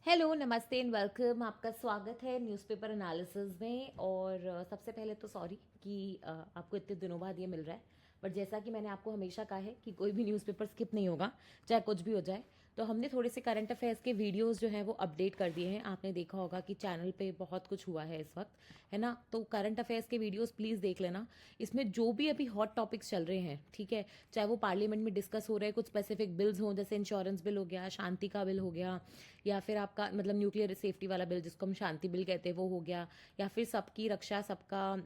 Hello, नमस्ते and welcome. आपका स्वागत है न्यूज़पेपर एनालिसिस में। और सबसे पहले तो सॉरी कि आपको इतने दिनों बाद ये मिल रहा है। बट जैसा कि मैंने आपको हमेशा कहा है कि कोई भी न्यूज़पेपर स्किप नहीं होगा, चाहे कुछ भी हो जाए। तो हमने थोड़े से करंट अफेयर्स के वीडियोस जो हैं वो अपडेट कर दिए हैं। आपने देखा होगा कि चैनल पे बहुत कुछ हुआ है इस वक्त, है ना। तो करंट अफेयर्स के वीडियोस प्लीज़ देख लेना। इसमें जो भी अभी हॉट टॉपिक्स चल रहे हैं, ठीक है, चाहे वो पार्लियामेंट में डिस्कस हो रहे हैं, कुछ स्पेसिफिक बिल्स हों, जैसे इंश्योरेंस बिल हो गया, शांति का बिल हो गया, या फिर आपका मतलब न्यूक्लियर सेफ्टी वाला बिल जिसको हम शांति बिल कहते हैं वो हो गया, या फिर सबकी रक्षा सबका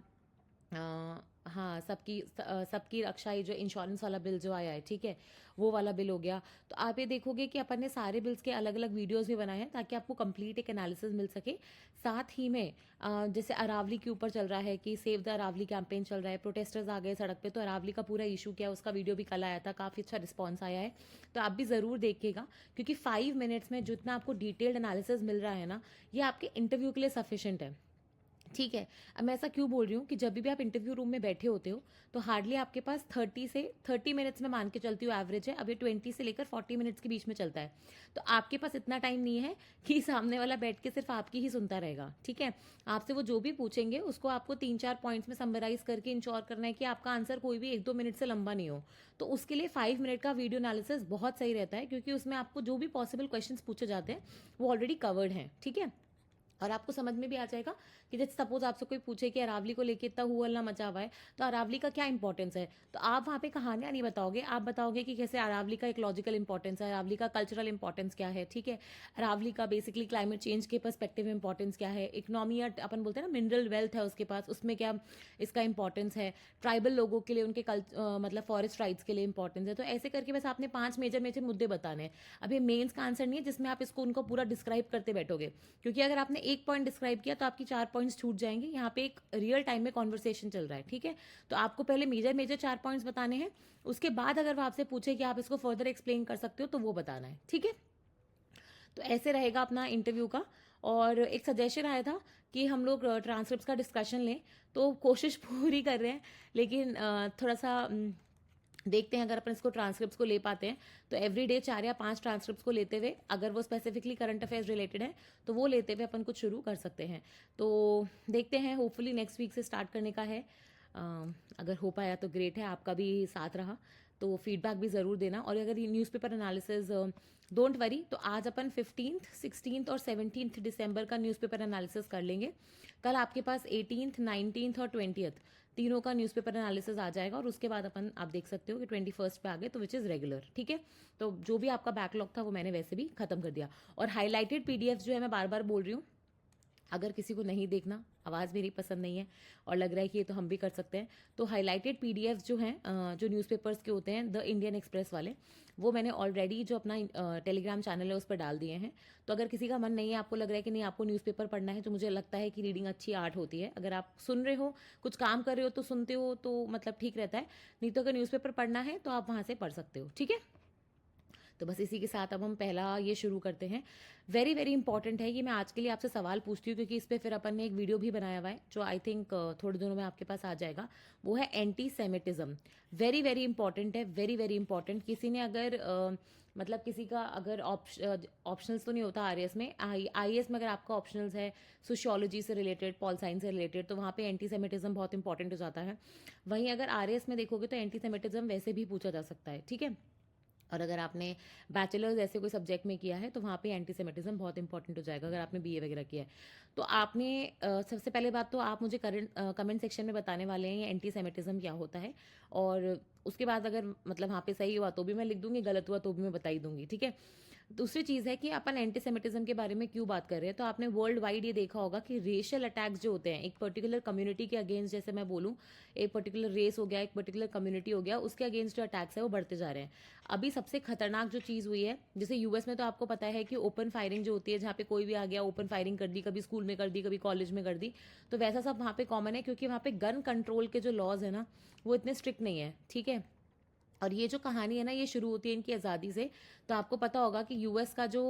हाँ, सबकी रक्षा, ये जो इंश्योरेंस वाला बिल जो आया है, ठीक है, वो वाला बिल हो गया। तो आप ये देखोगे कि अपन ने सारे बिल्स के अलग अलग वीडियोस भी बनाए हैं ताकि आपको कंप्लीट एक एनालिसिस मिल सके। साथ ही में जैसे अरावली के ऊपर चल रहा है कि सेव द अरावली कैंपेन चल रहा है, प्रोटेस्टर्स आ गए सड़क पे, तो अरावली का पूरा इशू क्या है उसका वीडियो भी कल आया था, काफ़ी अच्छा रिस्पॉन्स आया है। तो आप भी ज़रूर देखिएगा, क्योंकि 5 मिनट्स में जितना आपको डिटेल्ड एनालिसिस मिल रहा है ना, ये आपके इंटरव्यू के लिए सफिशिएंट है। ठीक है। अब मैं ऐसा क्यों बोल रही हूँ कि जब भी आप इंटरव्यू रूम में बैठे होते हो तो हार्डली आपके पास 30 मिनट्स में मान के चलती हूँ एवरेज है, अब ये 20 से लेकर 40 मिनट्स के बीच में चलता है। तो आपके पास इतना टाइम नहीं है कि सामने वाला बैठ के सिर्फ आपकी ही सुनता रहेगा। ठीक है। आपसे वो जो भी पूछेंगे उसको आपको 3-4 पॉइंट्स में समराइज करके इंश्योर करना है कि आपका आंसर कोई भी 1-2 मिनट से लंबा नहीं हो। तो उसके लिए 5 मिनट का वीडियो एनालिसिस बहुत सही रहता है, क्योंकि उसमें आपको जो भी पॉसिबल क्वेश्चंस पूछे जाते हैं वो ऑलरेडी कवर्ड हैं। ठीक है। और आपको समझ में भी आ जाएगा कि जैसे सपोज आपसे कोई पूछे कि अरावली को लेके इतना हुआ हल्ला मचा हुआ है, तो अरावली का क्या इंपॉर्टेंस है, तो आप वहाँ पे कहानियां नहीं बताओगे, आप बताओगे कि कैसे अरावली का इकोलॉजिकल इंपॉर्टेंस है, अरावली का कल्चरल इंपॉर्टेंस क्या है, ठीक है, अरावली का बेसिकली क्लाइमेट चेंज के पर्सपेक्टिव में इंपॉर्टेंस क्या है, इकोनॉमी या अपन बोलते हैं ना मिनरल वेल्थ है उसके पास, उसमें क्या इसका इंपॉर्टेंस है, ट्राइबल लोगों के लिए उनके मतलब फॉरेस्ट राइट्स के लिए इंपॉर्टेंस है। तो ऐसे करके बस आपने 5 मेजर मेजर मुद्दे बताने हैं। अब ये मेन्स का आंसर नहीं है जिसमें आप इसको उनको पूरा डिस्क्राइब करते बैठोगे, क्योंकि अगर आपने एक पॉइंट डिस्क्राइब किया तो आपकी 4 पॉइंट्स छूट जाएंगे। यहाँ पे एक रियल टाइम में कॉन्वर्सेशन चल रहा है। ठीक है। तो आपको पहले मेजर मेजर 4 पॉइंट्स बताने हैं, उसके बाद अगर वो आपसे पूछे कि आप इसको फर्दर एक्सप्लेन कर सकते हो तो वो बताना है। ठीक है। तो ऐसे रहेगा अपना इंटरव्यू का। और एक सजेशन आया था कि हम लोग ट्रांसक्रिप्ट का डिस्कशन लें, तो कोशिश पूरी कर रहे हैं, लेकिन थोड़ा सा देखते हैं अगर अपन इसको ट्रांसक्रिप्ट को ले पाते हैं तो एवरी डे 4 या 5 ट्रांसक्रिप्ट को लेते हुए, अगर वो स्पेसिफिकली करंट अफेयर्स रिलेटेड है तो वो लेते हुए अपन कुछ शुरू कर सकते हैं। तो देखते हैं, होपफुली नेक्स्ट वीक से स्टार्ट करने का है। अगर हो पाया तो ग्रेट है, आपका भी साथ रहा तो फीडबैक भी ज़रूर देना। और अगर ये न्यूज़पेपर एनालिसिस, डोंट वरी, तो आज अपन 15th, 16th और 17th दिसंबर का न्यूज़पेपर एनालिसिस कर लेंगे। कल आपके पास 18th, 19th और 20th तीनों का न्यूज़पेपर एनालिसिस आ जाएगा, और उसके बाद अपन आप देख सकते हो कि 21st पे आ गए, तो विच इज़ रेगुलर। ठीक है। तो जो भी आपका बैकलॉग था वो मैंने वैसे भी खत्म कर दिया। और हाईलाइटेड पीडीएफ जो है, मैं बार बार बोल रही हूँ, अगर किसी को नहीं देखना, आवाज़ मेरी पसंद नहीं है और लग रहा है कि ये तो हम भी कर सकते हैं, तो हाईलाइटेड पीडीएफ जो हैं, जो न्यूज़पेपर्स के होते हैं, द इंडियन एक्सप्रेस वाले, वो मैंने ऑलरेडी जो अपना टेलीग्राम चैनल है उस पर डाल दिए हैं। तो अगर किसी का मन नहीं है, आपको लग रहा है कि नहीं आपको न्यूज़पेपर पढ़ना है, तो मुझे लगता है कि रीडिंग अच्छी आर्ट होती है। अगर आप सुन रहे हो, कुछ काम कर रहे हो तो सुनते हो तो मतलब ठीक रहता है, नहीं तो अगर न्यूज़पेपर पढ़ना है तो आप वहाँ से पढ़ सकते हो। ठीक है। तो बस इसी के साथ अब हम पहला ये शुरू करते हैं। वेरी वेरी इंपॉर्टेंट है ये, मैं आज के लिए आपसे सवाल पूछती हूँ क्योंकि इस पर फिर अपन ने एक वीडियो भी बनाया हुआ है जो आई थिंक थोड़े दिनों में आपके पास आ जाएगा। वो है anti Semitism. Very very important है, वेरी वेरी इंपॉर्टेंट। किसी ने अगर मतलब किसी का अगर ऑप्शनल्स तो नहीं होता आरएएस में, आईएएस में अगर आपका ऑप्शनल्स है सोशियोलॉजी से रिलेटेड, पॉल साइंस से रिलेटेड, तो वहाँ पे एंटी सेमिटिज्म बहुत इंपॉर्टेंट हो जाता है। वहीं अगर आरएएस में देखोगे तो एंटी सेमिटिज्म वैसे भी पूछा जा सकता है। ठीक है। और अगर आपने बैचलर्स ऐसे कोई सब्जेक्ट में किया है तो वहाँ पे एंटीसेमिटिज्म बहुत इंपॉर्टेंट हो जाएगा, अगर आपने बीए वगैरह किया है। तो आपने सबसे पहले बात तो आप मुझे कमेंट सेक्शन में बताने वाले हैं ये एंटीसेमिटिज्म क्या होता है, और उसके बाद अगर मतलब वहाँ पे सही हुआ तो भी मैं लिख दूंगी, गलत हुआ तो भी मैं बता ही दूंगी। ठीक है। दूसरी चीज़ है कि अपन एंटीसेमिटिज्म के बारे में क्यों बात कर रहे हैं, तो आपने वर्ल्ड वाइड ये देखा होगा कि रेशियल अटैक्स जो होते हैं एक पर्टिकुलर कम्युनिटी के अगेंस्ट, जैसे मैं बोलूँ एक पर्टिकुलर रेस हो गया, एक पर्टिकुलर कम्युनिटी हो गया, उसके अगेंस्ट जो अटैक्स है वो बढ़ते जा रहे हैं। अभी सबसे खतरनाक जो चीज़ हुई है, जैसे यूएस में तो आपको पता है कि ओपन फायरिंग जो होती है, जहाँ पे कोई भी आ गया ओपन फायरिंग कर दी, कभी स्कूल में कर दी, कभी कॉलेज में कर दी, तो वैसा सब वहाँ पे कॉमन है, क्योंकि वहाँ पे गन कंट्रोल के जो लॉज है ना वो इतने स्ट्रिक्ट नहीं है। ठीक है। और ये जो कहानी है ना ये शुरू होती है इनकी आज़ादी से। तो आपको पता होगा कि यूएस का जो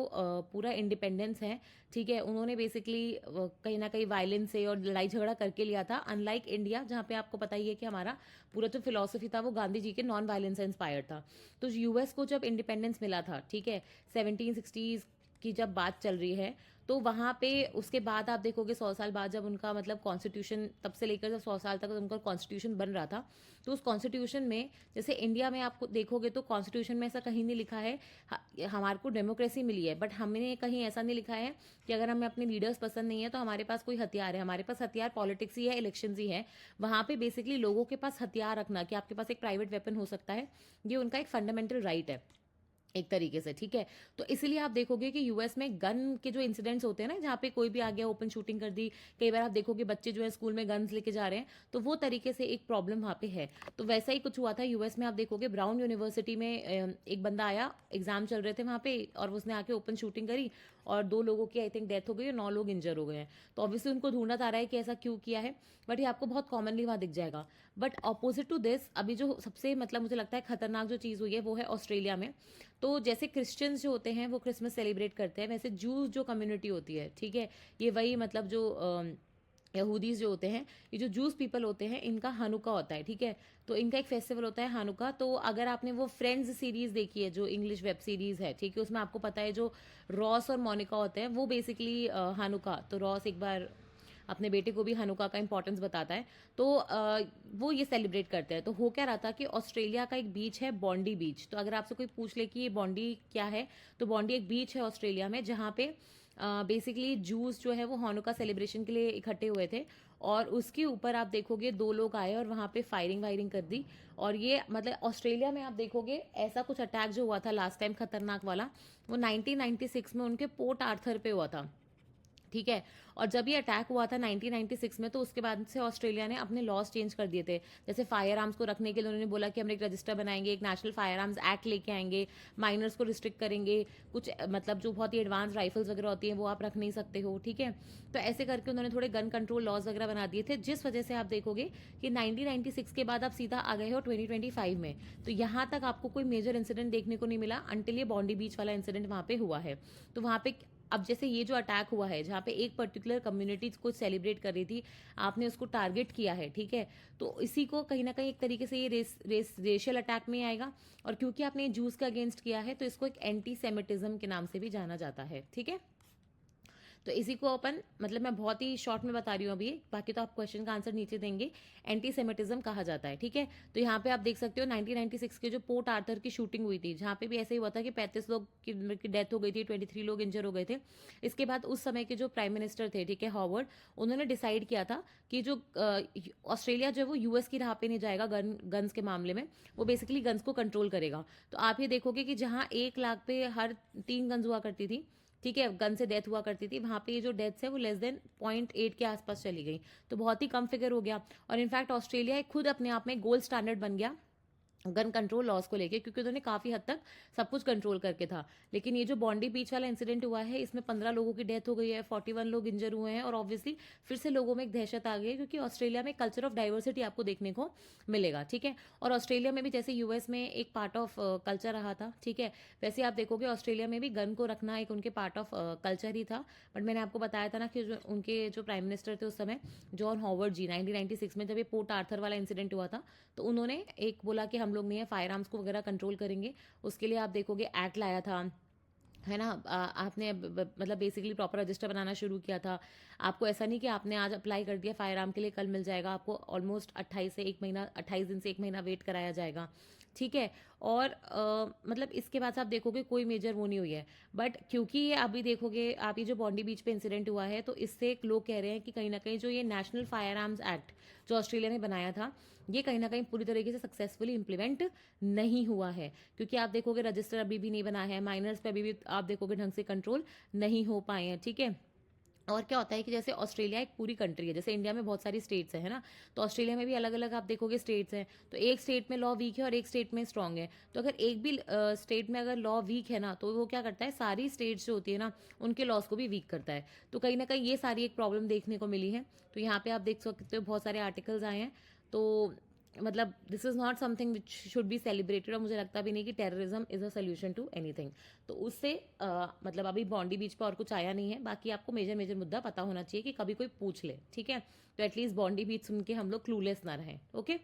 पूरा इंडिपेंडेंस है, ठीक है, उन्होंने बेसिकली कहीं ना कहीं वायलेंस से और लड़ाई झगड़ा करके लिया था, अनलाइक इंडिया जहाँ पे आपको पता ही है कि हमारा पूरा जो फिलॉसफी था वो गांधी जी के नॉन वायलेंस से इंस्पायर्ड था। तो यूएस को जब इंडिपेंडेंस मिला था, ठीक है, 1760s की जब बात चल रही है, तो वहाँ पे उसके बाद आप देखोगे 100 साल बाद जब उनका मतलब कॉन्स्टिट्यूशन, तब से लेकर जब 100 साल तक उनका कॉन्स्टिट्यूशन बन रहा था, तो उस कॉन्स्टिट्यूशन में जैसे इंडिया में आपको देखोगे तो कॉन्स्टिट्यूशन में ऐसा कहीं नहीं लिखा है हमारे को डेमोक्रेसी मिली है, बट हमने कहीं ऐसा नहीं लिखा है कि अगर हमें अपने लीडर्स पसंद नहीं है तो हमारे पास कोई हथियार है। हमारे पास हथियार पॉलिटिक्स ही है, इलेक्शन ही है। वहाँ पे बेसिकली लोगों के पास हथियार रखना, कि आपके पास एक प्राइवेट वेपन हो सकता है, ये उनका एक फंडामेंटल राइट है एक तरीके से, ठीक है। तो इसीलिए आप देखोगे कि यूएस में गन के जो इंसिडेंट्स होते हैं ना, जहाँ पे कोई भी आ गया ओपन शूटिंग कर दी, कई बार आप देखोगे बच्चे जो है स्कूल में गन्स लेके जा रहे हैं, तो वो तरीके से एक प्रॉब्लम वहाँ पे है। तो वैसा ही कुछ हुआ था यूएस में। आप देखोगे ब्राउन यूनिवर्सिटी में एक बंदा आया, एग्जाम चल रहे थे वहाँ पे, और उसने आके ओपन शूटिंग करी और 2 लोगों की आई थिंक डेथ हो गई और 9 लोग इंजर हो गए हैं। तो ऑब्वियसली उनको ढूंढा जा रहा है कि ऐसा क्यों किया है, बट ये आपको बहुत कॉमनली वहाँ दिख जाएगा। बट अपोजिट टू दिस, अभी जो सबसे मतलब मुझे लगता है खतरनाक जो चीज़ हुई है वो है ऑस्ट्रेलिया में। तो जैसे क्रिश्चियंस जो होते हैं वो क्रिसमस सेलिब्रेट करते हैं, वैसे जूस जो कम्युनिटी होती है, ठीक है, ये वही मतलब जो यहूदीज जो होते हैं, ये जो जूस पीपल होते हैं, इनका हनुका होता है, ठीक है। तो इनका एक फेस्टिवल होता है हनुका। तो अगर आपने वो फ्रेंड्स सीरीज देखी है, जो इंग्लिश वेब सीरीज है, ठीक है, उसमें आपको पता है जो रॉस और मोनिका होते हैं वो बेसिकली हनुका, तो रॉस एक बार अपने बेटे को भी हनुका का इंपॉर्टेंस बताता है, तो वो ये सेलिब्रेट करते हैं। तो हो क्या रहा था कि ऑस्ट्रेलिया का एक बीच है बॉन्डी बीच। तो अगर आपसे कोई पूछ ले कि ये बॉन्डी क्या है, तो बॉन्डी एक बीच है ऑस्ट्रेलिया में, जहाँ पे बेसिकली जूस जो है वो हनुका सेलिब्रेशन के लिए इकट्ठे हुए थे, और उसके ऊपर आप देखोगे 2 लोग आए और वहाँ पे फायरिंग वायरिंग कर दी। और ये मतलब ऑस्ट्रेलिया में आप देखोगे ऐसा कुछ अटैक जो हुआ था लास्ट टाइम खतरनाक वाला, वो 1996 में उनके पोर्ट आर्थर पे हुआ था, ठीक है। और जब ये अटैक हुआ था 1996 में, तो उसके बाद से ऑस्ट्रेलिया ने अपने लॉज चेंज कर दिए थे। जैसे फायर आर्म्स को रखने के लिए उन्होंने बोला कि हम एक रजिस्टर बनाएंगे, एक नेशनल फायर आर्म्स एक्ट लेके आएंगे, माइनर्स को रिस्ट्रिक्ट करेंगे, कुछ मतलब जो बहुत ही एडवांस राइफल्स वगैरह होती हैं वो आप रख नहीं सकते हो, ठीक है। तो ऐसे करके उन्होंने थोड़े गन कंट्रोल लॉज वगैरह बना दिए थे, जिस वजह से आप देखोगे कि 1996 के बाद आप सीधा आ गए हो 2025 में। तो यहाँ तक आपको कोई मेजर इंसिडेंट देखने को नहीं मिला अंटिल ये बॉन्डी बीच वाला इंसिडेंट वहाँ पे हुआ है। तो वहाँ पे अब जैसे ये जो अटैक हुआ है, जहाँ पे एक पर्टिकुलर कम्युनिटी को सेलिब्रेट कर रही थी, आपने उसको टारगेट किया है, ठीक है, तो इसी को कहीं ना कहीं एक तरीके से ये रेशियल अटैक में आएगा। और क्योंकि आपने जूस का अगेंस्ट किया है, तो इसको एक एंटी सेमिटिज्म के नाम से भी जाना जाता है, ठीक है। तो इसी को अपन मतलब मैं बहुत ही शॉर्ट में बता रही हूँ अभी, बाकी तो आप क्वेश्चन का आंसर नीचे देंगे। एंटी सेमिटिज्म कहा जाता है, ठीक है। तो यहाँ पे आप देख सकते हो 1996 के जो पोर्ट आर्थर की शूटिंग हुई थी, जहाँ पे भी ऐसे ही हुआ था कि 35 लोग की डेथ हो गई थी, 23 लोग इंजर हो गए थे। इसके बाद उस समय के जो प्राइम मिनिस्टर थे, ठीक है, हॉवर्ड, उन्होंने डिसाइड किया था कि जो ऑस्ट्रेलिया जो है वो यूएस की राह पे नहीं जाएगा गन्स के मामले में, वो बेसिकली गन्स को कंट्रोल करेगा। तो आप ये देखोगे कि जहाँ 1 लाख पे हर 3 गन्स हुआ करती थी, ठीक है, गन से डेथ हुआ करती थी, वहाँ पे ये जो डेथ्स है वो लेस देन 0.8 के आसपास चली गई। तो बहुत ही कम फिगर हो गया। और इनफैक्ट ऑस्ट्रेलिया एक खुद अपने आप में गोल्ड स्टैंडर्ड बन गया गन कंट्रोल लॉस को लेके, क्योंकि उन्होंने काफी हद तक सब कुछ कंट्रोल करके था। लेकिन ये जो बॉन्डी बीच वाला इंसिडेंट हुआ है, इसमें 15 लोगों की डेथ हो गई है, 41 लोग इंजर हुए हैं, और ऑब्वियसली फिर से लोगों में एक दहशत आ गई है, क्योंकि ऑस्ट्रेलिया में कल्चर ऑफ डाइवर्सिटी आपको देखने को मिलेगा, ठीक है। और ऑस्ट्रेलिया में भी जैसे यूएस में एक पार्ट ऑफ कल्चर रहा था, ठीक है, वैसे आप देखोगे ऑस्ट्रेलिया में भी गन को रखना एक उनके पार्ट ऑफ कल्चर ही था। बट मैंने आपको बताया था ना कि जो उनके जो प्राइम मिनिस्टर थे उस समय, जॉन हॉवर्ड जी, 1996 में जब ये पोर्ट आर्थर वाला इंसिडेंट हुआ था, तो उन्होंने एक बोला कि हम लोग नहीं है फायर आर्म्स को वगैरह कंट्रोल करेंगे। उसके लिए आप देखोगे एक्ट लाया था, है ना, आपने मतलब बेसिकली प्रॉपर रजिस्टर बनाना शुरू किया था। आपको ऐसा नहीं कि आपने आज अप्लाई कर दिया फायर आर्म के लिए कल मिल जाएगा, आपको ऑलमोस्ट 28 दिन से 1 महीना वेट कराया जाएगा, ठीक है। और मतलब इसके बाद आप देखोगे कोई मेजर वो नहीं हुई है। बट क्योंकि ये अभी देखोगे आप, ये जो बॉन्डी बीच पे इंसिडेंट हुआ है, तो इससे लोग कह रहे हैं कि कहीं ना कहीं जो ये नेशनल फायर आर्म्स एक्ट जो ऑस्ट्रेलिया ने बनाया था, ये कहीं ना कहीं पूरी तरीके से सक्सेसफुली इंप्लीमेंट नहीं हुआ है। क्योंकि आप देखोगे रजिस्टर अभी भी नहीं बना है, माइनर्स पे अभी भी आप देखोगे ढंग से कंट्रोल नहीं हो पाए हैं, ठीक है। और क्या होता है कि जैसे ऑस्ट्रेलिया एक पूरी कंट्री है, जैसे इंडिया में बहुत सारी स्टेट्स है ना, तो ऑस्ट्रेलिया में भी अलग अलग आप देखोगे स्टेट्स हैं। तो एक स्टेट में लॉ वीक है और एक स्टेट में स्ट्रांग है। तो अगर एक भी स्टेट में अगर लॉ वीक है ना, तो वो क्या करता है, सारी स्टेट्स जो होती है ना, उनके लॉज को भी वीक करता है। तो कहीं ना कहीं ये सारी एक प्रॉब्लम देखने को मिली है। तो यहाँ पे आप देख सकते हो बहुत सारे आर्टिकल्स आए हैं। तो मतलब this is not something which should be celebrated, और मुझे लगता भी नहीं कि terrorism is a solution to anything. तो उससे मतलब अभी बॉन्डी बीच पर और कुछ आया नहीं है। बाकी आपको मेजर मेजर मुद्दा पता होना चाहिए कि कभी कोई पूछ ले, ठीक है। तो एटलीस्ट बॉन्डी बीच सुन के हम लोग क्लूलेस ना रहें, ओके।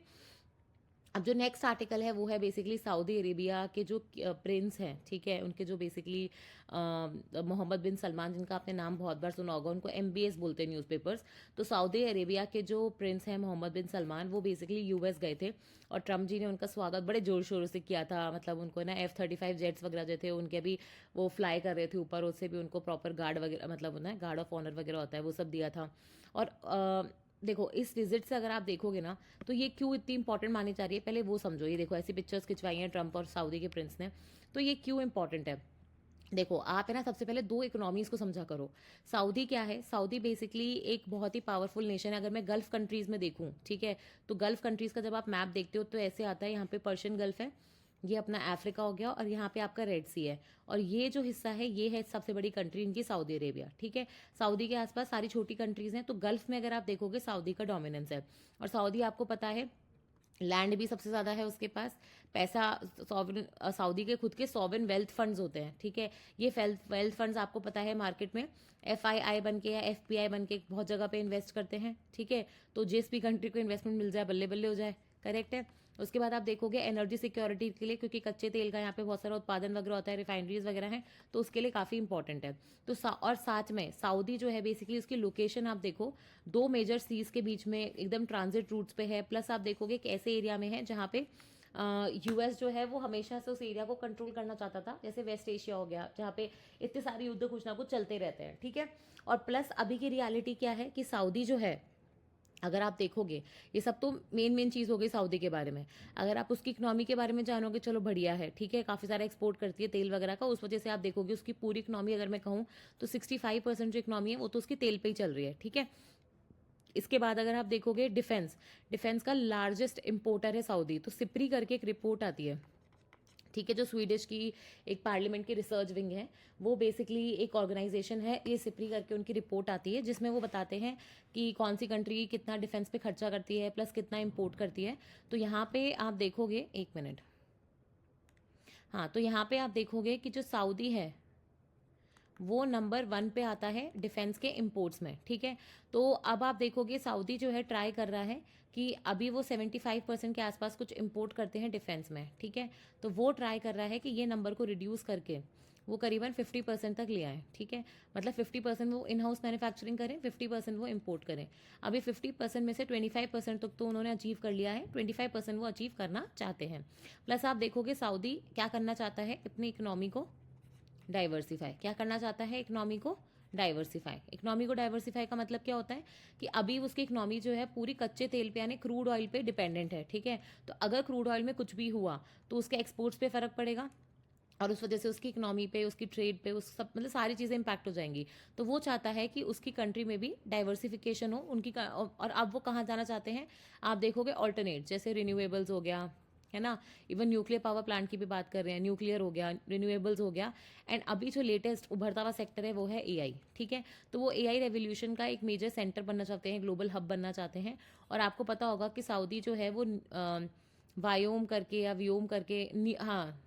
अब जो नेक्स्ट आर्टिकल है वो है बेसिकली सऊदी अरेबिया के जो प्रिंस हैं, ठीक है, उनके जो बेसिकली मोहम्मद बिन सलमान, जिनका आपने नाम बहुत बार सुना होगा, उनको MBS बोलते हैं न्यूज़पेपर्स। तो सऊदी अरेबिया के जो प्रिंस हैं मोहम्मद बिन सलमान, वो बेसिकली US गए थे और ट्रम्प जी ने उनका स्वागत बड़े जोर शोर से किया था। मतलब उनको ना F-35 जेट्स वगैरह जो थे उनके भी वो फ्लाई कर रहे थे ऊपर, उससे भी उनको प्रॉपर गार्ड वगैरह, मतलब ना गार्ड ऑफ ऑनर वगैरह होता है, वो सब दिया था। और देखो इस विजिट से अगर आप देखोगे ना, तो ये क्यों इतनी इंपॉर्टेंट मानी जा रही है, पहले वो समझो। ये देखो ऐसी पिक्चर्स खिंचवाई हैं ट्रम्प और सऊदी के प्रिंस ने, तो ये क्यों इंपॉर्टेंट है। देखो आप है ना, सबसे पहले दो इकोनॉमीज को समझा करो। सऊदी क्या है, सऊदी बेसिकली एक बहुत ही पावरफुल नेशन है। अगर मैं गल्फ कंट्रीज में देखूं, ठीक है, तो गल्फ कंट्रीज का जब आप मैप देखते हो तो ऐसे आता है, यहाँ पे पर्शियन गल्फ है, ये अपना अफ्रीका हो गया, और यहाँ पे आपका रेड सी है, और ये जो हिस्सा है ये है सबसे बड़ी कंट्री इनकी सऊदी अरेबिया, ठीक है। सऊदी के आसपास सारी छोटी कंट्रीज हैं, तो गल्फ में अगर आप देखोगे सऊदी का डोमिनेंस है। और सऊदी आपको पता है लैंड भी सबसे ज़्यादा है उसके पास, पैसा सॉवरेन, सऊदी के खुद के सॉवरेन वेल्थ फंड्स होते हैं, ठीक है। ये वेल्थ फंड्स आपको पता है मार्केट में FII बन के या FPI बन के बहुत जगह पे इन्वेस्ट करते हैं, ठीक है। तो जिस भी कंट्री को इन्वेस्टमेंट मिल जाए बल्ले बल्ले हो जाए, करेक्ट है। उसके बाद आप देखोगे एनर्जी सिक्योरिटी के लिए, क्योंकि कच्चे तेल का यहाँ पे बहुत सारा उत्पादन वगैरह होता है, रिफाइनरीज वगैरह हैं, तो उसके लिए काफ़ी इंपॉर्टेंट है। तो और साथ में सऊदी जो है बेसिकली उसकी लोकेशन आप देखो, दो मेजर सीज के बीच में एकदम ट्रांजिट रूट्स पे है, प्लस आप देखोगे एक ऐसे एरिया में है जहाँ पे US जो है वो हमेशा से उस एरिया को कंट्रोल करना चाहता था, जैसे वेस्ट एशिया हो गया, जहाँ पे इतने सारे युद्ध कुछ ना कुछ चलते रहते हैं, ठीक है। और प्लस अभी की रियलिटी क्या है कि सऊदी जो है, अगर आप देखोगे, ये सब तो मेन चीज़ हो गई सऊदी के बारे में। अगर आप उसकी इकनॉमी के बारे में जानोगे, चलो बढ़िया है, ठीक है, काफ़ी सारा एक्सपोर्ट करती है तेल वगैरह का, उस वजह से आप देखोगे उसकी पूरी इकनॉमी अगर मैं कहूँ तो 65% जो इकनॉमी है वो तो उसकी तेल पे ही चल रही है, ठीक है। इसके बाद अगर आप देखोगे डिफेंस, डिफेंस का लार्जेस्ट इंपोर्टर है सऊदी। तो सिप्री करके एक रिपोर्ट आती है, ठीक है, जो स्वीडिश की एक पार्लियामेंट की रिसर्च विंग है, वो बेसिकली एक ऑर्गेनाइजेशन है, ये सिप्री करके उनकी रिपोर्ट आती है, जिसमें वो बताते हैं कि कौन सी कंट्री कितना डिफेंस पे खर्चा करती है प्लस कितना इंपोर्ट करती है। तो यहाँ पे आप देखोगे, एक मिनट, हाँ, तो यहाँ पे आप देखोगे कि जो सऊदी है वो नंबर 1 पे आता है डिफेंस के इंपोर्ट्स में, ठीक है। तो अब आप देखोगे सऊदी जो है ट्राई कर रहा है कि अभी वो 75% के आसपास कुछ इंपोर्ट करते हैं डिफेंस में, ठीक है। तो वो ट्राई कर रहा है कि ये नंबर को रिड्यूस करके वो करीबन 50% तक ले आए, ठीक है। मतलब 50% वो इन हाउस मैन्युफैक्चरिंग करें, 50% वो इंपोर्ट करें। अभी 50% में से 25% तक तो उन्होंने अचीव कर लिया है, 25% वो अचीव करना चाहते हैं। प्लस आप देखोगे सऊदी क्या करना चाहता है, अपनी इकोनॉमी को डाइवर्सिफाई, क्या करना चाहता है, इकोनॉमी को डाइवर्सिफाई। इकोनॉमी को डाइवर्सिफाई का मतलब क्या होता है कि अभी उसकी इकोनॉमी जो है पूरी कच्चे तेल पे यानी क्रूड ऑयल पे डिपेंडेंट है, ठीक है। तो अगर क्रूड ऑयल में कुछ भी हुआ तो उसके एक्सपोर्ट्स पे फर्क पड़ेगा, और उस वजह से उसकी इकोनॉमी पे, उसकी ट्रेड पे, उस सब मतलब सारी चीज़ें इंपैक्ट हो जाएंगी। तो वो चाहता है कि उसकी कंट्री में भी डाइवर्सिफिकेशन हो उनकी और अब वो कहाँ जाना चाहते हैं, आप देखोगे ऑल्टरनेट, जैसे रिन्यूएबल्स हो गया, है ना, इवन न्यूक्लियर पावर प्लांट की भी बात कर रहे हैं, न्यूक्लियर हो गया, रिन्यूएबल्स हो गया, एंड अभी जो लेटेस्ट उभरता हुआ सेक्टर है वो है AI, ठीक है। तो वो AI रेवोल्यूशन का एक मेजर सेंटर बनना चाहते हैं, ग्लोबल हब बनना चाहते हैं। और आपको पता होगा कि सऊदी जो है वो वायोम करके या वियोम करके हाँ,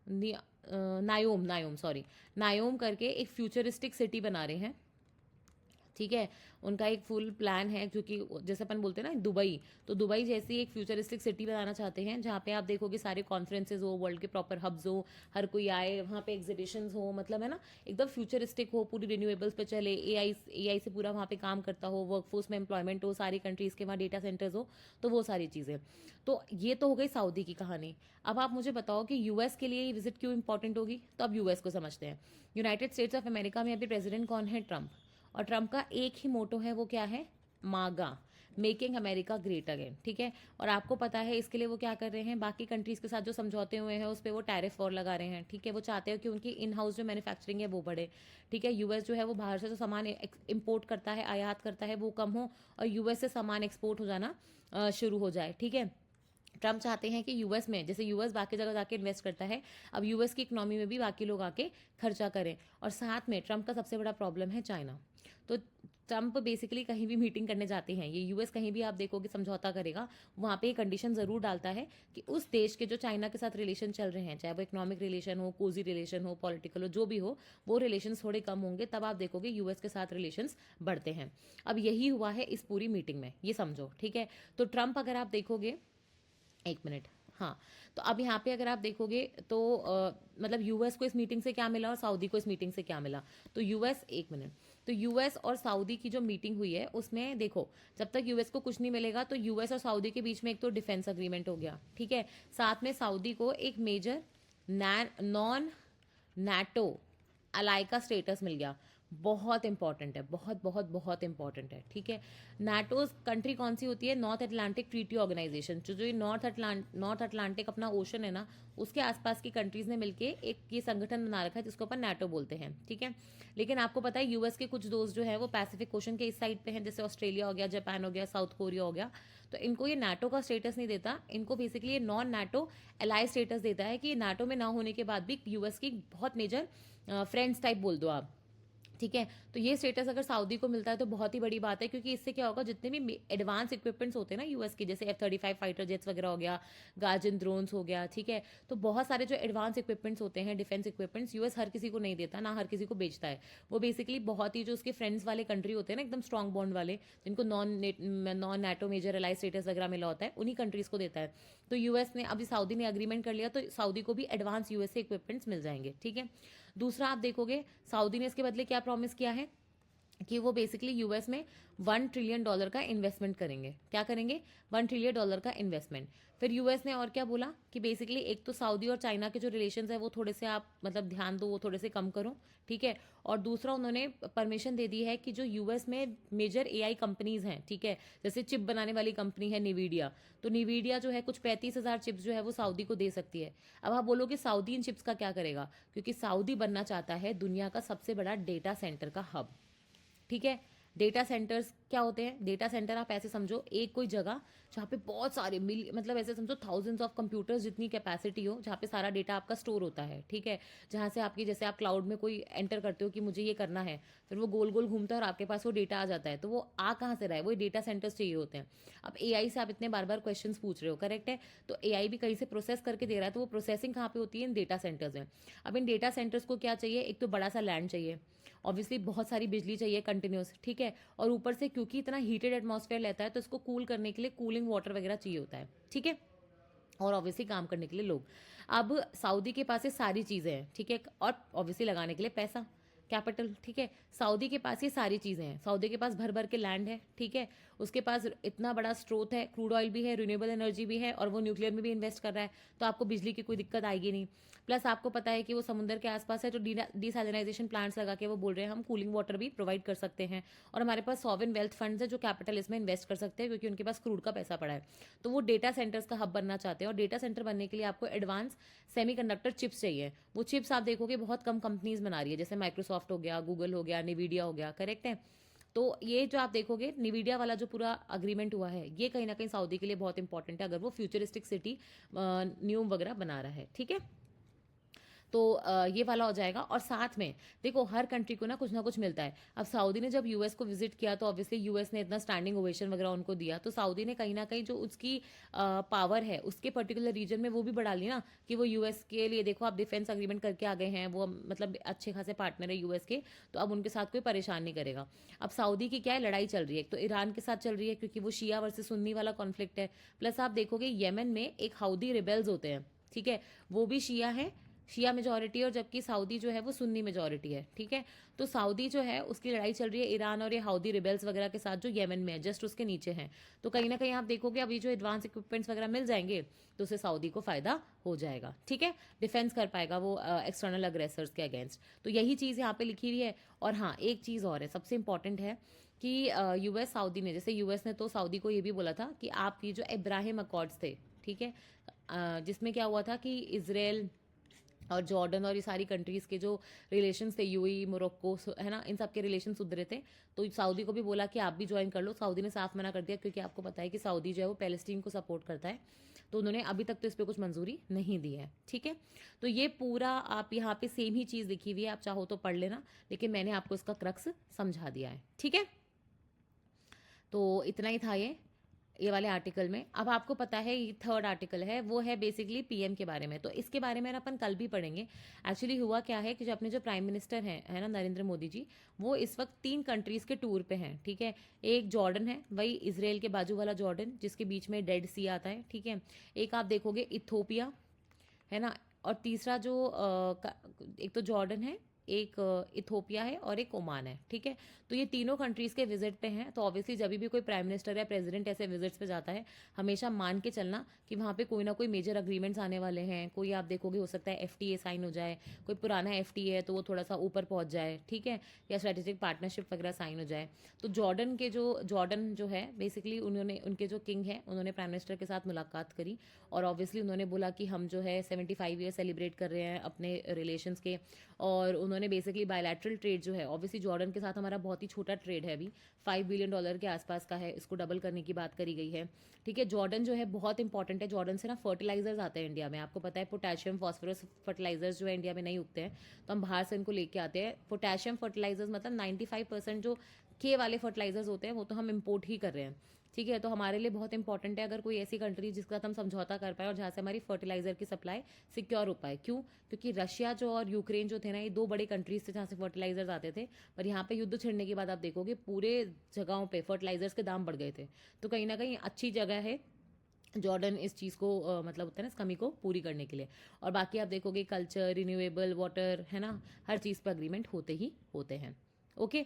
नायोम नायोम सॉरी, नायोम करके एक फ्यूचरिस्टिक सिटी बना रहे हैं, ठीक है। उनका एक फुल प्लान है, क्योंकि जैसे अपन बोलते हैं ना दुबई, तो दुबई जैसी एक फ्यूचरिस्टिक सिटी बनाना चाहते हैं, जहाँ पे आप देखोगे सारे कॉन्फ्रेंसेज हो, वर्ल्ड के प्रॉपर हब्स हो, हर कोई आए वहाँ पे, एग्जीबिशंस हो, मतलब है ना एकदम फ्यूचरिस्टिक हो, पूरी रिन्यूएबल्स पे चले, AI से पूरा वहाँ पे काम करता हो, वर्कफोर्स में एम्प्लॉयमेंट हो, सारी कंट्रीज़ के वहाँ डेटा सेंटर्स हो, तो वो सारी चीज़ें। तो ये तो हो गई सऊदी की कहानी। अब आप मुझे बताओ कि US के लिए ये विजिट क्यों इंपॉर्टेंट होगी, तो अब US को समझते हैं। यूनाइटेड स्टेट्स ऑफ अमेरिका में अभी प्रेसिडेंट कौन है, ट्रम्प। और ट्रम्प का एक ही मोटो है, वो क्या है, मागा, मेकिंग अमेरिका ग्रेट अगेन, ठीक है। और आपको पता है इसके लिए वो क्या कर रहे हैं, बाकी कंट्रीज के साथ जो समझौते हुए हैं उस पर वो टैरिफ वॉर लगा रहे हैं, ठीक है। वो चाहते हैं कि उनकी इन हाउस जो मैन्युफैक्चरिंग है वो बढ़े, ठीक है। US जो है वो बाहर से जो सामान इम्पोर्ट करता है, आयात करता है, वो कम हो, और US से सामान एक्सपोर्ट हो जाना शुरू हो जाए, ठीक है। ट्रम्प चाहते हैं कि यूएस में, जैसे यूएस बाकी जगह जाके इन्वेस्ट करता है, अब यूएस की इकोनॉमी में भी बाकी लोग आके खर्चा करें। और साथ में ट्रम्प का सबसे बड़ा प्रॉब्लम है चाइना। तो ट्रम्प बेसिकली कहीं भी मीटिंग करने जाते हैं, ये यूएस कहीं भी आप देखोगे समझौता करेगा, वहाँ पे कंडीशन ज़रूर डालता है कि उस देश के जो चाइना के साथ रिलेशन चल रहे हैं, चाहे वो इकोनॉमिक रिलेशन हो, कोजी रिलेशन हो, पॉलिटिकल हो, जो भी हो, वो रिलेशन थोड़े कम होंगे, तब आप देखोगे यूएस के साथ रिलेशन बढ़ते हैं। अब यही हुआ है इस पूरी मीटिंग में, ये समझो, ठीक है। तो ट्रम्प अगर आप देखोगे, एक मिनट, हाँ, तो अब यहाँ पे अगर आप देखोगे तो मतलब यूएस को इस मीटिंग से क्या मिला और सऊदी को इस मीटिंग से क्या मिला। तो यूएस, एक मिनट, तो यूएस और सऊदी की जो मीटिंग हुई है उसमें देखो, जब तक यूएस को कुछ नहीं मिलेगा तो यूएस और सऊदी के बीच में एक तो डिफेंस अग्रीमेंट हो गया, ठीक है, साथ में सऊदी को एक मेजर नॉन नाटो अलाई का स्टेटस मिल गया। बहुत इंपॉर्टेंट है, बहुत बहुत बहुत इंपॉर्टेंट है, ठीक है। नाटो कंट्री कौन सी होती है? North Atlantic Treaty Organization. जो ये नॉर्थ अटलांटिक अपना ओशन है ना, उसके आसपास की कंट्रीज ने मिलके एक ये संगठन बना रखा है जिसको अपन नाटो बोलते हैं, ठीक है। लेकिन आपको पता है यूएस के कुछ दोस्त जो है वो पैसिफिक ओशन के इस साइड पे हैं, जैसे ऑस्ट्रेलिया हो गया, जापान हो गया, साउथ कोरिया हो गया। तो इनको ये नाटो का स्टेटस नहीं देता, इनको बेसिकली ये नॉन नाटो एलाई स्टेटस देता है कि नाटो में ना होने के बाद भी यूएस की बहुत मेजर फ्रेंड्स टाइप बोल दो आप, ठीक है। तो ये स्टेटस अगर सऊदी को मिलता है तो बहुत ही बड़ी बात है, क्योंकि इससे क्या होगा, जितने भी एडवांस इक्विपमेंट्स होते हैं ना यूएस के, जैसे F-35 फाइटर जेट्स वगैरह हो गया, गार्जियन ड्रोन्स हो गया, ठीक है, तो बहुत सारे जो एडवांस इक्विपमेंट्स होते हैं, डिफेंस इक्विपमेंट्स, यूएस हर किसी को नहीं देता, ना हर किसी को बेचता है। वो बेसिकली बहुत ही जो उसके फ्रेंड्स वाले कंट्री होते हैं ना, एकदम स्ट्रॉन्ग बॉन्ड वाले, जिनको non NATO major ally status वगैरह मिला होता है, उन्हीं कंट्रीज को देता है। तो यूएस ने, अभी सऊदी ने अग्रीमेंट कर लिया, तो सऊदी को भी एडवांस यूएस से इक्विपमेंट्स मिल जाएंगे, ठीक है। दूसरा आप देखोगे, सऊदी ने इसके बदले क्या प्रॉमिस किया है कि वो बेसिकली यूएस में $1 ट्रिलियन का इन्वेस्टमेंट करेंगे। क्या करेंगे? $1 ट्रिलियन का इन्वेस्टमेंट। फिर यूएस ने और क्या बोला कि बेसिकली एक तो सऊदी और चाइना के जो रिलेशंस है वो थोड़े से आप मतलब ध्यान दो, वो थोड़े से कम करो, ठीक है। और दूसरा उन्होंने परमिशन दे दी है कि जो यूएस में मेजर एआई कंपनीज हैं, ठीक है, जैसे चिप बनाने वाली कंपनी है निवीडिया, तो निवीडिया जो है कुछ 35,000 चिप्स जो है वो सऊदी को दे सकती है। अब आप बोलोगे सऊदी इन चिप्स का क्या करेगा? क्योंकि सऊदी बनना चाहता है दुनिया का सबसे बड़ा डेटा सेंटर का हब, ठीक है। डेटा सेंटर्स क्या होते हैं? डेटा सेंटर आप ऐसे समझो, एक कोई जगह जहाँ पे बहुत सारे मतलब ऐसे समझो थाउजेंड्स ऑफ कंप्यूटर्स जितनी कैपेसिटी हो, जहाँ पे सारा डेटा आपका स्टोर होता है, ठीक है। जहाँ से आपकी, जैसे आप क्लाउड में कोई एंटर करते हो कि मुझे ये करना है, फिर वो गोल गोल घूमता है और आपके पास वो डेटा आ जाता है, तो वो आ कहाँ से रहा है? वो डेटा सेंटर्स चाहिए होते हैं। अब एआई से आप इतने बार बार क्वेश्चन पूछ रहे हो, करेक्ट है, तो एआई भी कहीं से प्रोसेस करके दे रहा है, तो वो प्रोसेसिंग कहाँ पे होती है? इन डेटा सेंटर्स में। अब इन डेटा सेंटर्स को क्या चाहिए? एक तो बड़ा सा लैंड चाहिए, ऑब्वियसली बहुत सारी बिजली चाहिए कंटिन्यूस, ठीक है, और ऊपर से क्योंकि इतना हीटेड एटमॉस्फेयर लेता है तो इसको कूल करने के लिए कूलिंग वाटर वगैरह चाहिए होता है, ठीक है, और ऑब्वियसली काम करने के लिए लोग। अब सऊदी के पास ये सारी चीज़ें हैं, ठीक है, और ऑब्वियसली लगाने के लिए पैसा, कैपिटल, ठीक है। सऊदी के पास ये सारी चीज़ें हैं, सऊदी के पास भर भर के लैंड है, ठीक है, उसके पास इतना बड़ा स्रोत है, क्रूड ऑयल भी है, रिन्यूएबल एनर्जी भी है, और वो न्यूक्लियर में भी इन्वेस्ट कर रहा है, तो आपको बिजली की कोई दिक्कत आएगी नहीं। प्लस आपको पता है कि वो समुद्र के आसपास है, तो डिसैलिनाइजेशन प्लांट्स लगा के वो बोल रहे हैं हम कूलिंग वाटर भी प्रोवाइड कर सकते हैं, और हमारे पास सॉवरेन वेल्थ फंड्स है जो कैपिटल इसमें इन्वेस्ट कर सकते हैं, क्योंकि उनके पास क्रूड का पैसा पड़ा है। तो वो डेटा सेंटर्स का हब बनना चाहते हैं, और डेटा सेंटर बनने के लिए आपको एडवांस सेमीकंडक्टर चिप्स चाहिए। वो चिप्स आप देखोगे बहुत कम कंपनीज बना रही है, जैसे माइक्रोसॉफ्ट हो गया, गूगल हो गया, निवीडिया हो गया, करेक्ट है। तो ये जो आप देखोगे निवीडिया वाला जो पूरा अग्रीमेंट हुआ है, ये कहीं ना कहीं सऊदी के लिए बहुत इंपॉर्टेंट है, अगर वो फ्यूचरिस्टिक सिटी न्यूम वगैरह बना रहा है, ठीक है। तो ये वाला हो जाएगा। और साथ में देखो, हर कंट्री को ना कुछ मिलता है। अब सऊदी ने जब यूएस को विजिट किया तो ऑब्वियसली यूएस ने इतना स्टैंडिंग ओवेशन वगैरह उनको दिया, तो सऊदी ने कहीं ना कहीं जो उसकी पावर है उसके पर्टिकुलर रीजन में वो भी बढ़ा ली ना, कि वो यूएस के लिए, देखो आप डिफेंस अग्रीमेंट करके आ गए हैं, वो मतलब अच्छे खासे पार्टनर है यूएस के, तो अब उनके साथ कोई परेशान नहीं करेगा। अब सऊदी की क्या है, लड़ाई चल रही है, तो ईरान के साथ चल रही है, क्योंकि वो शिया वर्सेस सुन्नी वाला कॉन्फ्लिक्ट है। प्लस आप देखोगे येमन में एक हाउदी रिबेल्स होते हैं, ठीक है, वो भी शिया है, शिया मेजोरिटी, और जबकि सऊदी जो है वो सुन्नी मेजोरिटी है, ठीक है। तो सऊदी जो है उसकी लड़ाई चल रही है ईरान और ये हाउदी रिबेल्स वगैरह के साथ, जो येमन में है, जस्ट उसके नीचे हैं। तो कहीं ना कहीं आप देखोगे अभी जो एडवांस इक्विपमेंट्स वगैरह मिल जाएंगे तो उससे सऊदी को फायदा हो जाएगा, ठीक है, डिफेंस कर पाएगा वो एक्सटर्नल अग्रेसर्स के अगेंस्ट। तो यही चीज़ यहाँ पे लिखी हुई है। और हाँ, एक चीज़ और है, सबसे इंपॉर्टेंट है कि यूएस सऊदी ने, जैसे यूएस ने तो सऊदी को ये भी बोला था कि आप ये जो इब्राहिम अकॉर्ड्स थे, ठीक है, जिसमें क्या हुआ था कि इसराइल और जॉर्डन और ये सारी कंट्रीज़ के जो रिलेशंस थे, यूएई, मोरक्को, है ना, इन सब के रिलेशन सुधरे थे, तो सऊदी को भी बोला कि आप भी ज्वाइन कर लो। सऊदी ने साफ मना कर दिया, क्योंकि आपको पता है कि सऊदी जो है वो पैलेस्टीन को सपोर्ट करता है। तो उन्होंने अभी तक तो इस पर कुछ मंजूरी नहीं दी है। ठीक है, तो ये पूरा आप यहाँ पे सेम ही चीज़ लिखी हुई है, आप चाहो तो पढ़ लेना, लेकिन मैंने आपको इसका क्रक्स समझा दिया है। ठीक है, तो इतना ही था ये वाले आर्टिकल में। अब आपको पता है ये थर्ड आर्टिकल है, वो है बेसिकली पीएम के बारे में, तो इसके बारे में अपन कल भी पढ़ेंगे। एक्चुअली हुआ क्या है कि जो अपने जो प्राइम मिनिस्टर हैं है ना, नरेंद्र मोदी जी, वो इस वक्त 3 कंट्रीज़ के टूर पे हैं। ठीक है, एक जॉर्डन है, वही इसराइल के बाजू वाला जॉर्डन जिसके बीच में डेड सी आता है। ठीक है, एक आप देखोगे इथोपिया है ना, और तीसरा जो एक तो जॉर्डन है, एक इथोपिया है और एक ओमान है। ठीक है, तो ये तीनों कंट्रीज़ के विजिट पे हैं। तो ऑब्वियसली जब भी कोई प्राइम मिनिस्टर या प्रेसिडेंट ऐसे विजिट्स पे जाता है, हमेशा मान के चलना कि वहाँ पे कोई ना कोई मेजर अग्रीमेंट्स आने वाले हैं। कोई आप देखोगे हो सकता है एफटीए साइन हो जाए, कोई पुराना एफटीए है तो वो थोड़ा सा ऊपर पहुँच जाए। ठीक है, या स्ट्रेटेजिक पार्टनरशिप वगैरह साइन हो जाए। तो जॉर्डन जो है बेसिकली उनके जो किंग है, उन्होंने प्राइम मिनिस्टर के साथ मुलाकात करी और ऑब्वियसली उन्होंने बोला कि हम जो है 75 ईयर सेलिब्रेट कर रहे हैं अपने रिलेशंस के, और उन्होंने बेसिकली बायलैटरल ट्रेड जो है, ऑब्वियसली जॉर्डन के साथ हमारा बहुत ही छोटा ट्रेड है, अभी $5 बिलियन के आसपास का है, इसको डबल करने की बात करी गई है। ठीक है, जॉर्डन जो है बहुत इंपॉर्टेंट है। जॉर्डन से ना फर्टिलाइजर्स आते हैं इंडिया में, आपको पता है पोटेशियम फॉस्फोरस फर्टिलाइजर्स जो है इंडिया में नहीं उगते हैं, तो हम बाहर से इनको लेके आते हैं। पोटेशियम फर्टिलाइजर्स मतलब 95% जो के वाले फर्टिलाइजर्स होते हैं वो तो हम इम्पोर्ट ही कर रहे हैं। ठीक है, तो हमारे लिए बहुत इंपॉर्टेंट है अगर कोई ऐसी कंट्री जिसके साथ हम समझौता कर पाए और जहाँ से हमारी फर्टिलाइजर की सप्लाई सिक्योर हो पाए। क्यों? क्योंकि रशिया जो और यूक्रेन जो थे ना, ये 2 बड़े कंट्रीज थे जहाँ से फर्टिलाइजर्स आते थे, पर यहाँ पे युद्ध छिड़ने के बाद आप देखोगे पूरे जगहों पे फर्टिलाइजर्स के दाम बढ़ गए थे। तो कहीं ना कहीं अच्छी जगह है जॉर्डन इस चीज़ को मतलब होता है ना, इस कमी को पूरी करने के लिए। और बाकी आप देखोगे कल्चर, रिन्यूएबल वाटर है ना, हर चीज़ पर अग्रीमेंट होते ही होते हैं। ओके,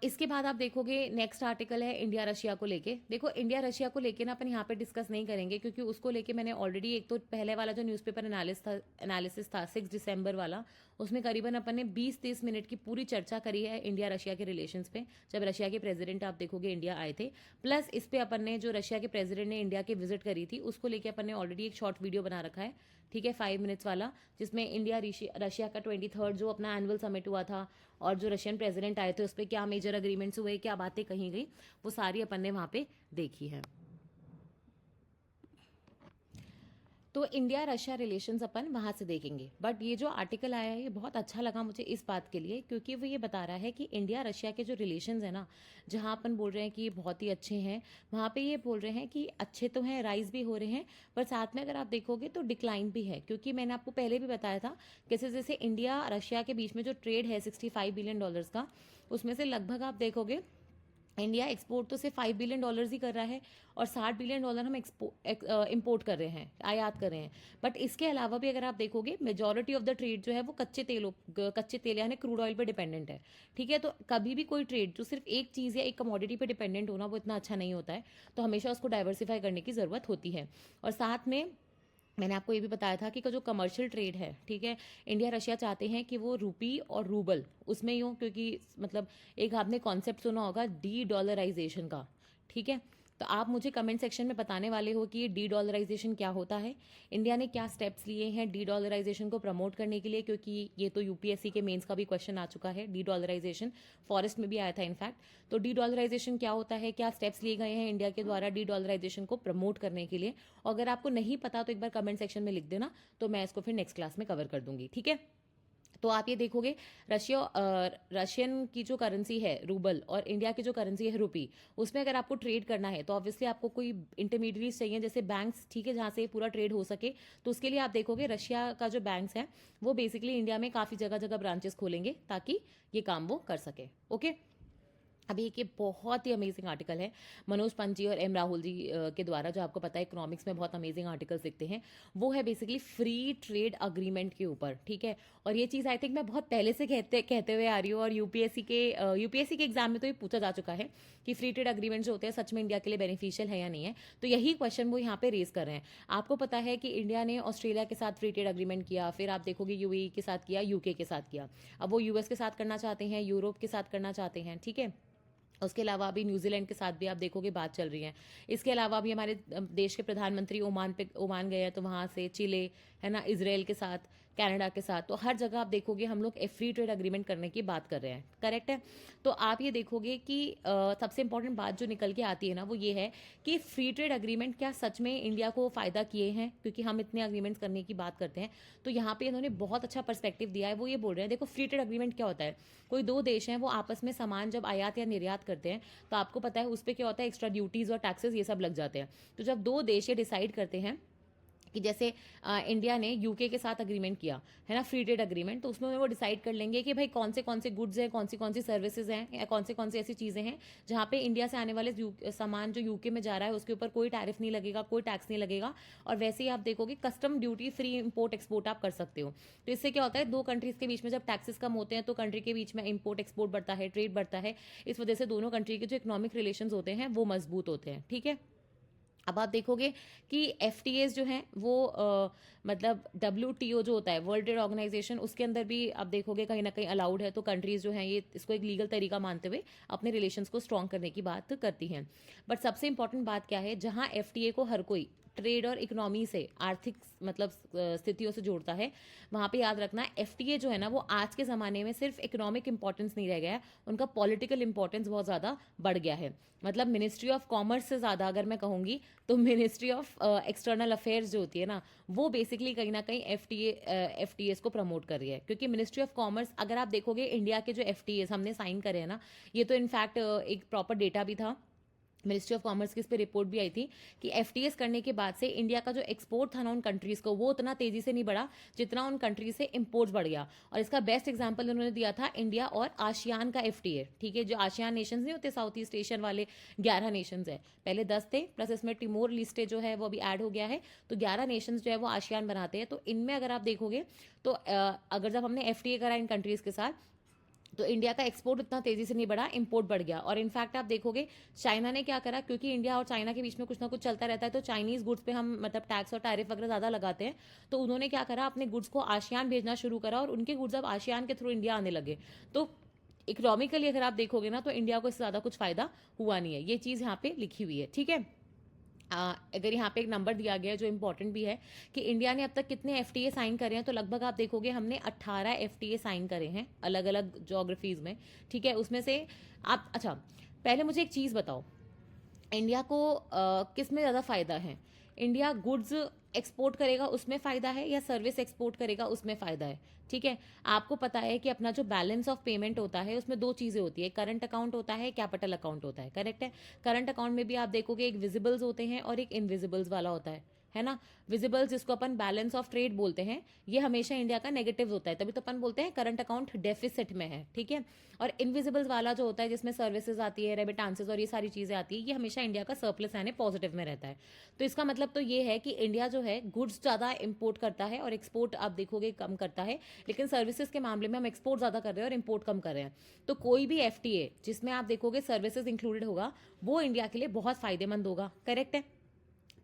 इसके बाद आप देखोगे नेक्स्ट आर्टिकल है इंडिया रशिया को लेके। देखो इंडिया रशिया को लेके ना अपन यहाँ पे डिस्कस नहीं करेंगे, क्योंकि उसको लेके मैंने ऑलरेडी एक तो पहले वाला जो न्यूज़पेपर एनालिसिस था 6 दिसंबर वाला, उसमें करीबन अपन ने 20-30 मिनट की पूरी चर्चा करी है इंडिया रशिया के रिलेशंस पे, जब रशिया के प्रेसिडेंट आप देखोगे इंडिया आए थे। प्लस इस पे अपन ने जो रशिया के प्रेसिडेंट ने इंडिया की विजिट करी थी उसको लेके अपन ने ऑलरेडी एक शॉर्ट वीडियो बना रखा है। ठीक है, 5 मिनट्स वाला, जिसमें इंडिया रशिया का 23rd जो अपना एनुअल समिट हुआ था और जो रशियन प्रेसिडेंट आए थे उस पर क्या मेजर अग्रीमेंट्स हुए, क्या बातें कही गई, वो सारी अपन ने वहाँ पे देखी है। तो इंडिया रशिया रिलेशंस अपन वहाँ से देखेंगे। बट ये जो आर्टिकल आया है ये बहुत अच्छा लगा मुझे इस बात के लिए, क्योंकि वो ये बता रहा है कि इंडिया रशिया के जो रिलेशंस है ना, जहाँ अपन बोल रहे हैं कि ये बहुत ही अच्छे हैं, वहाँ पे ये बोल रहे हैं कि अच्छे तो हैं, राइज भी हो रहे हैं, पर साथ में अगर आप देखोगे तो डिक्लाइन भी है। क्योंकि मैंने आपको पहले भी बताया था कैसे जैसे इंडिया रशिया के बीच में जो ट्रेड है $65 बिलियन का, उसमें से लगभग आप देखोगे इंडिया एक्सपोर्ट तो सिर्फ $5 बिलियन ही कर रहा है और $60 बिलियन हम इंपोर्ट कर रहे हैं, आयात कर रहे हैं। बट इसके अलावा भी अगर आप देखोगे मेजॉरिटी ऑफ द ट्रेड जो है वो कच्चे तेल यानी क्रूड ऑयल पे डिपेंडेंट है। ठीक है, तो कभी भी कोई ट्रेड जो सिर्फ एक चीज़ या एक कमोडिटी पे डिपेंडेंट होना वो इतना अच्छा नहीं होता है, तो हमेशा उसको डाइवर्सिफाई करने की ज़रूरत होती है। और साथ में मैंने आपको ये भी बताया था कि जो कमर्शियल ट्रेड है, ठीक है, इंडिया रशिया चाहते हैं कि वो रूपी और रूबल उसमें ही हो, क्योंकि मतलब एक आपने कॉन्सेप्ट सुना होगा डी डॉलराइजेशन का। ठीक है, तो आप मुझे कमेंट सेक्शन में बताने वाले हो कि ये डी डॉलराइजेशन क्या होता है, इंडिया ने क्या स्टेप्स लिए हैं डी डॉलराइजेशन को प्रमोट करने के लिए, क्योंकि ये तो यूपीएससी के मेंस का भी क्वेश्चन आ चुका है। डी डॉलराइजेशन फॉरेस्ट में भी आया था इनफैक्ट। तो डी डॉलराइजेशन क्या होता है, क्या स्टेप्स लिए गए हैं इंडिया के द्वारा डी डॉलराइजेशन को प्रमोट करने के लिए। और अगर आपको नहीं पता तो एक बार कमेंट सेक्शन में लिख देना, तो मैं इसको फिर नेक्स्ट क्लास में कवर कर दूंगी। ठीक है, तो आप ये देखोगे रशियन की जो करेंसी है रूबल और इंडिया की जो करेंसी है रुपी, उसमें अगर आपको ट्रेड करना है तो ऑब्वियसली आपको कोई इंटरमीडिएट्स चाहिए, जैसे बैंक्स, ठीक है, जहाँ से पूरा ट्रेड हो सके। तो उसके लिए आप देखोगे रशिया का जो बैंक्स हैं वो बेसिकली इंडिया में काफ़ी जगह जगह ब्रांचेस खोलेंगे ताकि ये काम वो कर सके। ओके, अभी एक ये बहुत ही अमेजिंग आर्टिकल है मनोज पंत जी और एम राहुल जी के द्वारा, जो आपको पता है इकोनॉमिक्स में बहुत अमेजिंग आर्टिकल्स लिखते हैं। वो है बेसिकली फ्री ट्रेड अग्रीमेंट के ऊपर। ठीक है, और ये चीज़ आई थिंक मैं बहुत पहले से कहते हुए आ रही हूँ, और यूपीएससी के एग्जाम में तो ये पूछा जा चुका है कि फ्री ट्रेड अग्रीमेंट जो होते हैं सच में इंडिया के लिए बेनिफिशियल है या नहीं है। तो यही क्वेश्चन वो यहाँ पे रेज कर रहे हैं। आपको पता है कि इंडिया ने ऑस्ट्रेलिया के साथ फ्री ट्रेड अग्रीमेंट किया, फिर आप देखोगे यूएई के साथ किया, यूके के साथ किया, अब वो यूएस के साथ करना चाहते हैं, यूरोप के साथ करना चाहते हैं। ठीक है, उसके अलावा अभी न्यूजीलैंड के साथ भी आप देखोगे बात चल रही है। इसके अलावा भी हमारे देश के प्रधानमंत्री ओमान गए हैं, तो वहाँ से चिले है ना, इसराइल के साथ, कनाडा के साथ, तो हर जगह आप देखोगे हम लोग फ्री ट्रेड अग्रीमेंट करने की बात कर रहे हैं, करेक्ट है। तो आप ये देखोगे कि सबसे इंपॉर्टेंट बात जो निकल के आती है ना वो ये है कि फ्री ट्रेड अग्रीमेंट क्या सच में इंडिया को फ़ायदा किए हैं, क्योंकि हम इतने अग्रीमेंट्स करने की बात करते हैं। तो यहाँ पे इन्होंने बहुत अच्छा पर्सपेक्टिव दिया है। वो ये बोल रहे हैं, देखो फ्री ट्रेड अग्रीमेंट क्या होता है, कोई दो देश हैं वो आपस में सामान जब आयात या निर्यात करते हैं तो आपको पता है उस पर क्या होता है, एक्स्ट्रा ड्यूटीज़ और टैक्सेस ये सब लग जाते हैं। तो जब दो देश ये डिसाइड करते हैं कि जैसे इंडिया ने यूके के साथ अग्रीमेंट किया है ना, फ्री ट्रेड अग्रीमेंट, तो उसमें वो डिसाइड कर लेंगे कि भाई कौन से गुड्स हैं, कौन सी सर्विसेज हैं, या कौन सी ऐसी चीज़ें हैं जहाँ पे इंडिया से आने वाले सामान जो यूके में जा रहा है उसके ऊपर कोई टैरिफ नहीं लगेगा, कोई टैक्स नहीं लगेगा। और वैसे ही आप देखोगे custom duty free import export आप कर सकते हो। तो इससे क्या होता है, दो कंट्रीज़ के बीच में जब टैक्सेस कम होते हैं तो कंट्री के बीच में इंपोर्ट एक्सपोर्ट बढ़ता है, ट्रेड बढ़ता है। इस वजह से दोनों कंट्री के जो इकोनॉमिक रिलेशन होते हैं वो मजबूत होते हैं, ठीक है। अब आप देखोगे कि एफ जो हैं वो मतलब WTO जो होता है, वर्ल्ड ट्रेड ऑर्गेनाइजेशन, उसके अंदर भी आप देखोगे कहीं ना कहीं अलाउड है। तो कंट्रीज जो हैं ये इसको एक लीगल तरीका मानते हुए अपने रिलेशंस को स्ट्रॉन्ग करने की बात करती हैं। बट सबसे इंपॉर्टेंट बात क्या है, जहाँ FTA को हर कोई ट्रेड और इकोनॉमी से, आर्थिक मतलब स्थितियों से जोड़ता है, वहाँ पे याद रखना FTA जो है ना वो आज के ज़माने में सिर्फ इकोनॉमिक इंपॉर्टेंस नहीं रह गया है, उनका पॉलिटिकल इंपॉर्टेंस बहुत ज़्यादा बढ़ गया है। मतलब मिनिस्ट्री ऑफ कॉमर्स से ज़्यादा अगर मैं कहूँगी तो मिनिस्ट्री ऑफ एक्सटर्नल अफेयर्स जो होती है ना वो बेसिकली कहीं ना कहीं FTAs को प्रमोट कर रही है। क्योंकि मिनिस्ट्री ऑफ कॉमर्स, अगर आप देखोगे इंडिया के जो FTAs हमने साइन करे हैं ना, ये तो इनफैक्ट एक प्रॉपर डेटा भी था, मिनिस्ट्री ऑफ कॉमर्स की इस पर रिपोर्ट भी आई थी कि FTAs करने के बाद से इंडिया का जो एक्सपोर्ट था ना उन कंट्रीज़ को, वो उतना तेज़ी से नहीं बढ़ा जितना उन कंट्रीज से इंपोर्ट्स बढ़ गया। और इसका बेस्ट एग्जांपल उन्होंने दिया था इंडिया और आसियान का FTA, ठीक है। जो आसियान नेशंस नहीं होते, साउथ ईस्ट एशियन वाले 11 नेशंस है, पहले 10 थे, प्लस इसमें टिमोर लिस्टे जो है वो अभी ऐड हो गया है, तो 11 नेशंस जो है वो आसियान बनाते हैं। तो इनमें अगर आप देखोगे तो अगर जब हमने FTA करा इन कंट्रीज़ के साथ तो इंडिया का एक्सपोर्ट उतना तेजी से नहीं बढ़ा, इंपोर्ट बढ़ गया। और इनफैक्ट आप देखोगे चाइना ने क्या करा, क्योंकि इंडिया और चाइना के बीच में कुछ ना कुछ चलता रहता है, तो चाइनीज गुड्स पे हम मतलब टैक्स और टैरिफ वगैरह ज़्यादा लगाते हैं, तो उन्होंने क्या करा, अपने गुड्स को आसियान भेजना शुरू करा और उनके गुड्स अब आसियान के थ्रू इंडिया आने लगे। तो इकोनॉमिकली अगर आप देखोगे ना तो इंडिया को इससे ज़्यादा कुछ फ़ायदा हुआ नहीं है। ये चीज़ यहाँ पे लिखी हुई है, ठीक है। अगर यहाँ पे एक नंबर दिया गया है जो इंपॉर्टेंट भी है कि इंडिया ने अब तक कितने FTA साइन करे हैं, तो लगभग आप देखोगे हमने 18 FTA साइन करे हैं अलग अलग जोग्राफीज में, ठीक है। उसमें से आप, अच्छा पहले मुझे एक चीज़ बताओ, इंडिया को किस में ज़्यादा फ़ायदा है? इंडिया गुड्स एक्सपोर्ट करेगा उसमें फ़ायदा है, या सर्विस एक्सपोर्ट करेगा उसमें फ़ायदा है? ठीक है, आपको पता है कि अपना जो बैलेंस ऑफ पेमेंट होता है उसमें दो चीज़ें होती है, करंट अकाउंट होता है, कैपिटल अकाउंट होता है, करेक्ट है। करंट अकाउंट में भी आप देखोगे एक विजिबल्स होते हैं और एक इनविजिबल्स वाला होता है ना। विजिबल्स जिसको अपन बैलेंस ऑफ ट्रेड बोलते हैं, ये हमेशा इंडिया का नेगेटिव होता है, तभी तो अपन बोलते हैं करंट अकाउंट डेफिसिट में है, ठीक है। और इनविजिबल्स वाला जो होता है जिसमें सर्विसेज आती है, रेमिटांसेस और ये सारी चीज़ें आती है, ये हमेशा इंडिया का सरप्लस यानी पॉजिटिव में रहता है। तो इसका मतलब तो ये है कि इंडिया जो है गुड्स ज़्यादा इंपोर्ट करता है और एक्सपोर्ट आप देखोगे कम करता है, लेकिन सर्विसेज के मामले में हम एक्सपोर्ट ज़्यादा कर रहे हैं और इंपोर्ट कम कर रहे हैं। तो कोई भी FTA जिसमें आप देखोगे सर्विसेज इंक्लूडेड होगा वो इंडिया के लिए बहुत फायदेमंद होगा, करेक्ट है।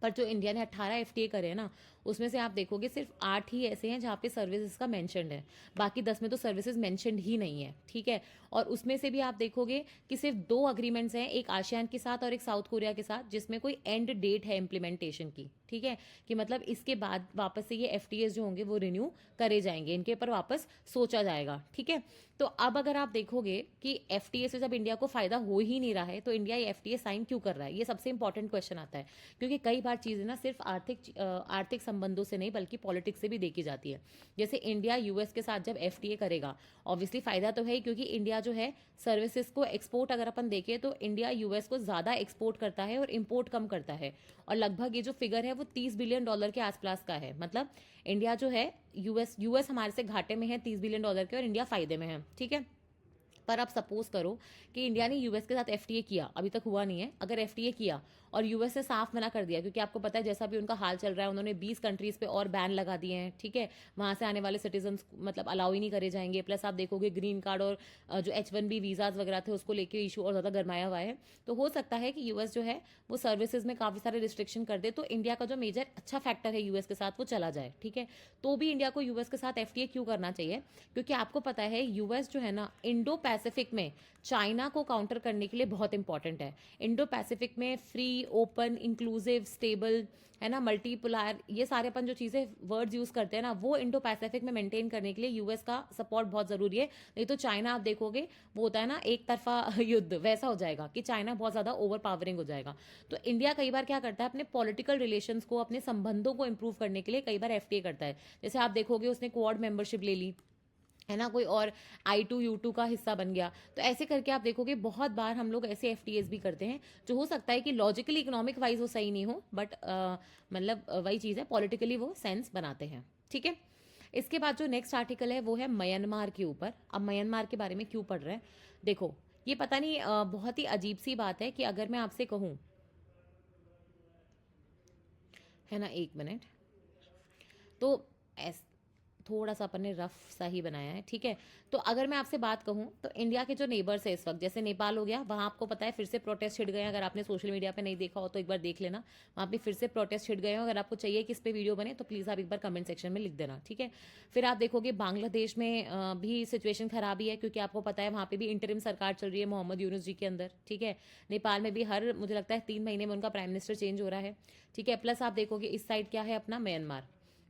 पर जो इंडिया ने 18 FTA करे हैं ना, उसमें से आप देखोगे सिर्फ 8 ही ऐसे हैं जहाँ पे सर्विसेज का मेंशनड है, बाकी 10 में तो सर्विसेज मेंशनड ही नहीं है, ठीक है। और उसमें से भी आप देखोगे कि सिर्फ 2 अग्रीमेंट्स हैं, एक आसियान के साथ और एक साउथ कोरिया के साथ, जिसमें कोई एंड डेट है इम्प्लीमेंटेशन की, ठीक है, कि मतलब इसके बाद वापस से ये FTAs जो होंगे वो रिन्यू करे जाएंगे, इनके ऊपर वापस सोचा जाएगा, ठीक है। तो अब अगर आप देखोगे कि FTA से जब इंडिया को फायदा हो ही नहीं रहा है तो इंडिया ये FTA साइन क्यों कर रहा है, ये सबसे इंपॉर्टेंट क्वेश्चन आता है। क्योंकि कई बार चीज़ें ना सिर्फ आर्थिक संबंधों से नहीं बल्कि पॉलिटिक्स से भी देखी जाती है। जैसे इंडिया US के साथ जब FTA करेगा, ऑब्वियसली फायदा तो है ही, क्योंकि इंडिया जो है सर्विसेज को एक्सपोर्ट अगर अपन देखें तो इंडिया US को ज़्यादा एक्सपोर्ट करता है और इंपोर्ट कम करता है। और लगभग ये जो फिगर है वो $30 बिलियन के आसपास का है। मतलब इंडिया जो है यूएस हमारे से घाटे में है $30 बिलियन के और इंडिया फायदे में है, ठीक है। पर अब सपोज करो कि इंडिया ने US के साथ FTA किया, अभी तक हुआ नहीं है, अगर FTA किया और US ने साफ मना कर दिया, क्योंकि आपको पता है जैसा भी उनका हाल चल रहा है, उन्होंने 20 कंट्रीज पे और बैन लगा दिए हैं, ठीक है। वहाँ से आने वाले सिटीजन्स मतलब अलाउ ही नहीं करे जाएंगे। प्लस आप देखोगे ग्रीन कार्ड और जो H1B वीज़ाज वगैरह थे उसको लेके इशू और ज़्यादा गरमाया हुआ है। तो हो सकता है कि US जो है वो सर्विसेज में काफ़ी सारे रिस्ट्रिक्शन कर दे, तो इंडिया का जो मेजर अच्छा फैक्टर है US के साथ वो चला जाए, ठीक है। तो भी इंडिया को US के साथ FTA क्यों करना चाहिए? क्योंकि आपको पता है US जो है ना इंडो पैसिफिक में चाइना को काउंटर करने के लिए बहुत इंपॉर्टेंट है। इंडो पैसिफिक में फ्री, ओपन, इंक्लूसिव, स्टेबल, है ना, मल्टीपोलर, ये सारे अपन जो चीज़ें वर्ड्स यूज़ करते हैं ना, वो इंडो पैसिफिक में मेंटेन करने के लिए यूएस का सपोर्ट बहुत ज़रूरी है। नहीं तो चाइना आप देखोगे वो होता है ना एक तरफा युद्ध, वैसा हो जाएगा कि चाइना बहुत ज़्यादा ओवर पावरिंग हो जाएगा। तो इंडिया कई बार क्या करता है, अपने पॉलिटिकल रिलेशंस को, अपने संबंधों को इंप्रूव करने के लिए कई बार एफटीए करता है। जैसे आप देखोगे उसने क्वाड मेंबरशिप ले ली, है ना, कोई और I2U2 का हिस्सा बन गया। तो ऐसे करके आप देखोगे बहुत बार हम लोग ऐसे एफटीएस भी करते हैं, जो हो सकता है कि लॉजिकली इकोनॉमिक वाइज वो सही नहीं हो, बट मतलब वही चीज़ है, पॉलिटिकली वो सेंस बनाते हैं। ठीक है। इसके बाद जो नेक्स्ट आर्टिकल है वो है म्यांमार के ऊपर। अब म्यांमार के बारे में क्यों पढ़ रहे हैं, देखो ये पता नहीं बहुत ही अजीब सी बात है कि अगर मैं आपसे कहूँ, है ना, एक मिनट, तो ऐस थोड़ा सा अपन ने रफ सा ही बनाया है, ठीक है। तो अगर मैं आपसे बात कहूँ तो इंडिया के जो नेबर्स है इस वक्त, जैसे नेपाल हो गया, वहाँ आपको पता है फिर से प्रोटेस्ट छिड़ गए हैं। अगर आपने सोशल मीडिया पे नहीं देखा हो तो एक बार देख लेना, वहाँ पे फिर से प्रोटेस्ट छिड़ गए हैं। अगर आपको चाहिए कि इस पर वीडियो बने तो प्लीज़ आप एक बार कमेंट सेक्शन में लिख देना, ठीक है। फिर आप देखोगे बांग्लादेश में भी सिचुएशन खराब ही है, क्योंकि आपको पता है वहाँ पे भी इंटरिम सरकार चल रही है मोहम्मद यूनुस जी के अंदर, ठीक है। नेपाल में भी हर, मुझे लगता है 3 महीने में उनका प्राइम मिनिस्टर चेंज हो रहा है, ठीक है। प्लस आप देखोगे इस साइड क्या है, अपना म्यांमार,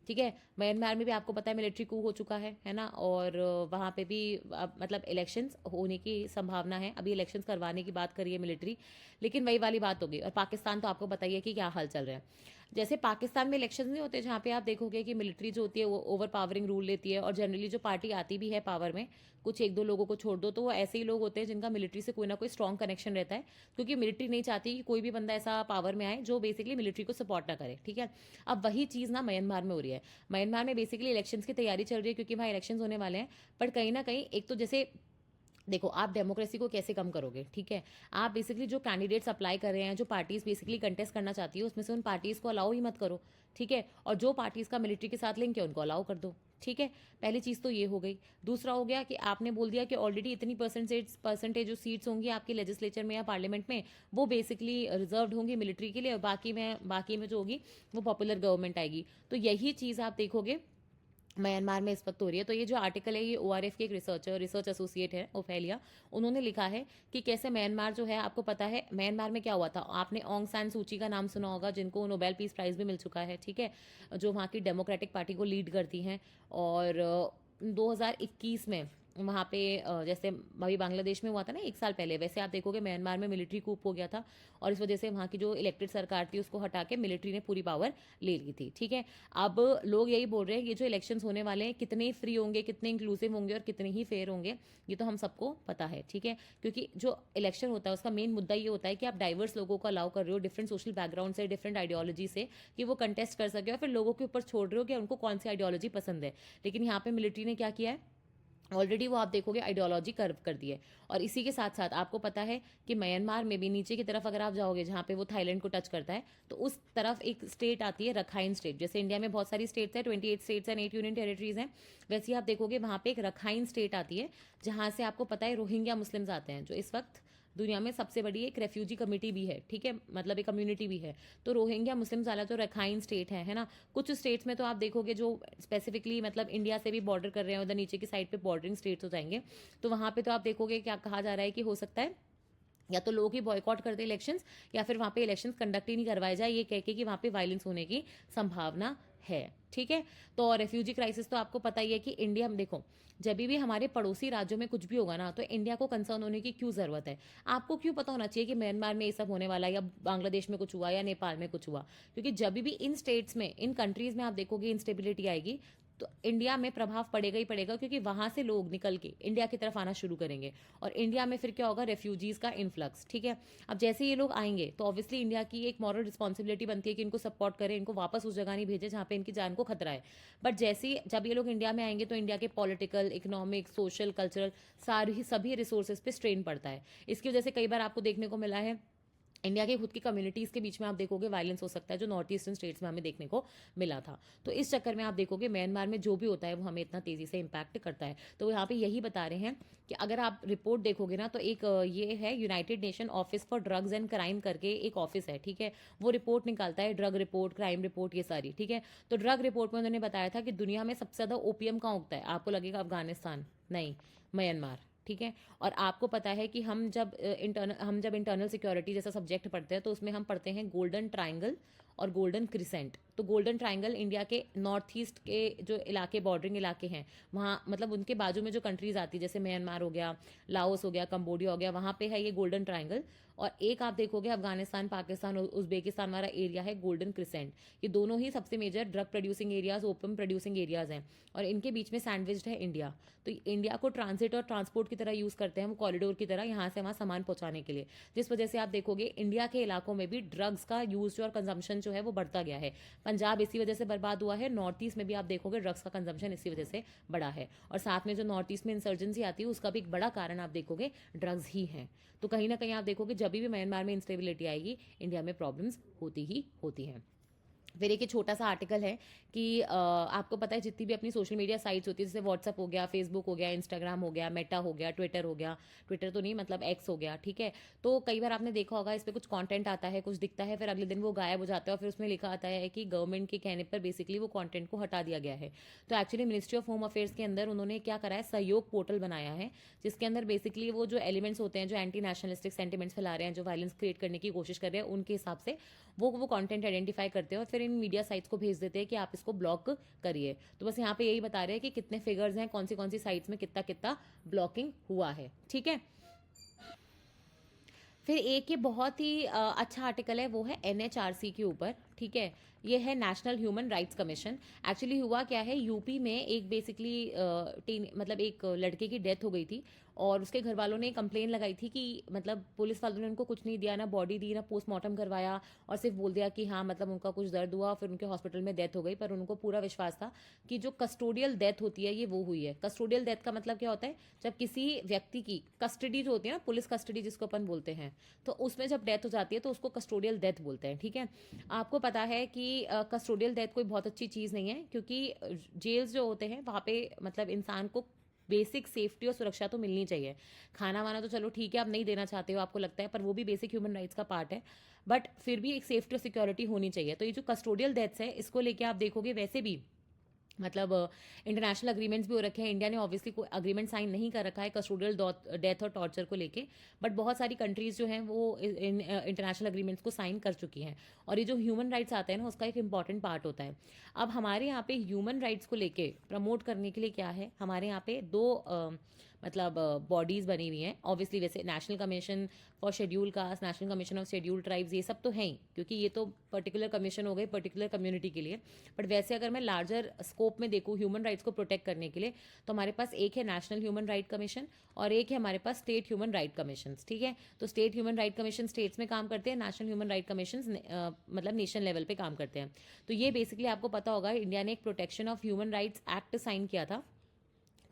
ठीक है। म्यांमार में भी आपको पता है मिलिट्री कू हो चुका है ना, और वहाँ पे भी मतलब इलेक्शंस होने की संभावना है। अभी इलेक्शंस करवाने की बात करी है मिलिट्री, लेकिन वही वाली बात होगी। और पाकिस्तान तो आपको बताइए कि क्या हाल चल रहा है। जैसे पाकिस्तान में इलेक्शंस नहीं होते जहाँ पे आप देखोगे कि मिलिट्री जो होती है वो ओवर पावरिंग रूल लेती है, और जनरली जो पार्टी आती भी है पावर में, कुछ एक दो लोगों को छोड़ दो, तो वो ऐसे ही लोग होते हैं जिनका मिलिट्री से कोई ना कोई स्ट्रॉन्ग कनेक्शन रहता है, क्योंकि मिलिट्री नहीं चाहती कि कोई भी बंदा ऐसा पावर में आए जो बेसिकली मिलिट्री को सपोर्ट ना करे, ठीक है। अब वही चीज़ ना म्यांमार में हो रही है। म्यांमार में बेसिकली इलेक्शंस की तैयारी चल रही है, क्योंकि वहाँ इलेक्शंस होने वाले हैं। पर कहीं ना कहीं एक तो जैसे देखो, आप डेमोक्रेसी को कैसे कम करोगे, ठीक है। आप बेसिकली जो कैंडिडेट्स अप्लाई कर रहे हैं, जो पार्टीज बेसिकली कंटेस्ट करना चाहती है, उसमें से उन पार्टीज को अलाउ ही मत करो, ठीक है। और जो पार्टीज का मिलिट्री के साथ लिंक है उनको अलाउ कर दो, ठीक है। पहली चीज़ तो ये हो गई। दूसरा हो गया कि आपने बोल दिया कि ऑलरेडी इतनी परसेंटेज जो सीट्स होंगी आपकी लेजिस्लेचर में या पार्लियामेंट में, वो बेसिकली रिजर्व्ड होंगी मिलिट्री के लिए, और बाकी में जो होगी वो पॉपुलर गवर्नमेंट आएगी। तो यही चीज़ आप देखोगे म्यांमार में इस वक्त हो रही है। तो ये जो आर्टिकल है ये ORF के एक रिसर्च एसोसिएट है ओफेलिया, उन्होंने लिखा है कि कैसे म्यांमार जो है, आपको पता है म्यांमार में क्या हुआ था, आपने ऑन्ग सान सूची का नाम सुना होगा, जिनको नोबेल पीस प्राइज भी मिल चुका है, ठीक है, जो वहाँ की डेमोक्रेटिक पार्टी को लीड करती हैं। और 2021 में वहाँ पे जैसे अभी बांग्लादेश में हुआ था ना 1 साल पहले, वैसे आप देखोगे म्यांमार में मिलिट्री कूप हो गया था, और इस वजह से वहाँ की जो इलेक्टेड सरकार थी उसको हटा के मिलिट्री ने पूरी पावर ले ली थी, ठीक है। अब लोग यही बोल रहे हैं ये जो इलेक्शंस होने वाले हैं कितने फ्री होंगे, कितने इंक्लूसिव होंगे और कितने ही फेयर होंगे, ये तो हम सबको पता है, ठीक है। क्योंकि जो इलेक्शन होता है उसका मेन मुद्दा ये होता है कि आप डाइवर्स लोगों को अलाउ कर रहे हो, डिफरेंट सोशल बैकग्राउंड से, डिफरेंट आइडियोलॉजी से, कि वो कंटेस्ट कर सके, और फिर लोगों के ऊपर छोड़ रहे हो कि उनको कौन सी आइडियोलॉजी पसंद है। लेकिन यहाँ पे मिलिट्री ने क्या किया है, ऑलरेडी वो आप देखोगे आइडियोलॉजी कर्व कर दी है। और इसी के साथ साथ आपको पता है कि म्यांमार में भी नीचे की तरफ अगर आप जाओगे, जहाँ पे वो थाईलैंड को टच करता है, तो उस तरफ एक स्टेट आती है रखाइन स्टेट। जैसे इंडिया में बहुत सारी स्टेट्स हैं, 28 स्टेट्स एंड 8 यूनियन टेरिटरीज हैं, वैसे ही आप देखोगे वहाँ पे एक रखाइन स्टेट आती है, जहाँ से आपको पता है रोहिंग्या मुस्लिम्स आते हैं, जो इस वक्त दुनिया में सबसे बड़ी एक रेफ्यूजी कमिटी भी है, ठीक है, मतलब एक कम्युनिटी भी है। तो रोहिंग्या मुस्लिम्स वाला जो रखाइन स्टेट है ना, कुछ स्टेट्स में तो आप देखोगे जो स्पेसिफिकली मतलब इंडिया से भी बॉर्डर कर रहे हैं, उधर नीचे की साइड पे बॉर्डरिंग स्टेट्स हो जाएंगे, तो वहाँ पे तो आप देखोगे क्या कहा जा रहा है कि हो सकता है या तो लोग ही बॉयकॉट कर दे इलेक्शंस, या फिर वहाँ पे इलेक्शंस कंडक्ट ही नहीं करवाए जाए, ये कह के कि वहाँ पे वायलेंस होने की संभावना है, ठीक है। तो रेफ्यूजी क्राइसिस तो आपको पता ही है कि इंडिया में देखो, जब भी हमारे पड़ोसी राज्यों में कुछ भी होगा ना, तो इंडिया को कंसर्न होने की क्यों जरूरत है। आपको क्यों पता होना चाहिए कि म्यांमार में ये सब होने वाला है, या बांग्लादेश में कुछ हुआ, या नेपाल में कुछ हुआ, क्योंकि जब भी इन स्टेट्स में, इन कंट्रीज में आप देखोगे इंस्टेबिलिटी आएगी, तो इंडिया में प्रभाव पड़ेगा ही पड़ेगा, क्योंकि वहां से लोग निकल के इंडिया की तरफ आना शुरू करेंगे, और इंडिया में फिर क्या होगा, रेफ्यूजीज का इन्फ्लक्स, ठीक है। अब जैसे ये लोग आएंगे तो ऑब्वियसली इंडिया की एक मॉरल रिस्पॉन्सिबिलिटी बनती है कि इनको सपोर्ट करें, इनको वापस उस जगह नहीं भेजे जहाँ पे इनकी जान को खतरा है। बट जैसे ही जब ये लोग इंडिया में आएंगे तो इंडिया के पॉलिटिकल, इकोनॉमिक, सोशल, कल्चरल सारी सभी रिसोर्सेज पे स्ट्रेन पड़ता है। इसकी वजह से कई बार आपको देखने को मिला है इंडिया की खुद की कम्युनिटीज़ के बीच में आप देखोगे वायलेंस हो सकता है, जो नॉर्थ ईस्टर्न स्टेट्स में हमें देखने को मिला था। तो इस चक्कर में आप देखोगे म्यांमार में जो भी होता है वो हमें इतना तेज़ी से इम्पैक्ट करता है। तो यहाँ पे यही बता रहे हैं कि अगर आप रिपोर्ट देखोगे ना, तो एक ये है United nation office for drugs and crime करके एक ऑफिस है, ठीक है। वो रिपोर्ट निकालता है, ड्रग रिपोर्ट, क्राइम रिपोर्ट, ये सारी, ठीक है। तो ड्रग रिपोर्ट में उन्होंने बताया था कि दुनिया में सबसे ज़्यादा ओपियम कहाँ उगता है, आपको लगेगा अफगानिस्तान, नहीं, म्यांमार, ठीक है। और आपको पता है कि हम जब इंटरनल सिक्योरिटी जैसा सब्जेक्ट पढ़ते हैं तो उसमें हम पढ़ते हैं गोल्डन ट्राइंगल और गोल्डन क्रिसेंट। तो गोल्डन ट्राइंगल इंडिया के नॉर्थ ईस्ट के जो इलाके, बॉर्डरिंग इलाके हैं, वहाँ मतलब उनके बाजू में जो कंट्रीज आती है, जैसे म्यांमार हो गया, लाओस हो गया, कंबोडिया हो गया, वहाँ पे है ये गोल्डन ट्राइंगल। और एक आप देखोगे अफगानिस्तान, पाकिस्तान, उज्बेकिस्तान वाला एरिया है गोल्डन क्रिसेंट। ये दोनों ही सबसे major drug producing areas, opium producing areas हैं, और इनके बीच में सैंडविच्ड है इंडिया। तो इंडिया को ट्रांसिट और ट्रांसपोर्ट की तरह यूज़ करते हैं, वो कॉरिडोर की तरह यहाँ से वहाँ सामान पहुँचाने के लिए, जिस वजह से आप देखोगे इंडिया के इलाकों में भी ड्रग्स का यूज़ और कंजम्पशन जो है वो बढ़ता गया है। पंजाब इसी वजह से बर्बाद हुआ है, नॉर्थ ईस्ट में भी आप देखोगे ड्रग्स का कंजम्पशन इसी वजह से बढ़ा है, और साथ में जो नॉर्थ ईस्ट में इंसर्जेंसी आती है उसका भी एक बड़ा कारण आप देखोगे ड्रग्स ही है। तो कहीं ना कहीं आप देखोगे जब भी म्यांमार में इंस्टेबिलिटी आएगी, इंडिया में प्रॉब्लम्स होती ही होती हैं। फिर एक छोटा सा आर्टिकल है कि आपको पता है जितनी भी अपनी सोशल मीडिया साइट्स होती है, जैसे व्हाट्सअप हो गया, फेसबुक हो गया, इंस्टाग्राम हो गया, मेटा हो गया, ट्विटर हो गया, ट्विटर तो नहीं मतलब एक्स हो गया, ठीक है। तो कई बार आपने देखा होगा इस पर कुछ कंटेंट आता है, कुछ दिखता है, फिर अगले दिन वो गायब हो जाता है, और फिर उसमें लिखा आता है कि गवर्नमेंट के कहने पर बेसिकली वो कंटेंट को हटा दिया गया है। तो actually ministry of home affairs के अंदर उन्होंने क्या करा है, सहयोग पोर्टल बनाया है, जिसके अंदर बेसिकली वो जो एलिमेंट्स होते हैं जो एंटी नेशनलिस्टिक सेंटिमेंट्स फैला रहे हैं, जो वायलेंस क्रिएट करने की कोशिश कर रहे हैं, उनके हिसाब से वो कंटेंट आइडेंटिफाई करते हैं और फिर इन मीडिया साइट्स को भेज देते हैं कि आप इसको ब्लॉक करिए। तो बस यहाँ पे यही बता रहे हैं कि कितने फिगर्स हैं, कौन सी साइट्स में कितना कितना ब्लॉकिंग हुआ है, ठीक है। फिर एक ये बहुत ही अच्छा आर्टिकल है, वो है एनएचआरसी के ऊपर, ठीक है। ये है national human rights commission. Actually हुआ क्या है, यूपी में एक बेसिकली मतलब एक लड़के की डेथ हो गई थी, और उसके घर वालों ने कंप्लेन लगाई थी कि मतलब पुलिस वालों ने उनको कुछ नहीं दिया, ना बॉडी दी, ना पोस्टमार्टम करवाया, और सिर्फ बोल दिया कि हाँ मतलब उनका कुछ दर्द हुआ, फिर उनके हॉस्पिटल में डेथ हो गई। पर उनको पूरा विश्वास था कि जो कस्टोडियल डेथ होती है ये वो हुई है। कस्टोडियल डेथ का मतलब क्या होता है, जब किसी व्यक्ति की कस्टडी जो होती है ना, पुलिस कस्टडी जिसको अपन बोलते हैं, तो उसमें जब डेथ हो जाती है तो उसको कस्टोडियल डेथ बोलते हैं, ठीक है। आपको पता है कि कस्टोडियल डेथ कोई बहुत अच्छी चीज़ नहीं है, क्योंकि जेल्स जो होते हैं वहाँ पे मतलब इंसान को बेसिक सेफ्टी और सुरक्षा तो मिलनी चाहिए। खाना वाना तो चलो ठीक है, आप नहीं देना चाहते हो, आपको लगता है, पर वो भी बेसिक ह्यूमन राइट्स का पार्ट है, बट फिर भी एक सेफ्टी और सिक्योरिटी होनी चाहिए। तो ये जो कस्टोडियल डेथ्स है, इसको लेके आप देखोगे वैसे भी मतलब इंटरनेशनल अग्रीमेंट्स भी हो रखे हैं। इंडिया ने ऑब्वियसली कोई अग्रीमेंट साइन नहीं कर रखा है कस्टोडियल डेथ और टॉर्चर को लेके, बट बहुत सारी कंट्रीज जो हैं वो इन इंटरनेशनल अग्रीमेंट्स को साइन कर चुकी हैं, और ये जो ह्यूमन राइट्स आते हैं ना उसका एक इंपॉर्टेंट पार्ट होता है। अब हमारे यहाँ पे ह्यूमन राइट्स को लेके प्रमोट करने के लिए क्या है, हमारे यहाँ पे दो मतलब बॉडीज़ बनी हुई हैं ऑब्वियसली। वैसे national commission for schedule caste, national commission of schedule tribes, ये सब तो हैं ही, क्योंकि ये तो पर्टिकुलर कमीशन हो गई पर्टिकुलर कम्युनिटी के लिए। बट वैसे अगर मैं लार्जर स्कोप में देखूँ ह्यूमन राइट्स को प्रोटेक्ट करने के लिए, तो हमारे पास एक है नेशनल ह्यूमन राइट कमीशन और एक है हमारे पास स्टेट ह्यूमन राइट कमीशन, ठीक है। तो state human right commission states में काम करते हैं, नेशनल ह्यूमन राइट कमीशन मतलब नेशन लेवल पे काम करते हैं। तो ये बेसिकली आपको पता होगा इंडिया ने एक protection of human rights act sign किया था,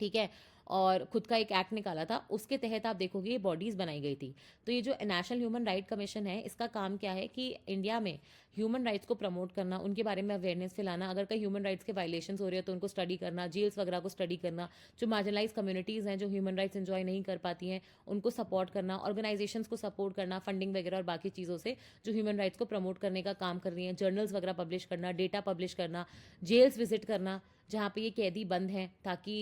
ठीक है, और खुद का एक एक्ट निकाला था, उसके तहत आप देखोगे ये बॉडीज़ बनाई गई थी। तो ये जो नेशनल ह्यूमन राइट कमीशन है, इसका काम क्या है कि इंडिया में ह्यूमन राइट्स को प्रमोट करना, उनके बारे में अवेयरनेस फैलाना, अगर कहीं ह्यूमन राइट्स के वायलेशंस हो रहे हैं तो उनको स्टडी करना, जेल्स वगैरह को स्टडी करना, जो मार्जिनलाइज कम्युनिटीज़ हैं जो ह्यूमन राइट्स एंजॉय नहीं कर पाती हैं उनको सपोर्ट करना, ऑर्गेनाइजेशंस को सपोर्ट करना, फंडिंग वगैरह और बाकी चीज़ों से जो ह्यूमन राइट्स को प्रमोट करने का काम कर रही हैं, जर्नल्स वगैरह पब्लिश करना, डेटा पब्लिश करना, जेल्स विजिट करना जहाँ पे ये कैदी बंद हैं, ताकि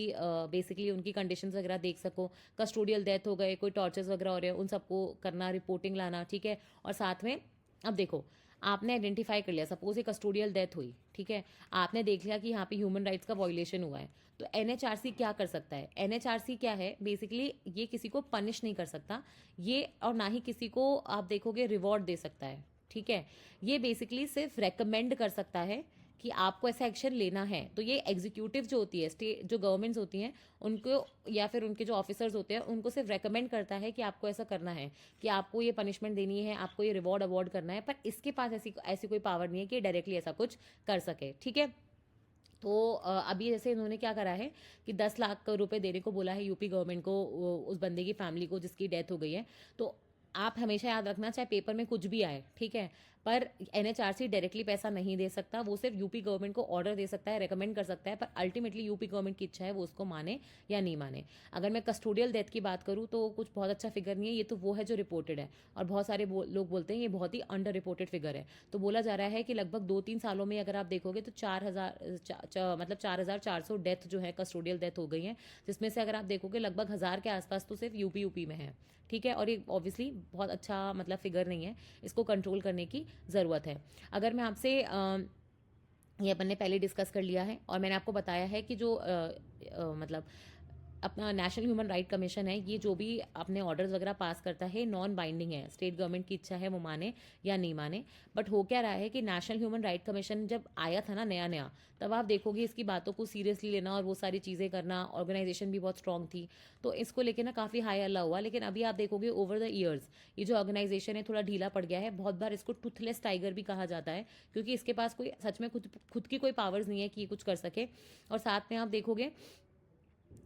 बेसिकली उनकी कंडीशंस वगैरह देख सको। कस्टोडियल डेथ हो गए, कोई टॉर्चर्स वगैरह हो रहे हैं, उन सबको करना, रिपोर्टिंग लाना, ठीक है। और साथ में अब देखो आपने आइडेंटिफाई कर लिया, सपोज ये कस्टोडियल डेथ हुई, ठीक है, आपने देख लिया कि यहाँ पे ह्यूमन राइट्स का वायलेशन हुआ है, तो एनएचआरसी क्या कर सकता है। एनएचआरसी क्या है, बेसिकली ये किसी को पनिश नहीं कर सकता ये, और ना ही किसी को आप देखोगे रिवॉर्ड दे सकता है, ठीक है। ये बेसिकली सिर्फ रेकमेंड कर सकता है कि आपको ऐसा एक्शन लेना है। तो ये एग्जीक्यूटिव जो होती है, स्टेट जो गवर्नमेंट्स होती हैं उनको, या फिर उनके जो ऑफिसर्स होते हैं उनको सिर्फ रेकमेंड करता है कि आपको ऐसा करना है, कि आपको ये पनिशमेंट देनी है, आपको ये रिवॉर्ड अवार्ड करना है, पर इसके पास ऐसी ऐसी कोई पावर नहीं है कि डायरेक्टली ऐसा कुछ कर सके, ठीक है। तो अभी जैसे इन्होंने क्या करा है कि 10 लाख रुपए देने को बोला है यूपी गवर्नमेंट को उस बंदे की फैमिली को जिसकी डेथ हो गई है। तो आप हमेशा याद रखना, चाहे पेपर में कुछ भी आए, ठीक है, पर एनएचआरसी डायरेक्टली पैसा नहीं दे सकता, वो सिर्फ यूपी गवर्नमेंट को ऑर्डर दे सकता है, रेकमेंड कर सकता है, पर अल्टीमेटली यूपी गवर्नमेंट की इच्छा है वो उसको माने या नहीं माने। अगर मैं कस्टोडियल डेथ की बात करूँ तो कुछ बहुत अच्छा फिगर नहीं है, ये तो वो है जो रिपोर्टेड है, और बहुत सारे लोग बोलते हैं ये बहुत ही अंडर रिपोर्टेड फिगर है। तो बोला जा रहा है कि लगभग 2-3 सालों में अगर आप देखोगे तो 4,000 मतलब 4,400 डेथ जो है कस्टोडियल डेथ हो गई हैं, जिसमें से अगर आप देखोगे लगभग 1,000 के आसपास तो सिर्फ यूपी में है। ठीक है, और ये ऑब्वियसली बहुत अच्छा मतलब फिगर नहीं है, इसको कंट्रोल करने की ज़रूरत है। अगर मैं आपसे ये अपन ने पहले डिस्कस कर लिया है, और मैंने आपको बताया है कि जो मतलब अपना नेशनल ह्यूमन राइट कमीशन है, ये जो भी अपने ऑर्डर्स वगैरह पास करता है नॉन बाइंडिंग है, स्टेट गवर्नमेंट की इच्छा है वो माने या नहीं माने। बट हो क्या रहा है कि नेशनल ह्यूमन राइट कमीशन जब आया था ना नया नया, तब आप देखोगे इसकी बातों को सीरियसली लेना और वो सारी चीज़ें करना, ऑर्गेनाइजेशन भी बहुत स्ट्रांग थी, तो इसको लेके ना काफ़ी हाई हल्ला हुआ। लेकिन अभी आप देखोगे ओवर द ईयर्स ये जो ऑर्गेनाइजेशन है थोड़ा ढीला पड़ गया है। बहुत बार इसको टूथलेस टाइगर भी कहा जाता है, क्योंकि इसके पास कोई सच में खुद की कोई पावर्स नहीं है कि ये कुछ कर सके। और साथ में आप देखोगे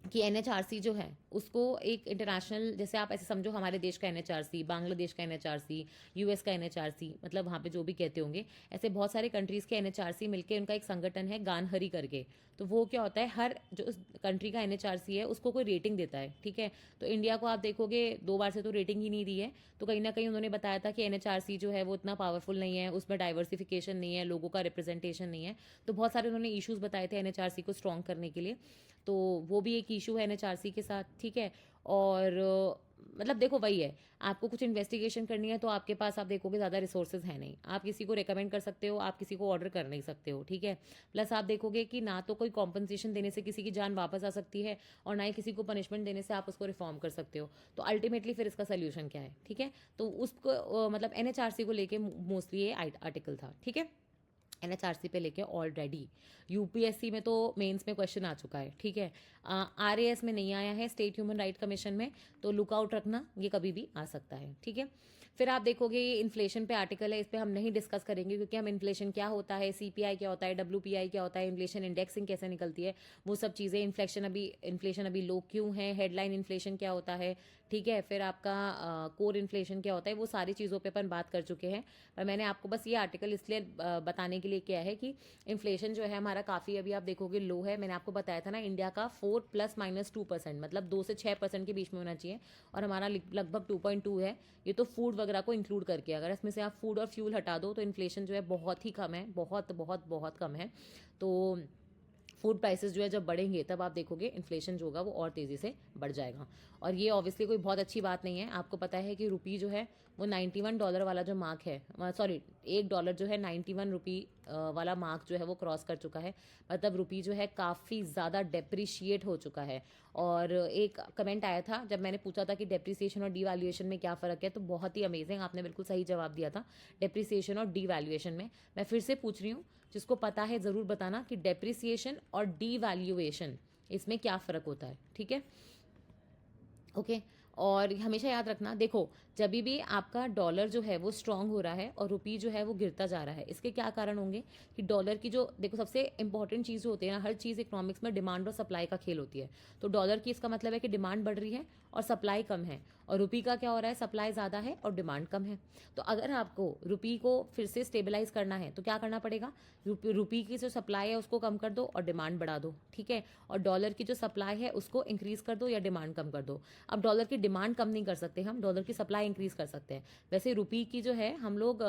कि एनएचआरसी जो है उसको एक इंटरनेशनल, जैसे आप ऐसे समझो हमारे देश का एनएचआरसी, बांग्लादेश का एनएचआरसी, यूएस का एनएचआरसी, मतलब वहाँ पे जो भी कहते होंगे, ऐसे बहुत सारे कंट्रीज़ के एनएचआरसी मिलके उनका एक संगठन है गानहरी करके। तो वो क्या होता है, हर जो कंट्री का एनएचआरसी है उसको कोई रेटिंग देता है। ठीक है, तो इंडिया को आप देखोगे 2 बार से तो रेटिंग ही नहीं दी है। तो कहीं ना कहीं उन्होंने बताया था कि एनएचआरसी जो है वो इतना पावरफुल नहीं है, उसमें डाइवर्सिफिकेशन नहीं है, लोगों का रिप्रेजेंटेशन नहीं है। तो बहुत सारे उन्होंने इश्यूज बताए थे एनएचआरसी को स्ट्रॉन्ग करने के लिए। तो वो भी एक इशू है एनएचआरसी के साथ। ठीक है, और मतलब देखो वही है, आपको कुछ इन्वेस्टिगेशन करनी है तो आपके पास आप देखोगे ज़्यादा रिसोर्सेज है नहीं, आप किसी को रिकमेंड कर सकते हो, आप किसी को ऑर्डर कर नहीं सकते हो। ठीक है, प्लस आप देखोगे कि ना तो कोई कॉम्पनसेशन देने से किसी की जान वापस आ सकती है, और ना ही किसी को पनिशमेंट देने से आप उसको रिफॉर्म कर सकते हो। तो अल्टीमेटली फिर इसका सोल्यूशन क्या है? ठीक है, तो उसको मतलब एनएचआरसी को लेके मोस्टली ये आर्टिकल था। ठीक है, एनएचआरसी पे लेके ऑलरेडी यूपीएससी में तो मेंस में क्वेश्चन आ चुका है। ठीक है, आरएएस में नहीं आया है, स्टेट ह्यूमन राइट कमीशन में, तो लुकआउट रखना, ये कभी भी आ सकता है। ठीक है, फिर आप देखोगे ये इन्फ्लेशन पे आर्टिकल है, इस पर हम नहीं डिस्कस करेंगे क्योंकि हम इन्फ्लेशन क्या होता है, सीपीआई क्या होता है, डब्ल्यूपीआई क्या होता है, इन्फ्लेशन इंडेक्सिंग कैसे निकलती है, वो सब चीज़ें, इन्फ्लेशन अभी लो क्यों है, हेडलाइन इन्फ्लेशन क्या होता है। ठीक है, फिर आपका कोर इन्फ्लेशन क्या होता है, वो सारी चीज़ों पे अपन बात कर चुके हैं। पर मैंने आपको बस ये आर्टिकल इसलिए बताने के लिए किया है कि इन्फ्लेशन जो है हमारा काफ़ी अभी आप देखोगे लो है। मैंने आपको बताया था ना, इंडिया का 4 ± 2%, मतलब 2 से 6% के बीच में होना चाहिए, और हमारा लगभग 2.2 है। ये तो फूड वगैरह को इंक्लूड करके, अगर इसमें से आप फूड और फ्यूल हटा दो तो इन्फ्लेशन जो है बहुत ही कम है, बहुत बहुत बहुत कम है। तो फूड प्राइसेस जो है जब बढ़ेंगे तब आप देखोगे इन्फ्लेशन जो होगा वो और तेज़ी से बढ़ जाएगा। और ये ऑब्वियसली कोई बहुत अच्छी बात नहीं है। आपको पता है कि रुपी जो है वो $91 वाला जो मार्क है, सॉरी $1 जो है 91 रुपी वाला मार्क जो है वो क्रॉस कर चुका है। मतलब रुपी जो है काफ़ी ज़्यादा डेप्रिशिएट हो चुका है। और एक कमेंट आया था जब मैंने पूछा था कि डेप्रिसिएशन और डीवैल्यूएशन में क्या फ़र्क है, तो बहुत ही अमेजिंग आपने बिल्कुल सही जवाब दिया था। डेप्रिसिएशन और डीवैल्यूएशन में, मैं फिर से पूछ रही हूँ, जिसको पता है ज़रूर बताना कि डेप्रिसिएशन और डीवैल्यूएशन इसमें क्या फ़र्क होता है। ठीक है, ओके। और हमेशा याद रखना, देखो जब भी आपका डॉलर जो है वो स्ट्रांग हो रहा है और रुपी जो है वो गिरता जा रहा है, इसके क्या कारण होंगे कि डॉलर की जो, देखो सबसे इंपॉर्टेंट चीज़ होती है ना, हर चीज़ इकोनॉमिक्स में डिमांड और सप्लाई का खेल होती है। तो डॉलर की इसका मतलब है कि डिमांड बढ़ रही है और सप्लाई कम है, और रुपी का क्या हो रहा है, सप्लाई ज़्यादा है और डिमांड कम है। तो अगर आपको रुपी को फिर से स्टेबलाइज करना है तो क्या करना पड़ेगा, रुपी की जो सप्लाई है उसको कम कर दो और डिमांड बढ़ा दो। ठीक है, और डॉलर की जो सप्लाई है उसको इंक्रीज कर दो या डिमांड कम कर दो। अब डॉलर की डिमांड कम नहीं कर सकते हम, डॉलर की सप्लाई इंक्रीज कर सकते हैं। वैसे रुपी की जो है हम लोग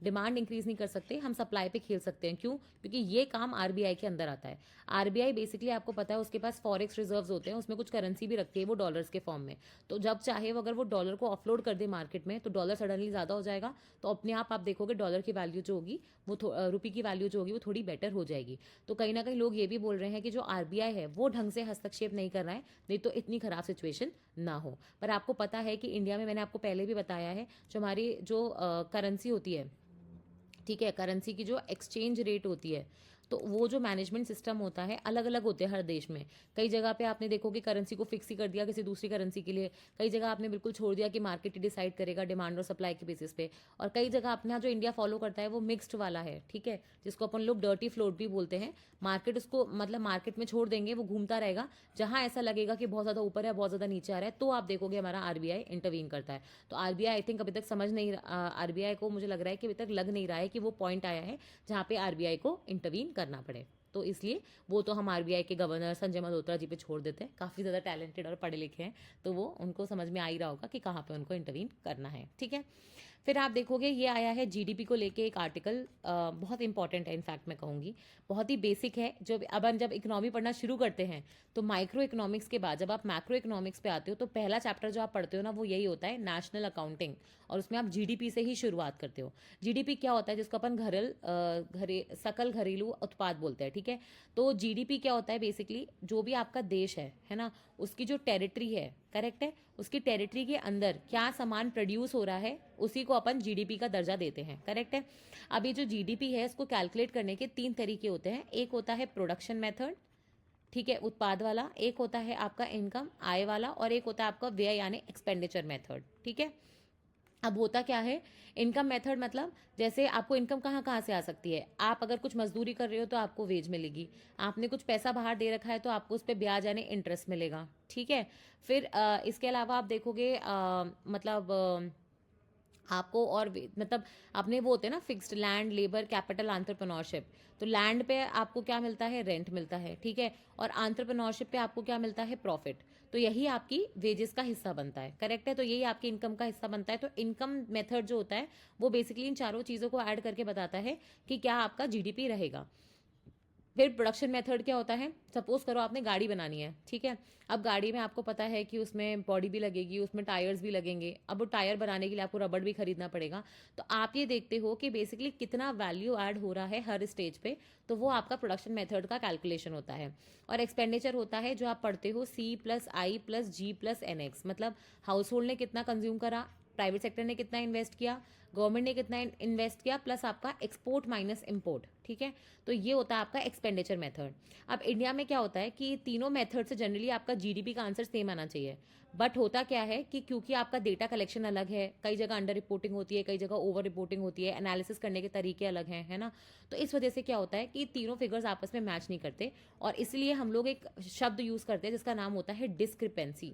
डिमांड इंक्रीज नहीं कर सकते, हम सप्लाई पे खेल सकते हैं। क्यों? क्योंकि ये काम आरबीआई के अंदर आता है। आरबीआई बेसिकली आपको पता है उसके पास फॉरेक्स रिजर्व्स होते हैं, उसमें कुछ करेंसी भी रखती है वो डॉलर्स के फॉर्म में। तो जब चाहे वो अगर वो डॉलर को ऑफलोड कर दे मार्केट में तो डॉलर सडनली ज़्यादा हो जाएगा, तो अपने आप देखोगे डॉलर की वैल्यू जो होगी वो रुपी की वैल्यू जो होगी वो थोड़ी बेटर हो जाएगी। तो कहीं ना कहीं लोग ये भी बोल रहे हैं कि जो आरबीआई है वो ढंग से हस्तक्षेप नहीं कर रहा है, नहीं तो इतनी खराब सिचुएशन ना हो। पर आपको पता है कि इंडिया में, मैंने आपको पहले भी बताया है, जो हमारी जो करेंसी होती है, ठीक है, करेंसी की जो एक्सचेंज रेट होती है, तो वो जो मैनेजमेंट सिस्टम होता है अलग अलग होते हैं हर देश में। कई जगह पे आपने देखो कि करेंसी को फिक्स ही कर दिया किसी दूसरी करेंसी के लिए, कई जगह आपने बिल्कुल छोड़ दिया कि मार्केट ही डिसाइड करेगा डिमांड और सप्लाई के बेसिस पे, और कई जगह अपना जो इंडिया फॉलो करता है वो मिक्स्ड वाला है, ठीक है, जिसको अपन लोग डर्टी फ्लोट भी बोलते हैं। मार्केट उसको मतलब मार्केट में छोड़ देंगे, वो घूमता रहेगा, जहां ऐसा लगेगा कि बहुत ज़्यादा ऊपर है बहुत ज़्यादा नीचे आ रहा है तो आप देखोगे हमारा आरबीआई इंटरवीन करता है। तो आरबीआई आई थिंक अभी तक समझ नहीं, आरबीआई को मुझे लग रहा है कि अभी तक लग नहीं रहा है कि वो पॉइंट आया है जहाँ पे आरबीआई को इंटरवीन करना पड़े। तो इसलिए वो तो हम आरबीआई के गवर्नर संजय मल्होत्रा जी पे छोड़ देते हैं, काफ़ी ज़्यादा टैलेंटेड और पढ़े लिखे हैं, तो वो उनको समझ में आ ही रहा होगा कि कहाँ पे उनको इंटरवीन करना है, ठीक है। फिर आप देखोगे ये आया है जीडीपी को लेके एक आर्टिकल, बहुत इंपॉर्टेंट है, इनफैक्ट मैं कहूँगी बहुत ही बेसिक है। जो अपन जब इकोनॉमी पढ़ना शुरू करते हैं तो माइक्रो इकोनॉमिक्स के बाद जब आप मैक्रो इकोनॉमिक्स पे आते हो तो पहला चैप्टर जो आप पढ़ते हो ना वो यही होता है, नेशनल अकाउंटिंग, और उसमें आप जीडीपी से ही शुरुआत करते हो। जीडीपी क्या होता है, जिसको अपन सकल घरेलू उत्पाद बोलते हैं, ठीक है। तो जीडीपी क्या होता है, बेसिकली जो भी आपका देश है ना, उसकी जो टेरिटरी है, करेक्ट है, उसकी टेरिटरी के अंदर क्या सामान प्रोड्यूस हो रहा है उसी को अपन जीडीपी का दर्जा देते हैं, करेक्ट है। अब ये जो जीडीपी है इसको कैलकुलेट करने के 3 तरीके होते हैं। एक होता है प्रोडक्शन मेथड, ठीक है, उत्पाद वाला, एक होता है आपका इनकम आय वाला, और एक होता है आपका व्यय यानी एक्सपेंडिचर मेथड, ठीक है। अब होता क्या है, इनकम मेथड मतलब जैसे आपको इनकम कहाँ कहाँ से आ सकती है, आप अगर कुछ मजदूरी कर रहे हो तो आपको वेज मिलेगी, आपने कुछ पैसा बाहर दे रखा है तो आपको उस पर ब्याज यानी इंटरेस्ट मिलेगा, ठीक है। फिर इसके अलावा आप देखोगे मतलब आपको और मतलब अपने वो होते हैं ना fixed land labour capital entrepreneurship, तो लैंड पे आपको क्या मिलता है, रेंट मिलता है, ठीक है, और एंटरप्रेन्योरशिप पे आपको क्या मिलता है, प्रॉफिट। तो यही आपकी वेजेस का हिस्सा बनता है, करेक्ट है, तो यही आपकी इनकम का हिस्सा बनता है। तो इनकम मेथड जो होता है वो बेसिकली इन चारों चीज़ों को ऐड करके बताता है कि क्या आपका जीडीपी रहेगा। फिर प्रोडक्शन मेथड क्या होता है, सपोज करो आपने गाड़ी बनानी है, ठीक है, अब गाड़ी में आपको पता है कि उसमें बॉडी भी लगेगी, उसमें टायर्स भी लगेंगे, अब वो टायर बनाने के लिए आपको रबड़ भी खरीदना पड़ेगा। तो आप ये देखते हो कि बेसिकली कितना वैल्यू ऐड हो रहा है हर स्टेज पे, तो वो आपका प्रोडक्शन मेथड का कैलकुलेशन होता है। और एक्सपेंडिचर होता है जो आप पढ़ते हो C+I+G+NX, मतलब हाउस होल्ड ने कितना कंज्यूम करा, प्राइवेट सेक्टर ने कितना इन्वेस्ट किया, गवर्नमेंट ने कितना इन्वेस्ट किया, प्लस आपका एक्सपोर्ट माइनस इम्पोर्ट, ठीक है। तो ये होता है आपका एक्सपेंडिचर मेथड। अब इंडिया में क्या होता है कि तीनों मेथड से जनरली आपका जीडीपी का आंसर सेम आना चाहिए, बट होता क्या है कि क्योंकि आपका डेटा कलेक्शन अलग है, कई जगह अंडर रिपोर्टिंग होती है, कई जगह ओवर रिपोर्टिंग होती है, एनालिसिस करने के तरीके अलग हैं, है ना। तो इस वजह से क्या होता है कि तीनों फिगर्स आपस में मैच नहीं करते, और इसलिए हम लोग एक शब्द यूज करते हैं जिसका नाम होता है डिस्क्रिपेंसी,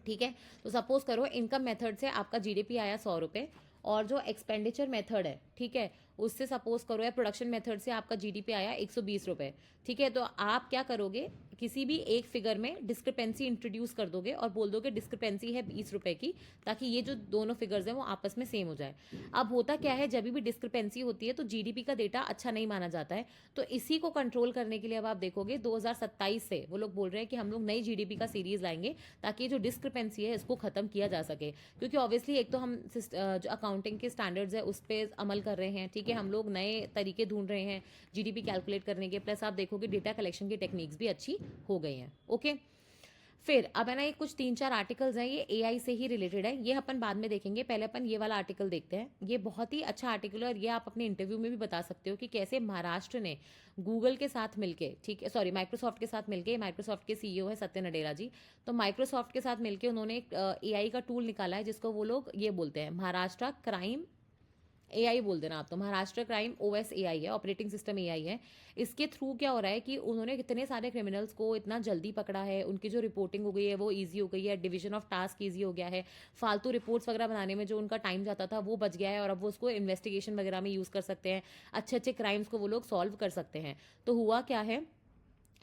ठीक है। तो सपोज करो इनकम मेथड से आपका जीडीपी आया 100 रुपये, और जो एक्सपेंडिचर मेथड है, ठीक है, उससे सपोज करो या प्रोडक्शन मेथड से आपका जीडीपी आया 120 रुपये, ठीक है। तो आप क्या करोगे, किसी भी एक फिगर में डिस्क्रिपेंसी इंट्रोड्यूस कर दोगे और बोल दोगे डिस्क्रिपेंसी है 20 रुपये की, ताकि ये जो दोनों फिगर्स हैं वो आपस में सेम हो जाए। अब होता क्या है, जब भी डिस्क्रिपेंसी होती है तो जीडीपी का डेटा अच्छा नहीं माना जाता है। तो इसी को कंट्रोल करने के लिए अब आप देखोगे 2027 से वो लोग बोल रहे हैं कि हम लोग नई जीडीपी का सीरीज लाएंगे, ताकि ये जो डिस्क्रिपेंसी है इसको खत्म किया जा सके। क्योंकि ऑब्वियसली एक तो हम जो अकाउंटिंग के स्टैंडर्ड्स है उस पर अमल कर रहे हैं, ठीक है, हम लोग नए तरीके ढूंढ रहे हैं जीडीपी कैलकुलेट करने के, प्लस आप देखोगे डेटा कलेक्शन की टेक्निक्स भी अच्छी हो गई हैं, ओके। फिर अब है ना, ये कुछ 3-4 आर्टिकल्स हैं, ये एआई से ही रिलेटेड है, ये अपन बाद में देखेंगे, पहले अपन ये वाला आर्टिकल देखते हैं। ये बहुत ही अच्छा आर्टिकल है और ये आप अपने इंटरव्यू में भी बता सकते हो कि कैसे महाराष्ट्र ने गूगल के साथ मिलके, ठीक है, सॉरी माइक्रोसॉफ्ट के साथ मिलके, माइक्रोसॉफ्ट के सीईओ है सत्य नडेला जी, तो माइक्रोसॉफ्ट के साथ मिलके उन्होंने एक एआई का टूल निकाला है जिसको वो लोग ये बोलते हैं महाराष्ट्र क्राइम एआई बोल देना आप, तो महाराष्ट्र क्राइम ओएस एआई है, ऑपरेटिंग सिस्टम एआई है। इसके थ्रू क्या हो रहा है कि उन्होंने कितने सारे क्रिमिनल्स को इतना जल्दी पकड़ा है, उनकी जो रिपोर्टिंग हो गई है वो इजी हो गई है, डिवीजन ऑफ टास्क इजी हो गया है, फालतू रिपोर्ट्स वगैरह बनाने में जो उनका टाइम जाता था वो बच गया है, और अब वो उसको इन्वेस्टिगेशन वगैरह में यूज़ कर सकते हैं, अच्छे अच्छे क्राइम्स को वो लोग सॉल्व कर सकते हैं। तो हुआ क्या है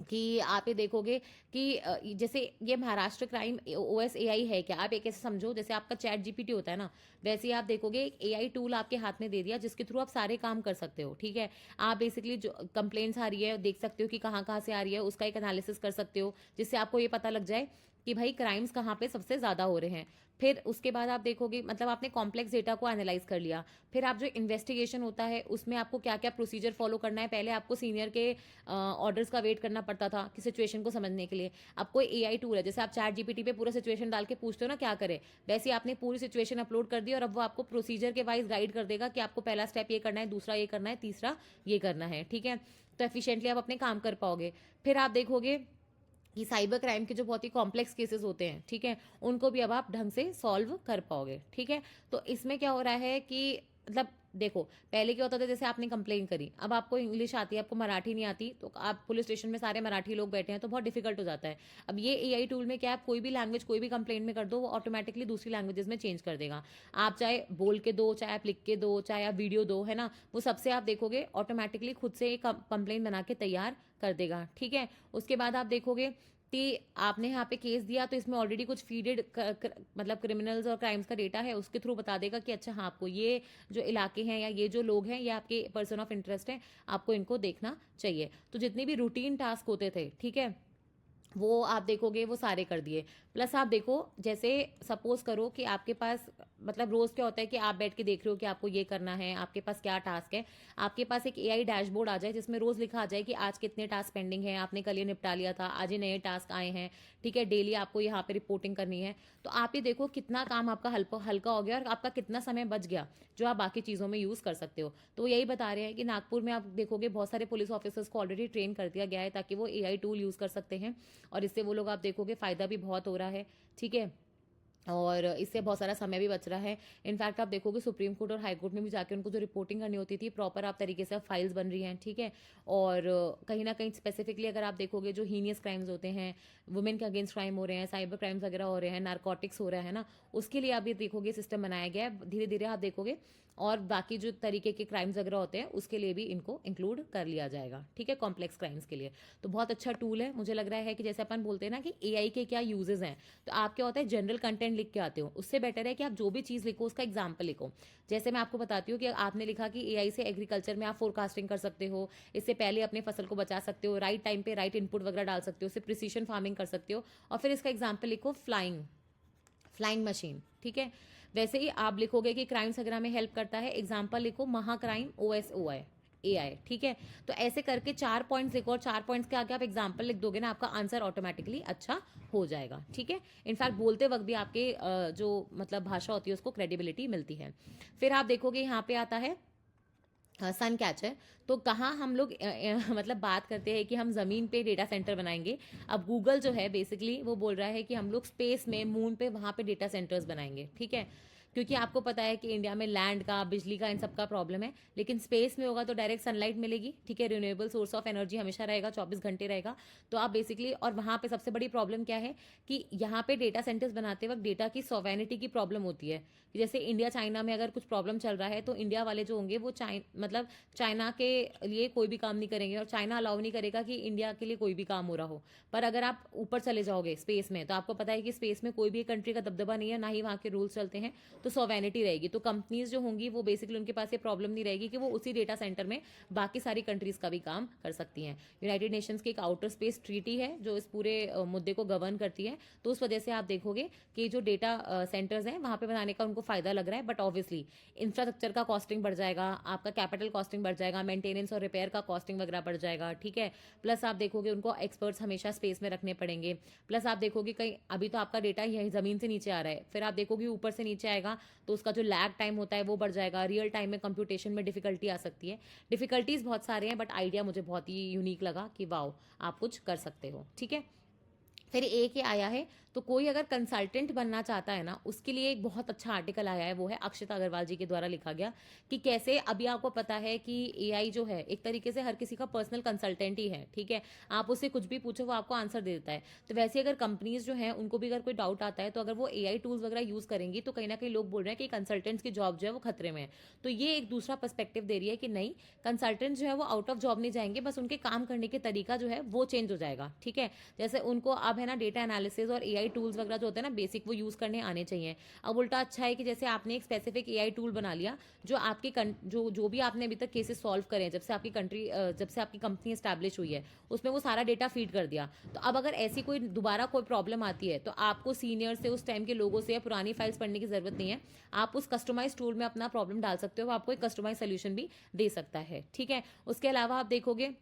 कि आप ये देखोगे कि जैसे ये महाराष्ट्र क्राइम ओएस एआई है क्या, आप एक ऐसे समझो जैसे आपका चैट जीपीटी होता है ना, वैसे ही आप देखोगे एक एआई टूल आपके हाथ में दे दिया जिसके थ्रू आप सारे काम कर सकते हो, ठीक है। आप बेसिकली जो कंप्लेंट्स आ रही है देख सकते हो कि कहाँ कहाँ से आ रही है, उसका एक एनालिसिस कर सकते हो, जिससे आपको ये पता लग जाए कि भाई क्राइम्स कहाँ पे सबसे ज़्यादा हो रहे हैं। फिर उसके बाद आप देखोगे मतलब आपने कॉम्प्लेक्स डेटा को एनालाइज कर लिया, फिर आप जो इन्वेस्टिगेशन होता है उसमें आपको क्या क्या प्रोसीजर फॉलो करना है। पहले आपको सीनियर के ऑर्डर्स का वेट करना पड़ता था कि सिचुएशन को समझने के लिए। अब कोई एआई टूल है, जैसे आप चैट जीपीटी पे पूरा सिचुएशन डाल के पूछते हो ना क्या करे, वैसे ही आपने पूरी सिचुएशन अपलोड कर दी और अब वो आपको प्रोसीजर के वाइज गाइड कर देगा कि आपको पहला स्टेप ये करना है, दूसरा ये करना है, तीसरा ये करना है, ठीक है। तो एफिशिएंटली आप अपने काम कर पाओगे। फिर आप देखोगे कि साइबर क्राइम के जो बहुत ही कॉम्प्लेक्स केसेस होते हैं, ठीक है, उनको भी अब आप ढंग से सॉल्व कर पाओगे, ठीक है। तो इसमें क्या हो रहा है कि मतलब देखो, पहले क्या होता था, जैसे आपने कंप्लेन करी, अब आपको इंग्लिश आती है, आपको मराठी नहीं आती, तो आप पुलिस स्टेशन में सारे मराठी लोग बैठे हैं तो बहुत डिफिकल्ट हो जाता है। अब ये एआई टूल में क्या है, आप कोई भी लैंग्वेज कोई भी कंप्लेंट में कर दो, वो ऑटोमेटिकली दूसरी लैंग्वेजेस में चेंज कर देगा। आप चाहे बोल के दो, चाहे आप लिख के दो, चाहे आप वीडियो दो, है ना, वो सबसे आप देखोगे ऑटोमेटिकली खुद से एक कंप्लेंट बना के तैयार कर देगा, ठीक है। उसके बाद आप देखोगे कि आपने यहाँ पे केस दिया तो इसमें ऑलरेडी कुछ फीडेड मतलब क्रिमिनल्स और क्राइम्स का डेटा है, उसके थ्रू बता देगा कि अच्छा हाँ, आपको ये जो इलाके हैं या ये जो लोग हैं, ये आपके पर्सन ऑफ इंटरेस्ट हैं, आपको इनको देखना चाहिए। तो जितने भी रूटीन टास्क होते थे, ठीक है, वो आप देखोगे वो सारे कर दिए। प्लस आप देखो, जैसे सपोज करो कि आपके पास मतलब रोज क्या होता है कि आप बैठ के देख रहे हो कि आपको ये करना है, आपके पास क्या टास्क है, आपके पास एक एआई डैशबोर्ड आ जाए जिसमें रोज लिखा आ जाए कि आज कितने टास्क पेंडिंग है, आपने कल ये निपटा लिया था, आज ये नए टास्क आए हैं, ठीक है, डेली आपको यहाँ पे रिपोर्टिंग करनी है। तो आप ये देखो कितना काम आपका हल्का हल्का हो गया और आपका कितना समय बच गया जो आप बाकी चीज़ों में यूज़ कर सकते हो। तो यही बता रहे हैं कि नागपुर में आप देखोगे बहुत सारे पुलिस ऑफिसर्स को ऑलरेडी ट्रेन कर दिया गया है ताकि वो एआई टूल यूज़ कर सकते हैं, और इससे वो लोग आप देखोगे फ़ायदा भी बहुत हो रहा है, ठीक है, और इससे बहुत सारा समय भी बच रहा है। इनफैक्ट आप देखोगे सुप्रीम कोर्ट और हाई कोर्ट में भी जाके उनको जो रिपोर्टिंग करनी होती थी, प्रॉपर आप तरीके से फाइल्स बन रही हैं, ठीक है। और कहीं ना कहीं स्पेसिफिकली अगर आप देखोगे जो हीनियस क्राइम्स होते हैं, वुमेन के अगेंस्ट क्राइम हो रहे हैं, साइबर क्राइम्स वगैरह हो रहे हैं, नारकोटिक्स हो रहा है ना, उसके लिए आप ये देखोगे सिस्टम बनाया गया है, धीरे धीरे आप देखोगे। और बाकी जो तरीके के क्राइम्स वगैरह होते हैं उसके लिए भी इनको इंक्लूड कर लिया जाएगा, ठीक है, कॉम्प्लेक्स क्राइम्स के लिए। तो बहुत अच्छा टूल है। मुझे लग रहा है कि जैसे अपन बोलते हैं ना कि एआई के क्या यूजेस हैं, तो आप क्या होता है जनरल कंटेंट लिख के आते हो, उससे बेटर है कि आप जो भी चीज़ लिखो उसका एग्जाम्पल लिखो। जैसे मैं आपको बताती हूँ कि आपने लिखा कि एआई से एग्रीकल्चर में आप फोरकास्टिंग कर सकते हो, इससे पहले अपने फसल को बचा सकते हो, राइट टाइम पे राइट इनपुट वगैरह डाल सकते हो, इससे प्रिसीशन फार्मिंग कर सकते हो, और फिर इसका एग्जाम्पल लिखो फ्लाइंग फ्लाइंग मशीन, ठीक है। वैसे ही आप लिखोगे कि क्राइम्स वगैरह में हेल्प करता है, एग्जाम्पल लिखो महाक्राइम OSOI एआई, ठीक है। तो ऐसे करके 4 पॉइंट्स लिखो और 4 पॉइंट्स के आगे आप एग्जाम्पल लिख दोगे ना, आपका आंसर ऑटोमेटिकली अच्छा हो जाएगा, ठीक है। इनफैक्ट बोलते वक्त भी आपके जो मतलब भाषा होती है उसको क्रेडिबिलिटी मिलती है। फिर आप देखोगे यहाँ पे आता है सन कैचर। तो कहाँ हम लोग मतलब बात करते हैं कि हम ज़मीन पे डेटा सेंटर बनाएंगे। अब गूगल जो है बेसिकली वो बोल रहा है कि हम लोग स्पेस में मून पे वहाँ पे डेटा सेंटर्स बनाएंगे, ठीक है। क्योंकि आपको पता है कि इंडिया में लैंड का, बिजली का, इन सब का प्रॉब्लम है, लेकिन स्पेस में होगा तो डायरेक्ट सनलाइट मिलेगी, ठीक है, रिन्यूएबल सोर्स ऑफ एनर्जी हमेशा रहेगा, 24 घंटे रहेगा। तो आप बेसिकली, और वहाँ पे सबसे बड़ी प्रॉब्लम क्या है कि यहाँ पे डेटा सेंटर्स बनाते वक्त डेटा की सॉवेनिटी की प्रॉब्लम होती है। जैसे इंडिया चाइना में अगर कुछ प्रॉब्लम चल रहा है तो इंडिया वाले जो होंगे वो मतलब चाइना के लिए कोई भी काम नहीं करेंगे, और चाइना अलाउ नहीं करेगा कि इंडिया के लिए कोई भी काम हो रहा हो। पर अगर आप ऊपर चले जाओगे स्पेस में, तो आपको पता है कि स्पेस में कोई भी कंट्री का दबदबा नहीं है, ना ही वहाँ के रूल्स चलते हैं, तो सॉवेनिटी रहेगी। तो कंपनीज जो होंगी वो बेसिकली उनके पास ये प्रॉब्लम नहीं रहेगी कि वो उसी डेटा सेंटर में बाकी सारी कंट्रीज का भी काम कर सकती हैं। यूनाइटेड नेशंस की एक आउटर स्पेस ट्रीटी है जो इस पूरे मुद्दे को गवर्न करती है। तो उस वजह से आप देखोगे कि जो डेटा सेंटर्स हैं वहाँ पे बनाने का उनको फायदा लग रहा है, बट ऑब्वियसली इंफ्रास्ट्रक्चर का कॉस्टिंग बढ़ जाएगा, आपका कैपिटल कॉस्टिंग बढ़ जाएगा, मेंटेनेंस और रिपेयर का कॉस्टिंग वगैरह बढ़ जाएगा, ठीक है। प्लस आप देखोगे उनको एक्सपर्ट्स हमेशा स्पेस में रखने पड़ेंगे। प्लस आप देखोगे कहीं अभी तो आपका डेटा यही ज़मीन से नीचे आ रहा है, फिर आप देखोगे ऊपर से नीचे आएगा तो उसका जो लैग टाइम होता है वो बढ़ जाएगा, रियल टाइम में कंप्यूटेशन में डिफिकल्टी आ सकती है। डिफिकल्टीज बहुत सारे हैं, बट आइडिया मुझे बहुत ही यूनिक लगा कि वाओ, आप कुछ कर सकते हो, ठीक है। फिर एक ही आया है, तो कोई अगर कंसल्टेंट बनना चाहता है ना, उसके लिए एक बहुत अच्छा आर्टिकल आया है, वो है अक्षिता अग्रवाल जी के द्वारा लिखा गया कि कैसे अभी आपको पता है कि एआई जो है एक तरीके से हर किसी का पर्सनल कंसल्टेंट ही है, ठीक है। आप उससे कुछ भी पूछो वो आपको आंसर दे देता है। तो वैसे अगर कंपनीज जो है उनको भी अगर कोई डाउट आता है तो अगर वो एआई टूल्स वगैरह यूज करेंगी तो कहीं ना कहीं लोग बोल रहे हैं कि कंसल्टेंट्स की जॉब जो है वो खतरे में है। तो ये एक दूसरा पर्सपेक्टिव दे रही है कि नहीं, कंसल्टेंट जो है वो आउट ऑफ जॉब नहीं जाएंगे, बस उनके काम करने के तरीका जो है वो चेंज हो जाएगा, ठीक है। जैसे उनको अब है ना डेटा एनालिसिस और एआई टूल्स वगैरह जो होते हैं ना बेसिक, वो यूज करने आने चाहिए। अब उल्टा अच्छा है कि जैसे आपने एक स्पेसिफिक एआई टूल बना लिया जो आपके जो भी आपने अभी तक केसेस सॉल्व करे हैं जब से आपकी कंपनी एस्टैब्लिश हुई है, उसमें वो सारा डेटा फीड कर दिया। तो अब अगर ऐसी कोई दोबारा कोई प्रॉब्लम आती है तो आपको सीनियर से, उस टाइम के लोगों से या पुरानी फाइल्स पढ़ने की जरूरत नहीं है। आप उस कस्टमाइज टूल में अपना प्रॉब्लम डाल सकते हो, आपको एक कस्टमाइज सोल्यूशन भी दे सकता है, ठीक है। उसके अलावा आप देखोगे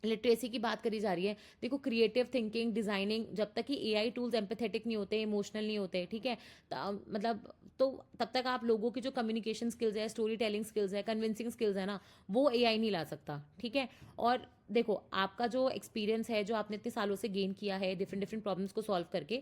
लिटरेसी की बात करी जा रही है। देखो क्रिएटिव थिंकिंग, डिजाइनिंग, जब तक कि एआई टूल्स एम्पैथेटिक नहीं होते, इमोशनल नहीं होते, ठीक है, मतलब तो तब तक आप लोगों की जो कम्युनिकेशन स्किल्स है, स्टोरी टेलिंग स्किल्स है, कन्विंसिंग स्किल्स है ना, वो एआई नहीं ला सकता, ठीक है। और देखो आपका जो एक्सपीरियंस है, जो आपने इतने सालों से गेन किया है डिफरेंट डिफरेंट प्रॉब्लम्स को सॉल्व करके,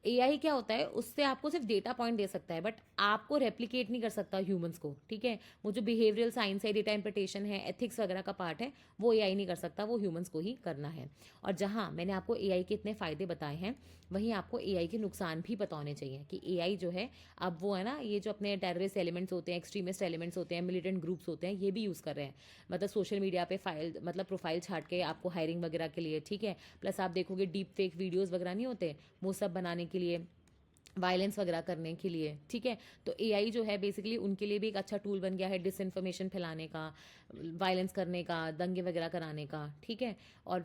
एआई क्या होता है, उससे आपको सिर्फ डेटा पॉइंट दे सकता है, बट आपको रेप्लिकेट नहीं कर सकता ह्यूमंस को, ठीक है। वो जो बिहेवियरल साइंस है, डेटा इंटरप्रिटेशन है, एथिक्स वगैरह का पार्ट है, वो एआई नहीं कर सकता, वो ह्यूमंस को ही करना है। और जहाँ मैंने आपको एआई के इतने फ़ायदे बताए हैं, वहीं आपको एआई के नुकसान भी पता होने चाहिए कि एआई जो है, अब वो है ना, ये जो अपने टेररिस्ट एलिमेंट्स होते हैं, एक्सट्रीमिस्ट एलिमेंट्स होते हैं, मिलिटेंट ग्रुप्स होते हैं, ये भी यूज़ कर रहे हैं। मतलब सोशल मीडिया पे फाइल, मतलब प्रोफाइल छाट के आपको हायरिंग वगैरह के लिए, ठीक है। प्लस आप देखोगे डीप फेक वीडियोज़ वगैरह नहीं होते, वो सब बनाने के लिए, वायलेंस वगैरह करने के लिए, ठीक है। तो एआई जो है बेसिकली उनके लिए भी एक अच्छा टूल बन गया है, डिसइंफॉर्मेशन फैलाने का, वायलेंस करने का, दंगे वगैरह कराने का, ठीक है। और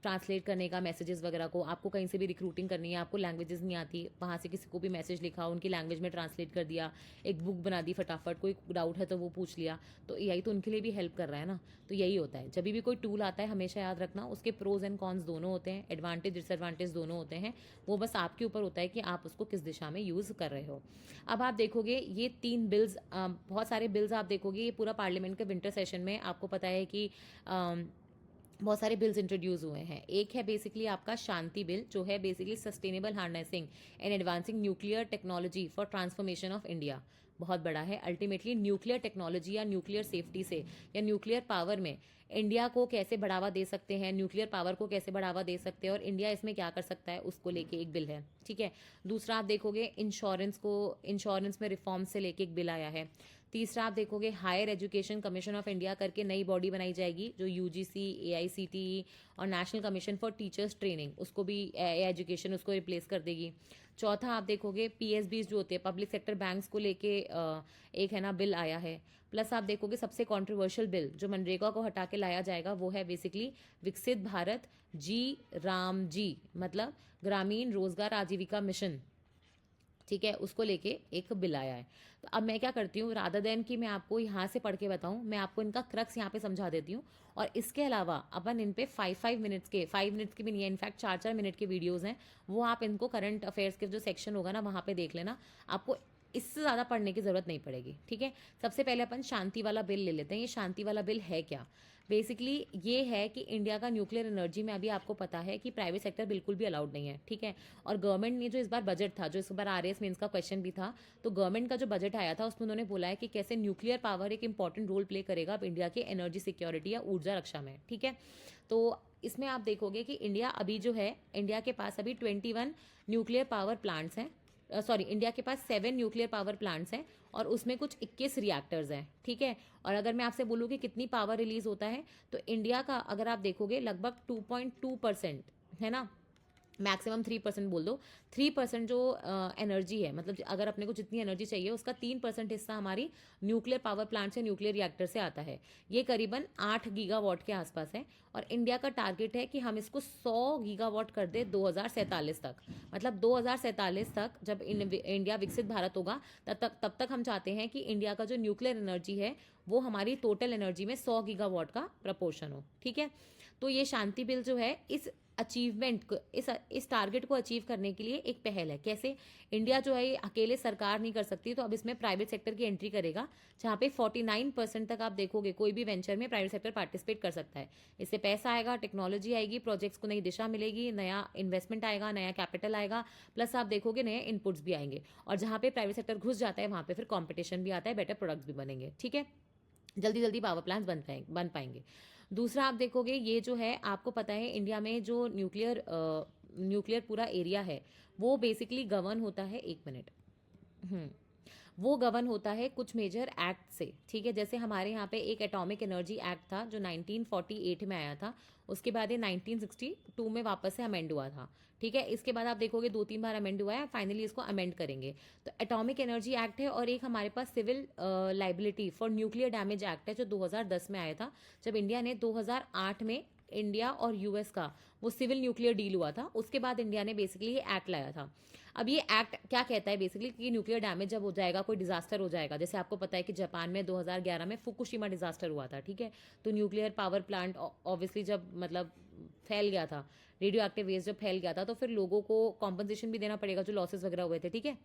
ट्रांसलेट करने का मैसेजेस वगैरह को, आपको कहीं से भी रिक्रूटिंग करनी है, आपको लैंग्वेजेस नहीं आती, वहाँ से किसी को भी मैसेज लिखा, उनकी लैंग्वेज में ट्रांसलेट कर दिया, एक बुक बना दी फटाफट, कोई डाउट है तो वो पूछ लिया। तो एआई तो उनके लिए भी हेल्प कर रहा है ना। तो यही होता है, जब भी कोई टूल आता है हमेशा याद रखना उसके प्रोज एंड कॉन्स दोनों होते हैं, एडवांटेज डिसएडवांटेज दोनों होते हैं। वो बस आपके ऊपर होता है कि आप उसको किस दिशा में यूज़ कर रहे हो। अब आप देखोगे ये 3 बिल्स, बहुत सारे बिल्स आप देखोगे, ये पूरा पार्लियामेंट के विंटर सेशन में आपको पता है कि बहुत सारे बिल्स इंट्रोड्यूस हुए हैं। एक है बेसिकली आपका शांति बिल, जो है basically sustainable harnessing and advancing nuclear technology for transformation of India. बहुत बड़ा है। अल्टीमेटली न्यूक्लियर टेक्नोलॉजी या न्यूक्लियर सेफ्टी से या न्यूक्लियर पावर में इंडिया को कैसे बढ़ावा दे सकते हैं, न्यूक्लियर पावर को कैसे बढ़ावा दे सकते हैं और इंडिया इसमें क्या कर सकता है, उसको लेके एक बिल है, ठीक है। दूसरा आप देखोगे इंश्योरेंस में रिफॉर्म से लेके एक बिल आया है। तीसरा आप देखोगे higher education commission of India करके नई बॉडी बनाई जाएगी, जो यूजीसी, एआईसीटीई और national commission for teachers training, उसको भी एजुकेशन उसको रिप्लेस कर देगी। चौथा आप देखोगे पीएसबीज जो होते हैं, पब्लिक सेक्टर बैंक्स को लेके एक है ना बिल आया है। प्लस आप देखोगे सबसे कंट्रोवर्शियल बिल जो मनरेगा को हटा के लाया जाएगा, वो है बेसिकली विकसित भारत जी राम जी, मतलब ग्रामीण रोजगार आजीविका मिशन, ठीक है, उसको लेके एक बिल आया है। तो अब मैं क्या करती हूँ, रादर देन कि मैं आपको यहाँ से पढ़ के बताऊँ, मैं आपको इनका क्रक्स यहाँ पे समझा देती हूँ। और इसके अलावा अपन इन पे 5 मिनट्स के, 5 मिनट्स के भी नहीं है, इनफैक्ट 4-4 मिनट के वीडियोज़ हैं, वो आप इनको करंट अफेयर्स के जो सेक्शन होगा ना वहाँ पे देख लेना। आपको इससे ज़्यादा पढ़ने की ज़रूरत नहीं पड़ेगी, ठीक है। सबसे पहले अपन शांति वाला बिल ले लेते हैं। ये शांति वाला बिल है क्या? बेसिकली ये है कि इंडिया का न्यूक्लियर एनर्जी में अभी आपको पता है कि प्राइवेट सेक्टर बिल्कुल भी अलाउड नहीं है, ठीक है। और गवर्नमेंट ने जो इस बार बजट था, जो इस बार आरएएस मेंस का क्वेश्चन भी था, तो गवर्नमेंट का जो बजट आया था उसमें उन्होंने बोला है कि कैसे न्यूक्लियर पावर एक इंपॉर्टेंट रोल प्ले करेगा अब इंडिया के एनर्जी सिक्योरिटी या ऊर्जा रक्षा में, ठीक है। तो इसमें आप देखोगे कि इंडिया अभी जो है, इंडिया के पास अभी 21 न्यूक्लियर पावर प्लांट्स हैं, सॉरी इंडिया के पास 7 न्यूक्लियर पावर प्लांट्स हैं और उसमें कुछ 21 रिएक्टर्स हैं, ठीक है। और अगर मैं आपसे बोलूँ कि कितनी पावर रिलीज होता है, तो इंडिया का अगर आप देखोगे लगभग 2.2% है ना, मैक्सिमम 3% बोल दो। 3% जो एनर्जी है, मतलब अगर अपने को जितनी एनर्जी चाहिए उसका 3% हिस्सा हमारी न्यूक्लियर पावर प्लांट से, न्यूक्लियर रिएक्टर से आता है। ये करीबन 8 गीगावाट के आसपास है। और इंडिया का टारगेट है कि हम इसको 100 गीगावाट कर दे 2047 तक। मतलब 2047 तक जब इंडिया विकसित भारत होगा, तब तक हम चाहते हैं कि इंडिया का जो न्यूक्लियर एनर्जी है वो हमारी टोटल एनर्जी में 100 गीगावाट का प्रपोर्शन हो, ठीक है। तो ये शांति बिल जो है इस अचीवमेंट को, इस टारगेट को अचीव करने के लिए एक पहल है। कैसे? इंडिया जो है ये अकेले सरकार नहीं कर सकती, तो अब इसमें प्राइवेट सेक्टर की एंट्री करेगा, जहाँ पे 49% तक आप देखोगे कोई भी वेंचर में प्राइवेट सेक्टर पार्टिसिपेट कर सकता है। इससे पैसा आएगा, टेक्नोलॉजी आएगी, प्रोजेक्ट्स को नई दिशा मिलेगी, नया इन्वेस्टमेंट आएगा, नया कैपिटल आएगा, प्लस आप देखोगे नए इनपुट्स भी आएंगे। और जहाँ पे प्राइवेट सेक्टर घुस जाता है वहाँ पे फिर कॉम्पिटिशन भी आता है, बेटर प्रोडक्ट्स भी बनेंगे, ठीक है। जल्दी जल्दी पावर प्लांट्स बन पाएंगे। दूसरा आप देखोगे ये जो है, आपको पता है इंडिया में जो न्यूक्लियर पूरा एरिया है वो बेसिकली गवर्न होता है, 1 मिनट, वो गवर्न होता है कुछ मेजर एक्ट से, ठीक है। जैसे हमारे यहाँ पे एक एटॉमिक एनर्जी एक्ट था जो 1948 में आया था, उसके बाद ये 1962 में वापस से अमेंड हुआ था, ठीक है। इसके बाद आप देखोगे 2-3 बार अमेंड हुआ है, फाइनली इसको अमेंड करेंगे। तो एटॉमिक एनर्जी एक्ट है। और एक हमारे पास civil liability for nuclear damage act है जो 2010 में आया था, जब इंडिया ने 2008 में इंडिया और यूएस का वो सिविल न्यूक्लियर डील हुआ था, उसके बाद इंडिया ने बेसिकली ये एक्ट लाया था। अब ये एक्ट क्या कहता है बेसिकली कि न्यूक्लियर डैमेज जब हो जाएगा, कोई डिजास्टर हो जाएगा, जैसे आपको पता है कि जापान में 2011 में फुकुशिमा डिजास्टर हुआ था, ठीक है। तो न्यूक्लियर पावर प्लांट ऑब्वियसली जब मतलब फैल गया था, रेडियो एक्टिव वेस्ट जब फैल गया था, तो फिर लोगों को कॉम्पनसेशन भी देना पड़ेगा जो लॉसेस वगैरह हुए थे, ठीक है।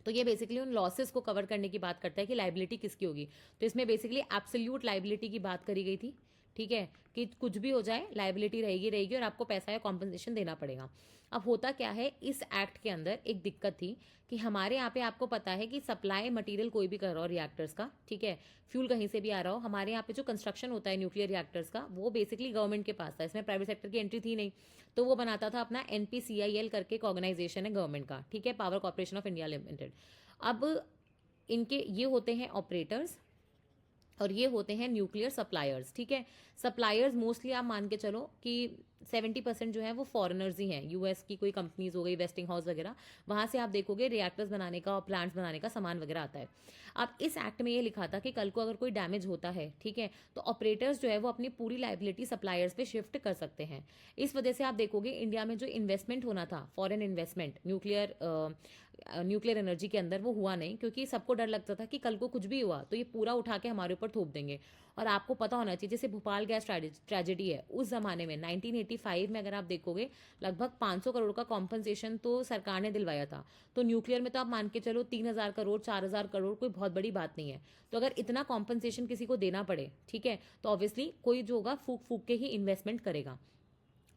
तो ये बेसिकली उन लॉसेस को कवर करने की बात करता है कि लाइबिलिटी किसकी होगी। तो इसमें बेसिकली एब्सोल्यूट लाइबिलिटी की बात करी गई थी, ठीक है, कि कुछ भी हो जाए लाइबिलिटी रहेगी रहेगी और आपको पैसा या कॉम्पनसेशन देना पड़ेगा। अब होता क्या है, इस एक्ट के अंदर एक दिक्कत थी कि हमारे यहाँ पे आपको पता है कि सप्लाई मटेरियल कोई भी कर रहा हो रिएक्टर्स का, ठीक है, फ्यूल कहीं से भी आ रहा हो, हमारे यहाँ पे जो कंस्ट्रक्शन होता है न्यूक्लियर रिएक्टर्स का वो बेसिकली गवर्नमेंट के पास था, इसमें प्राइवेट सेक्टर की एंट्री थी नहीं। तो वो बनाता था अपना NPCIL करके एक ऑर्गेनाइजेशन है गवर्नमेंट का, ठीक है, power corporation of India limited. अब इनके ये होते हैं ऑपरेटर्स और ये होते हैं न्यूक्लियर सप्लायर्स, ठीक है। सप्लायर्स मोस्टली आप मान के चलो कि 70% जो है वो फॉरेनर्स ही हैं, US की कोई कंपनीज हो गई, वेस्टिंग हाउस वगैरह, वहाँ से आप देखोगे रिएक्टर्स बनाने का और प्लांट्स बनाने का सामान वगैरह आता है। अब इस एक्ट में ये लिखा था कि कल को अगर कोई डैमेज होता है, ठीक है, तो ऑपरेटर्स जो है वो अपनी पूरी लाइबिलिटी सप्लायर्स पे शिफ्ट कर सकते हैं। इस वजह से आप देखोगे इंडिया में जो इन्वेस्टमेंट होना था, फॉरेन इन्वेस्टमेंट न्यूक्लियर एनर्जी के अंदर, वो हुआ नहीं, क्योंकि सबको डर लगता था कि कल को कुछ भी हुआ तो ये पूरा उठा के हमारे ऊपर थोप देंगे। और आपको पता होना चाहिए, जैसे भोपाल गैस ट्रेजेडी है, उस जमाने में 1985 में अगर आप देखोगे लगभग 500 करोड़ का कॉम्पनसेशन तो सरकार ने दिलवाया था। तो न्यूक्लियर में तो आप मान के चलो 3000 करोड़ 4000 करोड़ कोई बहुत बड़ी बात नहीं है। तो अगर इतना कॉम्पनसेशन किसी को देना पड़े, ठीक है, तो ऑब्वियसली कोई जो होगा फूक फूक के ही इन्वेस्टमेंट करेगा।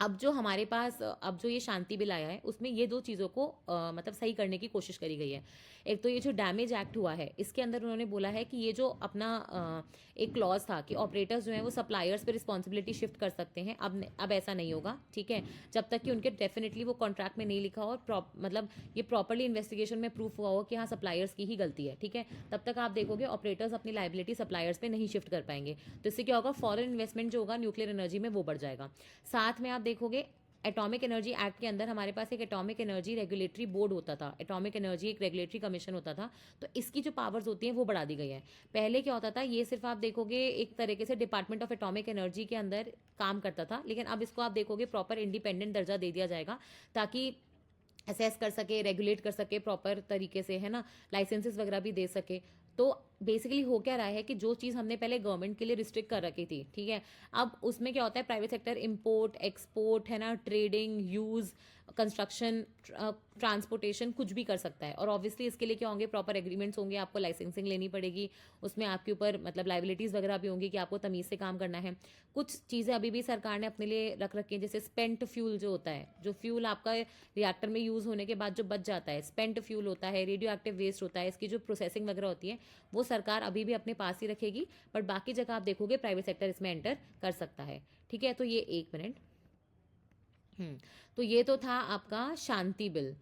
अब जो हमारे पास अब जो ये शांति बिल आया है उसमें ये दो चीज़ों को मतलब सही करने की कोशिश करी गई है। एक तो ये जो डैमेज एक्ट हुआ है इसके अंदर उन्होंने बोला है कि ये जो अपना एक क्लॉज था कि ऑपरेटर्स जो हैं वो सप्लायर्स पे रिस्पॉन्सिबिलिटी शिफ्ट कर सकते हैं, अब ऐसा नहीं होगा, ठीक है, जब तक कि उनके डेफिनेटली वो कॉन्ट्रैक्ट में नहीं लिखा हो और मतलब ये प्रॉपरली इन्वेस्टिगेशन में प्रूफ हुआ हो कि हाँ सप्लायर्स की ही गलती है, ठीक है, तब तक आप देखोगे ऑपरेटर्स अपनी लाइबिलिटी सप्लायर्स पे नहीं शिफ्ट कर पाएंगे। तो इससे क्या होगा, फॉरेन इन्वेस्टमेंट जो होगा न्यूक्लियर एनर्जी में वो बढ़ जाएगा। साथ में आप देखोगे एटॉमिक एनर्जी एक्ट के अंदर हमारे पास एक एटॉमिक एनर्जी रेगुलेटरी बोर्ड होता था, एटॉमिक एनर्जी एक रेगुलेटरी कमीशन होता था, तो इसकी जो पावर्स होती हैं वो बढ़ा दी गई है। पहले क्या होता था, ये सिर्फ आप देखोगे एक तरीके से डिपार्टमेंट ऑफ एटॉमिक एनर्जी के अंदर काम करता था, लेकिन अब इसको आप देखोगे प्रॉपर इंडिपेंडेंट दर्जा दे दिया जाएगा ताकि असेस कर सके, रेगुलेट कर सके प्रॉपर तरीके से, है ना, लाइसेंसेस वगैरह भी दे सके। तो बेसिकली हो क्या रहा है कि जो चीज़ हमने पहले गवर्नमेंट के लिए रिस्ट्रिक्ट कर रखी थी, ठीक है, अब उसमें क्या होता है, प्राइवेट सेक्टर इंपोर्ट एक्सपोर्ट, है ना, ट्रेडिंग, यूज़, कंस्ट्रक्शन, ट्रांसपोर्टेशन कुछ भी कर सकता है। और ऑब्वियसली इसके लिए क्या होंगे, प्रॉपर एग्रीमेंट्स होंगे, आपको लाइसेंसिंग लेनी पड़ेगी, उसमें आपके ऊपर मतलब लाइबिलिटीज़ वगैरह भी होंगी कि आपको तमीज़ से काम करना है। कुछ चीज़ें अभी भी सरकार ने अपने लिए रख रखी हैं, जैसे स्पेंट फ्यूल जो होता है, जो फ्यूल आपका रिएक्टर में यूज़ होने के बाद जो बच जाता है, स्पेंट फ्यूल होता है, रेडियो एक्टिव वेस्ट होता है, इसकी जो प्रोसेसिंग वगैरह होती है वो सरकार अभी भी अपने पास ही रखेगी, बट बाकी जगह आप देखोगे प्राइवेट सेक्टर इसमें एंटर कर सकता है, ठीक है। तो ये एक मिनट, तो ये तो था आपका शांति बिल।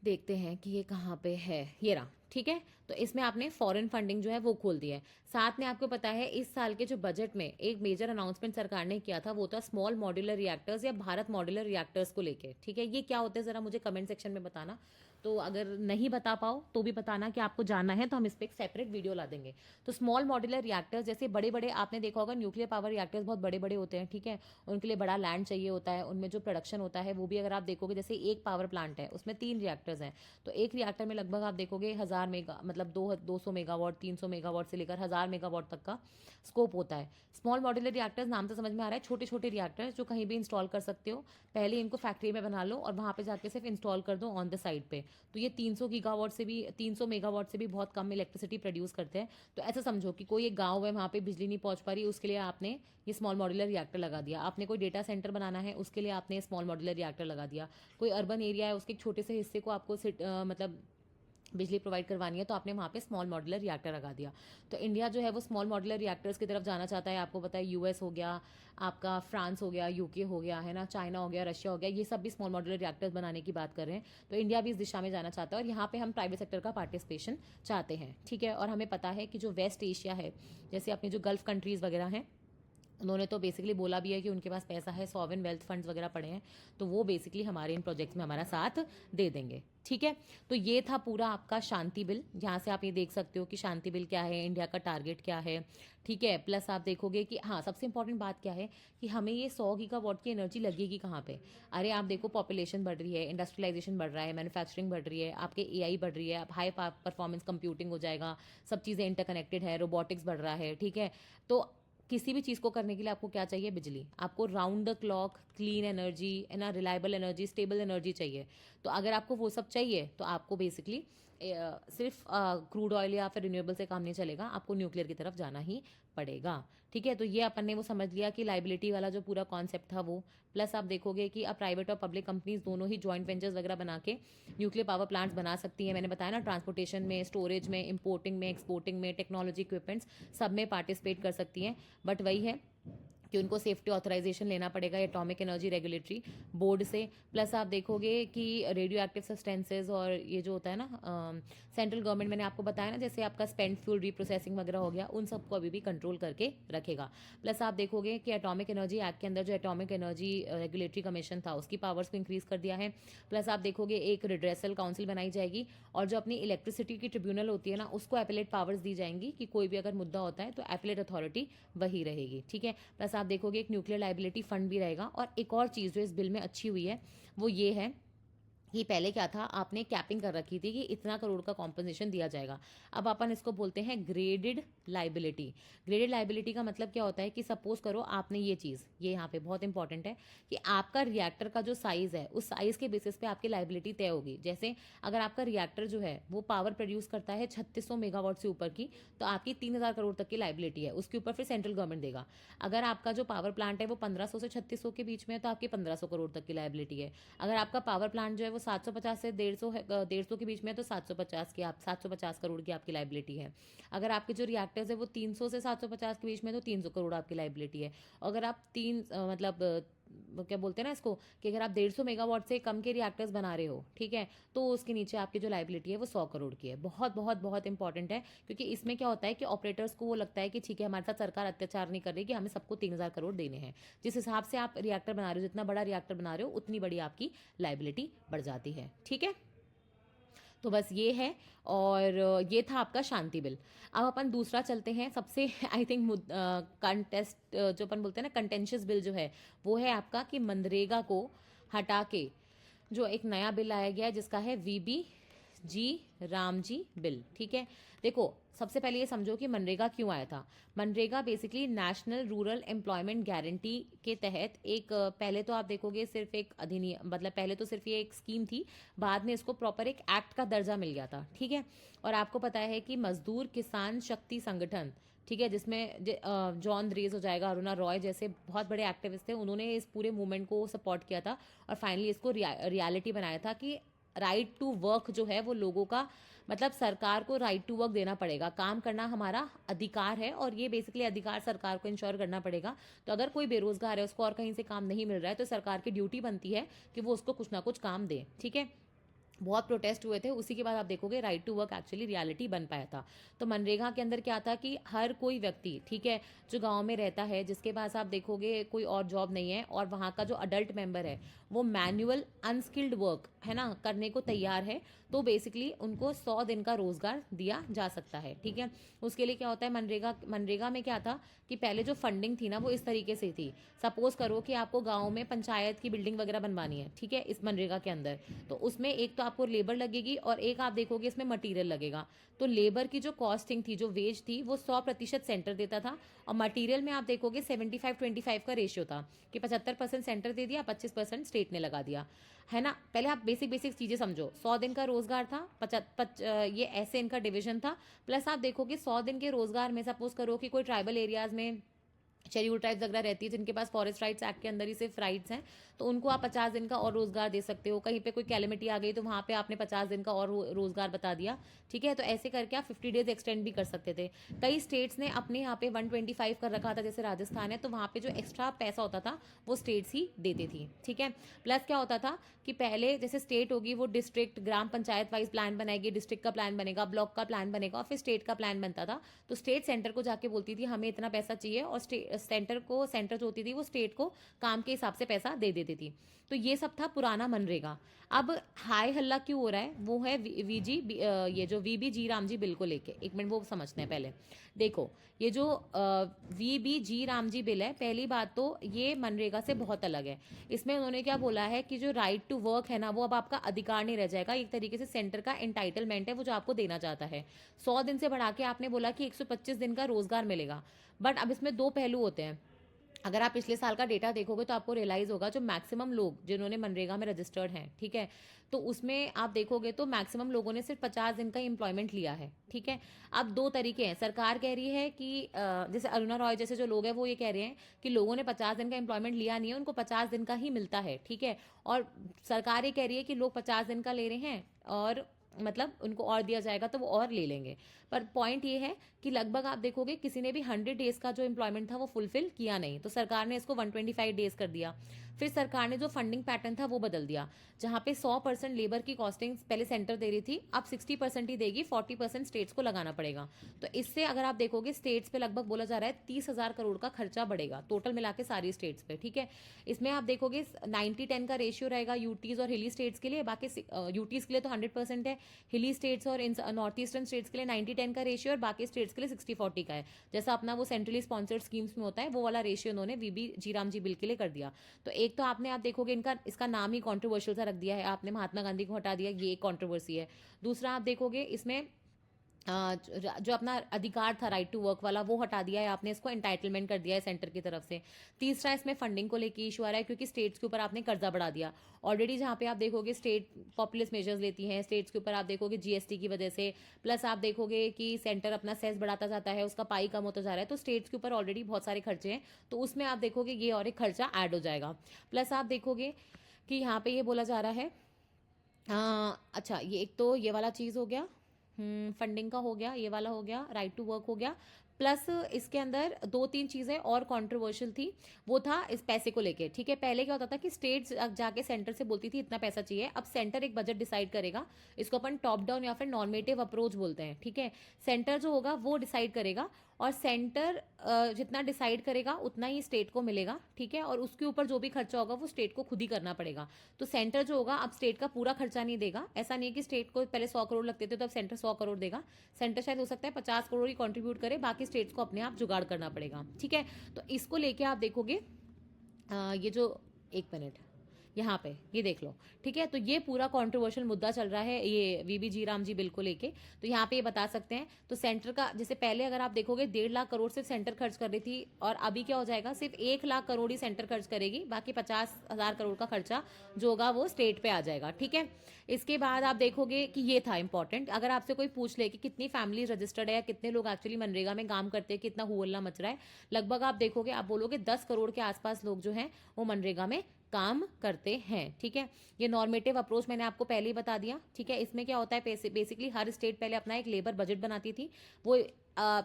देखते हैं कि ये कहाँ पे है, ये रहा, ठीक है। तो इसमें आपने फॉरेन फंडिंग जो है वो खोल दिया है। साथ में आपको पता है इस साल के जो बजट में एक मेजर अनाउंसमेंट सरकार ने किया था वो था स्मॉल मॉड्यूलर रिएक्टर्स या भारत मॉड्यूलर रिएक्टर्स को लेके, ठीक है। ये क्या होते हैं ज़रा मुझे कमेंट सेक्शन में बताना, तो अगर नहीं बता पाओ तो भी बताना कि आपको जानना है, तो हम इस पर एक सेपरेट वीडियो ला देंगे। तो स्मॉल मॉड्यूलर रिएक्टर्स जैसे बड़े बड़े, आपने देखा होगा न्यूक्लियर पावर रिएक्टर्स बहुत बड़े बड़े होते हैं, ठीक है, उनके लिए बड़ा लैंड चाहिए होता है, उनमें जो प्रोडक्शन होता है वो भी अगर आप देखोगे, जैसे एक पावर प्लांट है उसमें 3 रिएक्टर्स हैं, तो एक रिएक्टर में लगभग आप देखोगे 1000 मेगा मतलब 200 मेगावाट 300 मेगावाट से लेकर 1000 मेगावाट तक का स्कोप होता है। स्मॉल मॉड्यूलर रिएक्टर्स नाम से समझ में आ रहा है, छोटे छोटे रिएक्टर्स जो कहीं भी इंस्टॉल कर सकते हो, पहले इनको फैक्ट्री में बना लो और वहाँ पे जाके सिर्फ इंस्टॉल कर दो ऑन द साइड पे। तो ये 300 मेगावाट से भी बहुत कम इलेक्ट्रिसिटी प्रोड्यूस करते हैं। तो ऐसा समझो कि कोई एक गाँव है, वहाँ पे बिजली नहीं पहुँच पा रही, उसके लिए आपने ये स्मॉल मॉड्यूलर रिएक्टर लगा दिया। आपने कोई डेटा सेंटर बनाना है, उसके लिए आपने स्मॉल मॉड्यूलर रिएक्टर लगा दिया। कोई अर्बन एरिया है, उसके एक छोटे से हिस्से को आपको मतलब बिजली प्रोवाइड करवानी है, तो आपने वहाँ पे स्मॉल मॉड्यूलर रिएक्टर लगा दिया। तो इंडिया जो है वो स्मॉल मॉड्यूलर रिएक्टर्स की तरफ जाना चाहता है। आपको पता है US हो गया, आपका फ्रांस हो गया, UK हो गया, है ना, चाइना हो गया, रशिया हो गया, ये सब भी स्मॉल मॉड्यूलर रिएक्टर्स बनाने की बात कर रहे हैं। तो इंडिया भी इस दिशा में जाना चाहता है और यहाँ पे हम प्राइवेट सेक्टर का पार्टिसिपेशन चाहते हैं, ठीक है। और हमें पता है कि जो वेस्ट एशिया है, जैसे अपनी जो गल्फ कंट्रीज़ वगैरह हैं, उन्होंने तो बेसिकली बोला भी है कि उनके पास पैसा है, सॉवरेन वेल्थ फंड्स वगैरह पड़े हैं, तो वो बेसिकली हमारे इन प्रोजेक्ट्स में हमारा साथ दे देंगे, ठीक है। तो ये था पूरा आपका शांति बिल। यहाँ से आप ये देख सकते हो कि शांति बिल क्या है, इंडिया का टारगेट क्या है, ठीक है। प्लस आप देखोगे कि हाँ सबसे इंपॉर्टेंट बात क्या है कि हमें ये 100 गीगावाट की एनर्जी लगेगी कहाँ पे। अरे आप देखो पॉपुलेशन बढ़ रही है, इंडस्ट्रियलाइजेशन बढ़ रहा है, मैन्युफैक्चरिंग बढ़ रही है, आपके AI बढ़ रही है, अब हाई परफॉर्मेंस कंप्यूटिंग हो जाएगा, सब चीज़ें इंटरकनेक्टेड है, रोबोटिक्स बढ़ रहा है, ठीक है। तो किसी भी चीज़ को करने के लिए आपको क्या चाहिए, बिजली। आपको round the clock clean energy, है ना, रिलायबल एनर्जी, स्टेबल एनर्जी चाहिए। तो अगर आपको वो सब चाहिए तो आपको बेसिकली सिर्फ क्रूड ऑयल या फिर रिन्यूएबल से काम नहीं चलेगा, आपको न्यूक्लियर की तरफ जाना ही पड़ेगा। ठीक है, तो ये अपन ने वो समझ लिया कि लाइबिलिटी वाला जो पूरा कॉन्सेप्ट था वो। प्लस आप देखोगे कि अब प्राइवेट और पब्लिक कंपनीज दोनों ही जॉइंट वेंचर्स वगैरह बना के न्यूक्लियर पावर प्लांट्स बना सकती हैं। मैंने बताया ना, ट्रांसपोर्टेशन में, स्टोरेज में, इंपोर्टिंग में, एक्सपोर्टिंग में, टेक्नोलॉजी इक्विपमेंट्स सब में पार्टिसिपेट कर सकती हैं। बट वही है कि उनको सेफ्टी ऑथराइजेशन लेना पड़ेगा एटॉमिक एनर्जी रेगुलेटरी बोर्ड से। प्लस आप देखोगे कि रेडियो एक्टिव सब्सटेंसेज और ये जो होता है ना सेंट्रल गवर्नमेंट, मैंने आपको बताया ना, जैसे आपका स्पेंट फ्यूल रिप्रोसेसिंग वगैरह हो गया, उन सबको अभी भी कंट्रोल करके रखेगा। प्लस आप देखोगे कि एटॉमिक एनर्जी एक्ट के अंदर जो एटॉमिक एनर्जी रेगुलेटरी कमीशन था उसकी पावर्स को इंक्रीज कर दिया है। प्लस आप देखोगे एक रिड्रेसल काउंसिल बनाई जाएगी और जो अपनी इलेक्ट्रिसिटी की ट्रिब्यूनल होती है ना, उसको एपेलेट पावर्स दी जाएंगी कि कोई भी अगर मुद्दा होता है तो एपेलेट अथॉरिटी वही रहेगी। ठीक है, प्लस आप देखोगे एक न्यूक्लियर लाइबिलिटी फंड भी रहेगा। और एक और चीज़ जो इस बिल में अच्छी हुई है वो ये है कि पहले क्या था, आपने कैपिंग कर रखी थी कि इतना करोड़ का कॉम्पनसेशन दिया जाएगा। अब अपन इसको बोलते हैं ग्रेडेड लाइबिलिटी। ग्रेडेड लाइबिलिटी का मतलब क्या होता है कि सपोज करो आपने ये चीज़, ये यहाँ पे बहुत इंपॉर्टेंट है कि आपका रिएक्टर का जो साइज़ है उस साइज़ के बेसिस पे आपकी लाइबिलिटी तय होगी। जैसे अगर आपका रिएक्टर जो है वो पावर प्रोड्यूस करता है 3600 मेगावाट से ऊपर की, तो आपकी 3000 करोड़ तक की लाइबिलिटी है, उसके ऊपर फिर सेंट्रल गवर्नमेंट देगा। अगर आपका जो पावर प्लांट है वो 1500 से 3600 के बीच में है तो आपकी 1500 करोड़ तक की लाइबिलिटी है। अगर आपका पावर प्लांट जो है वो 750 से 150 है, 150 के बीच में है तो 750 की, आप 750 करोड़ की आपकी लाइबिलिटी है। अगर आपके जो रिएक्टर्स है वो 300 से 750 के बीच में तो 300 करोड़ आपकी लाइबिलिटी है। अगर आप वो क्या बोलते हैं ना इसको, कि अगर आप 150 मेगावाट से कम के रिएक्टर्स बना रहे हो, ठीक है, तो उसके नीचे आपकी जो लाइबिलिटी है वो 100 करोड़ की है। बहुत बहुत बहुत इंपॉर्टेंट है, क्योंकि इसमें क्या होता है कि ऑपरेटर्स को वो लगता है कि ठीक है हमारे साथ सरकार अत्याचार नहीं कर रही, कि हमें सबको 3000 करोड़ देने हैं। जिस हिसाब से आप रिएक्टर बना रहे हो, जितना बड़ा रिएक्टर बना रहे हो उतनी बड़ी आपकी लाइबिलिटी बढ़ जाती है। ठीक है, तो बस ये है। और ये था आपका शांति बिल। अब अपन दूसरा चलते हैं, सबसे आई थिंक कंटेस्ट जो अपन बोलते हैं ना, कंटेंशियस बिल जो है वो है आपका कि मनरेगा को हटा के जो एक नया बिल लाया गया है जिसका है वीबी जी रामजी बिल। ठीक है, देखो सबसे पहले ये समझो कि मनरेगा क्यों आया था। MNREGA basically national rural employment guarantee के तहत एक पहले तो आप देखोगे सिर्फ एक अधिनियम, मतलब पहले तो सिर्फ ये एक स्कीम थी, बाद में इसको प्रॉपर एक एक्ट का दर्जा मिल गया था। ठीक है, और आपको पता है कि मजदूर किसान शक्ति संगठन, ठीक है, जिसमें जॉन द्रेस हो जाएगा, अरुणा रॉय जैसे बहुत बड़े एक्टिविस्ट थे, उन्होंने इस पूरे मूवमेंट को सपोर्ट किया था और फाइनली इसको रियलिटी बनाया था कि राइट टू वर्क जो है वो लोगों का, मतलब सरकार को राइट टू वर्क देना पड़ेगा, काम करना हमारा अधिकार है और ये बेसिकली अधिकार सरकार को इंश्योर करना पड़ेगा। तो अगर कोई बेरोजगार है, उसको और कहीं से काम नहीं मिल रहा है, तो सरकार की ड्यूटी बनती है कि वो उसको कुछ ना कुछ काम दे। ठीक है, बहुत प्रोटेस्ट हुए थे, उसी के बाद आप देखोगे right to work actually reality बन पाया था। तो मनरेगा के अंदर क्या था कि हर कोई व्यक्ति, ठीक है, जो गांव में रहता है, जिसके पास आप देखोगे कोई और जॉब नहीं है और वहाँ का जो अडल्ट मेंबर है वो मैनुअल अनस्किल्ड वर्क है ना करने को तैयार है, तो बेसिकली उनको 100 दिन का रोजगार दिया जा सकता है। ठीक है, उसके लिए क्या होता है, मनरेगा में क्या था कि पहले जो फंडिंग थी ना वो इस तरीके से थी। सपोज करो कि आपको गाँव में पंचायत की बिल्डिंग वगैरह बनवानी है, ठीक है, इस मनरेगा के अंदर, तो उसमें एक तो आपको लेबर लगेगी और एक आप देखोगे इसमें मटेरियल लगेगा। तो लेबर की जो कॉस्टिंग थी, जो वेज थी, वो 100% सेंटर देता था और मटेरियल में आप देखोगे 75-25 का रेशियो था कि 75% सेंटर दे दिया, 25% स्टेट ने लगा दिया, है ना। पहले आप बेसिक चीजें समझो, 100 दिन का रोजगार था, ये ऐसे इनका डिवीजन था। प्लस आप देखोगे 100 दिन के रोजगार में सपोज करो कि कोई ट्राइबल एरियाज में शेड्यूल ट्राइब्स वगैरह रहती है जिनके पास फॉरेस्ट राइट्स एक्ट के अंदर ही सिर्फ राइट्स हैं, तो उनको आप 50 दिन का और रोजगार दे सकते हो। कहीं पे कोई कैलेमिटी आ गई तो वहाँ पे आपने 50 दिन का और रोजगार बता दिया। ठीक है, तो ऐसे करके आप 50 डेज एक्सटेंड भी कर सकते थे। कई स्टेट्स ने अपने यहाँ पे 125 कर रखा था, जैसे राजस्थान है, तो वहाँ पे जो एक्स्ट्रा पैसा होता था वो स्टेट्स ही देती थी। ठीक है, प्लस क्या होता था कि पहले जैसे स्टेट होगी वो डिस्ट्रिक्ट ग्राम पंचायत वाइज प्लान बनाएगी, डिस्ट्रिक्ट का प्लान बनेगा, ब्लॉक का प्लान बनेगा और फिर स्टेट का प्लान बनता था। तो स्टेट सेंटर को जाके बोलती थी हमें इतना पैसा चाहिए और सेंटर जो होती थी वो स्टेट को काम के हिसाब से पैसा दे देती थी। तो ये सब था पुराना मनरेगा। अब हाय हल्ला क्यों हो रहा है, वो है ये जो वीबी जी रामजी बिल को लेके। एक मिनट वो समझते हैं पहले। देखो ये जो वीबी जी रामजी बिल है, पहली बात तो ये मनरेगा से बहुत अलग है। इसमें उन्होंने क्या बोला है कि जो राइट टू वर्क है ना वो अब आपका अधिकार नहीं रह जाएगा, एक तरीके से सेंटर का एंटाइटलमेंट है वो जो आपको देना चाहता है। 100 दिन से बढ़ा के आपने बोला कि 125 दिन का रोजगार मिलेगा, बट अब इसमें दो पहलू होते हैं। अगर आप पिछले साल का डेटा देखोगे तो आपको रियलाइज होगा जो मैक्सिमम लोग जिन्होंने मनरेगा में रजिस्टर्ड हैं, ठीक है, तो उसमें आप देखोगे तो मैक्सिमम लोगों ने सिर्फ 50 दिन का एम्प्लॉयमेंट लिया है, ठीक है। अब दो तरीके हैं, सरकार कह रही है कि जैसे अरुणा रॉय जैसे जो लोग हैं वो ये कह रहे हैं कि लोगों ने 50 दिन का एम्प्लॉयमेंट लिया नहीं है, उनको 50 दिन का ही मिलता है, ठीक है। और सरकार ये कह रही है कि लोग 50 दिन का ले रहे हैं और मतलब उनको और दिया जाएगा तो वो और ले लेंगे। पर पॉइंट ये है कि लगभग आप देखोगे किसी ने भी 100 डेज का जो एम्प्लॉयमेंट था वो फुलफिल किया नहीं, तो सरकार ने इसको 125 डेज कर दिया। फिर सरकार ने जो फंडिंग पैटर्न था वो बदल दिया, जहां पे 100% लेबर की कॉस्टिंग पहले सेंटर दे रही थी, अब 60% ही देगी, 40% स्टेट्स को लगाना पड़ेगा। तो इससे अगर आप देखोगे स्टेट्स पे लगभग बोला जा रहा है 30,000 करोड़ का खर्चा बढ़ेगा टोटल मिला के सारी स्टेट्स पे, ठीक है। इसमें आप देखोगे 90-10 का रेशियो रहेगा यूटीज और हिली स्टेट्स के लिए, बाकी यूटीज के लिए तो 100% है, हिली स्टेट्स और नॉर्थ ईस्टर्न स्टेट्स के लिए 90-10 का रेशियो और बाकी स्टेट्स के लिए 60-40 का है, जैसा अपना वो सेंट्रली स्पॉन्सर्ड स्कीम्स में होता है वो वाला रेशियो उन्होंने वीबी जी राम जी बिल के लिए कर दिया। तो एक तो आप देखोगे इनका इसका नाम ही कॉन्ट्रोवर्शियल सा रख दिया है, आपने महात्मा गांधी को हटा दिया, ये एक कॉन्ट्रोवर्सी है। दूसरा आप देखोगे इसमें जो अपना अधिकार था राइट टू वर्क वाला वो हटा दिया है आपने, इसको एंटाइटलमेंट कर दिया है सेंटर की तरफ से। तीसरा इसमें फंडिंग को लेकर इशू आ रहा है क्योंकि स्टेट्स के ऊपर आपने कर्जा बढ़ा दिया ऑलरेडी, जहां पे आप देखोगे स्टेट पॉपुलस मेजर्स लेती हैं स्टेट्स के ऊपर, आप देखोगे जीएसटी की वजह से, प्लस आप देखोगे कि सेंटर अपना सेस बढ़ाता जाता है, उसका पाई कम होता जा रहा है, तो स्टेट्स के ऊपर ऑलरेडी बहुत सारे खर्चे हैं, तो उसमें आप देखोगे ये और एक खर्चा ऐड हो जाएगा। प्लस आप देखोगे कि यहाँ पे ये बोला जा रहा है अच्छा ये एक तो ये वाला चीज़ हो गया, फंडिंग का हो गया, ये वाला हो गया, राइट टू वर्क हो गया, प्लस इसके अंदर दो तीन चीज़ें और कंट्रोवर्शियल थी, वो था इस पैसे को लेके, ठीक है। पहले क्या होता था कि स्टेट जाके सेंटर से बोलती थी इतना पैसा चाहिए, अब सेंटर एक बजट डिसाइड करेगा, इसको अपन टॉप डाउन या फिर नॉर्मेटिव अप्रोच बोलते हैं, ठीक है। सेंटर जो होगा वो डिसाइड करेगा और सेंटर जितना डिसाइड करेगा उतना ही स्टेट को मिलेगा, ठीक है, और उसके ऊपर जो भी खर्चा होगा वो स्टेट को खुद ही करना पड़ेगा। तो सेंटर जो होगा अब स्टेट का पूरा खर्चा नहीं देगा, ऐसा नहीं है कि स्टेट को पहले 100 करोड़ लगते थे तो अब सेंटर 100 करोड़ देगा, सेंटर शायद हो सकता है 50 करोड़ ही कंट्रीब्यूट करे, बाकी स्टेट्स को अपने आप जुगाड़ करना पड़ेगा, ठीक है। तो इसको लेके आप देखोगे ये जो एक मिनट यहाँ पे ये देख लो, ठीक है। तो ये पूरा कंट्रोवर्शियल मुद्दा चल रहा है ये वीबी जी राम जी बिल को लेके, तो यहाँ पे ये बता सकते हैं तो सेंटर का जैसे पहले अगर आप देखोगे 1.5 लाख करोड़ सिर्फ सेंटर खर्च कर रही थी, और अभी क्या हो जाएगा सिर्फ 1 लाख करोड़ ही सेंटर खर्च करेगी, बाकी 50,000 करोड़ का खर्चा जो होगा वो स्टेट पे आ जाएगा, ठीक है। इसके बाद आप देखोगे कि ये था इंपॉर्टेंट, अगर आपसे कोई पूछ ले कि कितनी फैमिली रजिस्टर्ड है या कितने लोग एक्चुअली मनरेगा में काम करते हैं, कितना हुल्ला मच रहा है, लगभग आप देखोगे आप बोलोगे 10 करोड़ के आसपास लोग जो हैं वो मनरेगा में काम करते हैं, ठीक है। ये नॉर्मेटिव अप्रोच मैंने आपको पहले ही बता दिया, ठीक है। इसमें क्या होता है बेसिकली हर स्टेट पहले अपना एक लेबर बजट बनाती थी, वो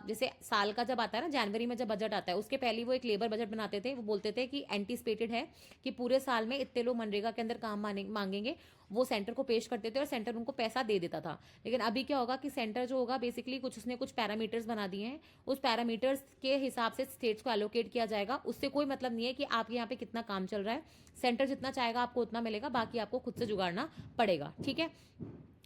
जैसे साल का जब आता है ना जनवरी में जब बजट आता है उसके पहले वो एक लेबर बजट बनाते थे, वो बोलते थे कि एंटीसिपेटेड है कि पूरे साल में इतने लोग मनरेगा के अंदर काम मांगेंगे, वो सेंटर को पेश करते थे और सेंटर उनको पैसा दे देता था। लेकिन अभी क्या होगा कि सेंटर जो होगा बेसिकली उसने कुछ पैरामीटर्स बना दिए हैं, उस पैरामीटर्स के हिसाब से स्टेट्स को एलोकेट किया जाएगा, उससे कोई मतलब नहीं है कि आपके यहाँ पे कितना काम चल रहा है, सेंटर जितना चाहेगा आपको उतना मिलेगा, बाकी आपको खुद से जुगाड़ना पड़ेगा, ठीक है।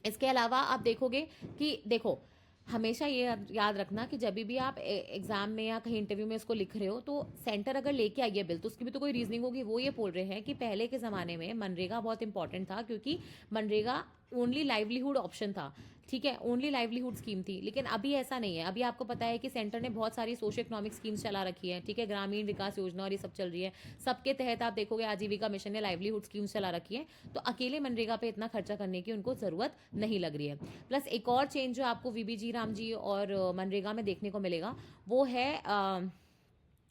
इसके अलावा आप देखोगे कि देखो हमेशा ये याद रखना कि जब भी आप एग्जाम में या कहीं इंटरव्यू में इसको लिख रहे हो तो सेंटर अगर लेके आई है बिल तो उसकी भी तो कोई रीजनिंग होगी। वो ये बोल रहे हैं कि पहले के ज़माने में मनरेगा बहुत इंपॉर्टेंट था क्योंकि मनरेगा ओनली लाइवलीहुड ऑप्शन था, ठीक है, ओनली लाइवलीहुड स्कीम थी। लेकिन अभी ऐसा नहीं है, अभी आपको पता है कि सेंटर ने बहुत सारी सोशो इकोनॉमिक स्कीम्स चला रखी है, ठीक है, ग्रामीण विकास योजना और ये सब चल रही है, सबके तहत आप देखोगे आजीविका मिशन ने लाइवलीहुड स्कीम्स चला रखी है, तो अकेले मनरेगा पे इतना खर्चा करने की उनको ज़रूरत नहीं लग रही है। प्लस एक और चेंज जो आपको वीबी जी राम जी और मनरेगा में देखने को मिलेगा वो है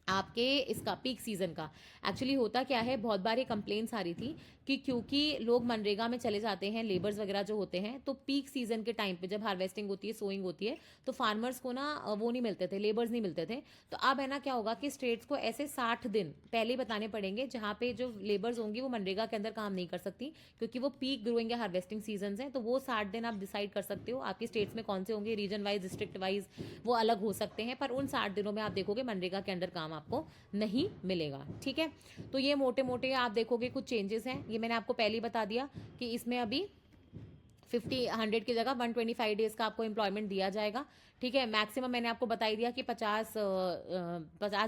आपके इसका पीक सीजन का। एक्चुअली होता क्या है, बहुत बार ये कंप्लेंट्स आ रही थी कि क्योंकि लोग मनरेगा में चले जाते हैं, लेबर्स वगैरह जो होते हैं, तो पीक सीजन के टाइम पे जब हार्वेस्टिंग होती है, सोइंग होती है, तो फार्मर्स को ना वो नहीं मिलते थे, लेबर्स नहीं मिलते थे। तो अब है ना क्या होगा कि स्टेट्स को ऐसे 60 दिन पहले ही बताने पड़ेंगे जहाँ पे जो लेबर्स होंगी वो मनरेगा के अंदर काम नहीं कर सकती, क्योंकि वो पीक ग्रोइंग या हार्वेस्टिंग सीजन है। तो वो 60 दिन आप डिसाइड कर सकते हो आपकी स्टेट्स में कौन से होंगे, रीजन वाइज डिस्ट्रिक्ट वाइज वो अलग हो सकते हैं, पर उन 60 दिनों में आप देखोगे मनरेगा के अंदर काम आपको नहीं मिलेगा, ठीक है। तो ये मोटे मोटे आप देखोगे कुछ चेंजेस हैं, ये मैंने आपको पहले ही बता दिया कि इसमें अभी 100 की जगह 125 डेज का आपको एम्प्लॉयमेंट दिया जाएगा, ठीक है। मैक्सिमम मैंने आपको बता ही दिया कि 50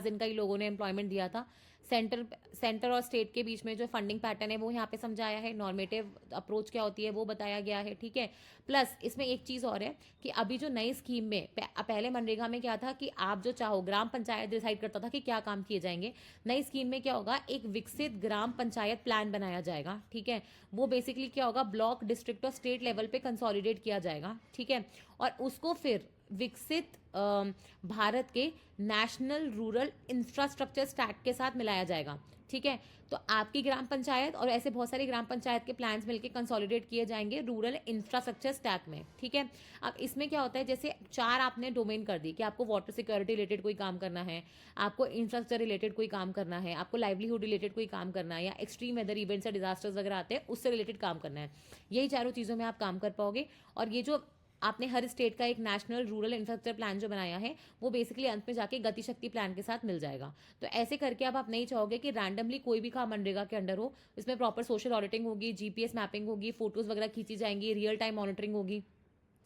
दिन का ही लोगों ने एम्प्लॉयमेंट दिया था। सेंटर और स्टेट के बीच में जो फंडिंग पैटर्न है वो यहाँ पे समझाया है, नॉर्मेटिव अप्रोच क्या होती है वो बताया गया है, ठीक है। प्लस इसमें एक चीज़ और है कि अभी जो नई स्कीम में पहले मनरेगा में क्या था कि आप जो चाहो ग्राम पंचायत डिसाइड करता था कि क्या काम किए जाएंगे। नई स्कीम में क्या होगा, एक विकसित ग्राम पंचायत प्लान बनाया जाएगा, ठीक है। वो बेसिकली क्या होगा, ब्लॉक, डिस्ट्रिक्ट और स्टेट लेवल पे कंसोलिडेट किया जाएगा, ठीक है। और उसको फिर विकसित भारत के नेशनल रूरल इंफ्रास्ट्रक्चर स्टैक के साथ मिलाया जाएगा, ठीक है। तो आपकी ग्राम पंचायत और ऐसे बहुत सारी ग्राम पंचायत के प्लान्स मिलके कंसोलिडेट किए जाएंगे रूरल इंफ्रास्ट्रक्चर स्टैक में, ठीक है। अब इसमें क्या होता है, जैसे 4 आपने डोमेन कर दी कि आपको वाटर सिक्योरिटी रिलेटेड कोई काम करना है, आपको इंफ्रास्ट्रक्चर रिलेटेड कोई काम करना है, आपको लाइवलीहुड रिलेटेड कोई काम करना है, या एक्सट्रीम वेदर इवेंट्स या डिजास्टर्स वगैरह आते हैं उससे रिलेटेड काम करना है। यही चारों चीज़ों में आप काम कर पाओगे। और ये जो आपने हर स्टेट का एक नेशनल रूरल इंफ्रास्ट्रक्चर प्लान जो बनाया है वो बेसिकली अंत में जाके गति शक्ति प्लान के साथ मिल जाएगा। तो ऐसे करके अब आप नहीं चाहोगे कि रैंडमली कोई भी काम मनरेगा के अंडर हो, इसमें प्रॉपर सोशल ऑडिटिंग होगी, जीपीएस मैपिंग होगी, फोटोज वगैरह खींची जाएंगी, रियल टाइम मॉनिटरिंग होगी,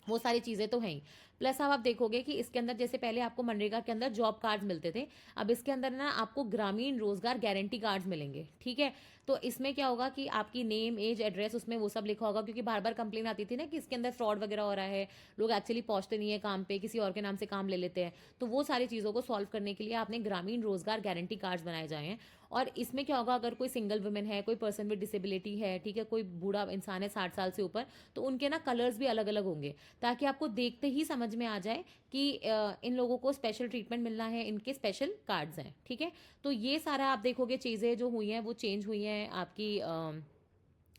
वो सारी चीज़ें तो हैं ही। प्लस अब आप देखोगे कि इसके अंदर जैसे पहले आपको मनरेगा के अंदर जॉब कार्ड्स मिलते थे, अब इसके अंदर ना आपको ग्रामीण रोजगार गारंटी कार्ड्स मिलेंगे, ठीक है। तो इसमें क्या होगा कि आपकी नेम, एज, एड्रेस उसमें वो सब लिखा होगा, क्योंकि बार बार कंप्लेन आती थी ना कि इसके अंदर फ्रॉड वगैरह हो रहा है, लोग एक्चुअली पहुंचते नहीं है काम पे, किसी और के नाम से काम ले लेते हैं। तो वो सारी चीज़ों को सॉल्व करने के लिए आपने ग्रामीण रोजगार गारंटी कार्ड्स बनाए जाए हैं। और इसमें क्या होगा, अगर कोई सिंगल वुमेन है, कोई पर्सन विद डिसेबिलिटी है, ठीक है, कोई बूढ़ा इंसान है 60 साल से ऊपर, तो उनके ना कलर्स भी अलग अलग होंगे, ताकि आपको देखते ही समझ में आ जाए कि इन लोगों को स्पेशल ट्रीटमेंट मिलना है, इनके स्पेशल कार्ड्स हैं, ठीक है। तो ये सारा आप देखोगे चीज़ें जो हुई हैं वो चेंज हुई हैं आपकी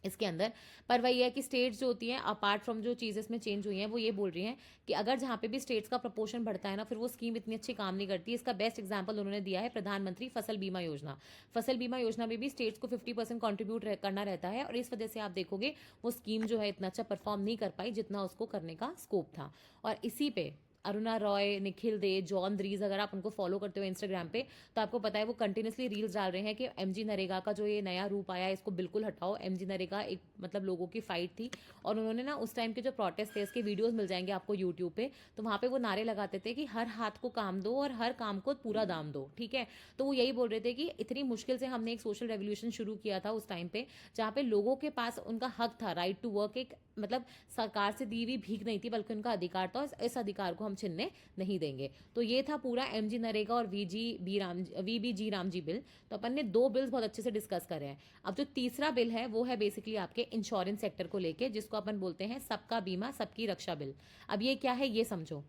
इसके अंदर। पर वही है कि स्टेट्स जो होती हैं, अपार्ट फ्रॉम जो चीज़ें इसमें चेंज हुई हैं, वो ये बोल रही हैं कि अगर जहाँ पे भी स्टेट्स का प्रपोर्शन बढ़ता है ना, फिर वो स्कीम इतनी अच्छी काम नहीं करती। इसका बेस्ट एग्जांपल उन्होंने दिया है प्रधानमंत्री फसल बीमा योजना। फसल बीमा योजना में भी स्टेट्स को 50% कॉन्ट्रीब्यूट करना रहता है, और इस वजह से आप देखोगे वो स्कीम जो है इतना अच्छा परफॉर्म नहीं कर पाई जितना उसको करने का स्कोप था। और इसी पे अरुणा रॉय, निखिल दे, जॉन द्रीज, अगर आप उनको फॉलो करते हो इंस्टाग्राम पे तो आपको पता है वो कंटिन्यूसली रील्स डाल रहे हैं कि एमजी नरेगा का जो ये नया रूप आया है इसको बिल्कुल हटाओ। एमजी नरेगा एक मतलब लोगों की फाइट थी, और उन्होंने ना उस टाइम के जो प्रोटेस्ट थे इसके वीडियोस मिल जाएंगे आपको यूट्यूब पे, तो वहाँ पे वो नारे लगाते थे कि हर हाथ को काम दो और हर काम को पूरा दाम दो, ठीक है। तो वो यही बोल रहे थे कि इतनी मुश्किल से हमने एक सोशल रेवोल्यूशन शुरू किया था उस टाइम पे, जहाँ पे लोगों के पास उनका हक था, राइट टू वर्क, एक मतलब सरकार से दी हुई भीख नहीं थी बल्कि उनका अधिकार था, और इस अधिकार को हम छीनने नहीं देंगे। तो ये था पूरा एमजी नरेगा और वीबीजी रामजी बिल। तो अपन ने 2 बिल्स बहुत अच्छे से डिस्कस करे हैं। अब जो तीसरा बिल है वो है बेसिकली आपके इंश्योरेंस सेक्टर को लेके, जिसको अपन बोलते हैं सबका बीमा सबकी रक्षा बिल। अब ये क्या है ये समझो,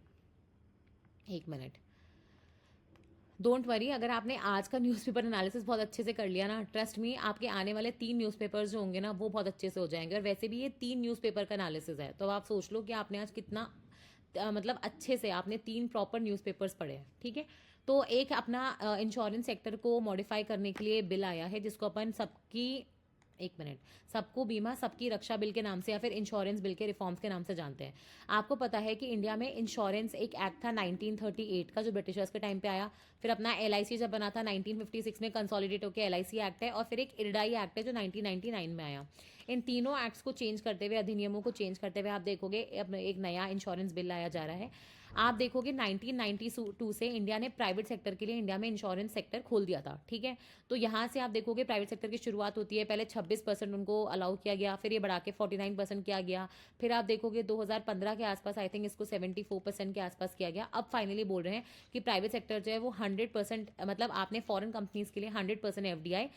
एक मिनट, डोंट वरी, अगर आपने आज का न्यूज़पेपर एनालिसिस बहुत अच्छे से कर लिया ना, ट्रस्ट मी आपके आने वाले 3 न्यूज़पेपर्स जो होंगे ना वो बहुत अच्छे से हो जाएंगे। और वैसे भी ये 3 न्यूज़पेपर का एनालिसिस है, तो आप सोच लो कि आपने आज कितना मतलब अच्छे से आपने 3 प्रॉपर न्यूज़पेपर्स पढ़े हैं, ठीक है। तो एक अपना इंश्योरेंस सेक्टर को मॉडिफाई करने के लिए बिल आया है, जिसको अपन सबकी, एक मिनट, सबको बीमा सबकी रक्षा बिल के नाम से या फिर इंश्योरेंस बिल के रिफॉर्म्स के नाम से जानते हैं। आपको पता है कि इंडिया में इंश्योरेंस एक एक्ट था 1938 का जो ब्रिटिशर्स के टाइम पे आया, फिर अपना एलआईसी जब बना था 1956 में कंसोलिडेट होकर एलआईसी एक्ट है, और फिर एक इरडाई एक्ट है जो 1999 में आया। इन तीनों एक्ट्स को चेंज करते हुए, अधिनियमों को चेंज करते हुए आप देखोगे अब एक नया इंश्योरेंस बिल लाया जा रहा है। आप देखोगे 1992 से इंडिया ने प्राइवेट सेक्टर के लिए इंडिया में इंश्योरेंस सेक्टर खोल दिया था, ठीक है। तो यहाँ से आप देखोगे प्राइवेट सेक्टर की शुरुआत होती है, पहले 26% उनको अलाउ किया गया, फिर ये बढ़ा के 49% किया गया, फिर आप देखोगे 2015 के आसपास आई थिंक इसको 74% के आसपास किया गया। अब फाइनली बोल रहे हैं कि प्राइवेट सेक्टर जो है वो 100%, मतलब आपने फॉरेन कंपनीज के लिए 100% एफडीआई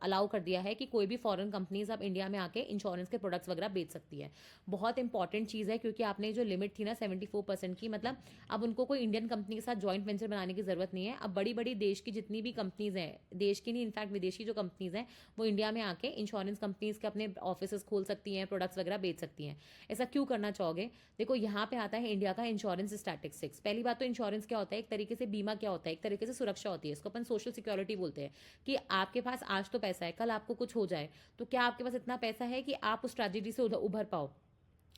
अलाउ कर दिया है कि कोई भी फॉरेन कंपनीज अब इंडिया में आके इंश्योरेंस के प्रोडक्ट्स वगैरह बेच सकती है। बहुत इंपॉर्टेंट चीज़ है, क्योंकि आपने जो लिमिट थी ना 74% की, मतलब अब उनको कोई इंडियन कंपनी के साथ जॉइंट वेंचर बनाने की जरूरत नहीं है। अब बड़ी बड़ी देश की जितनी भी कंपनीज हैं, देश की नहीं इनफैक्ट विदेशी जो कंपनीज हैं, वो इंडिया में आके इंश्योरेंस कंपनीज के अपने ऑफिस खोल सकती हैं, प्रोडक्ट्स वगैरह बेच सकती हैं। ऐसा क्यों करना चाहोगे? देखो यहाँ पे आता है इंडिया का इंश्योरेंस स्टैटिस्टिक्स। पहली बात तो इंश्योरेंस क्या होता है, एक तरीके से बीमा क्या होता है, एक तरीके से सुरक्षा होती है, इसको अपन सोशल सिक्योरिटी बोलते हैं। कि आपके पास आज तो पैसा है, कल आपको कुछ हो जाए तो क्या आपके पास इतना पैसा है कि आप उस ट्रेजेडी से उभर पाओ?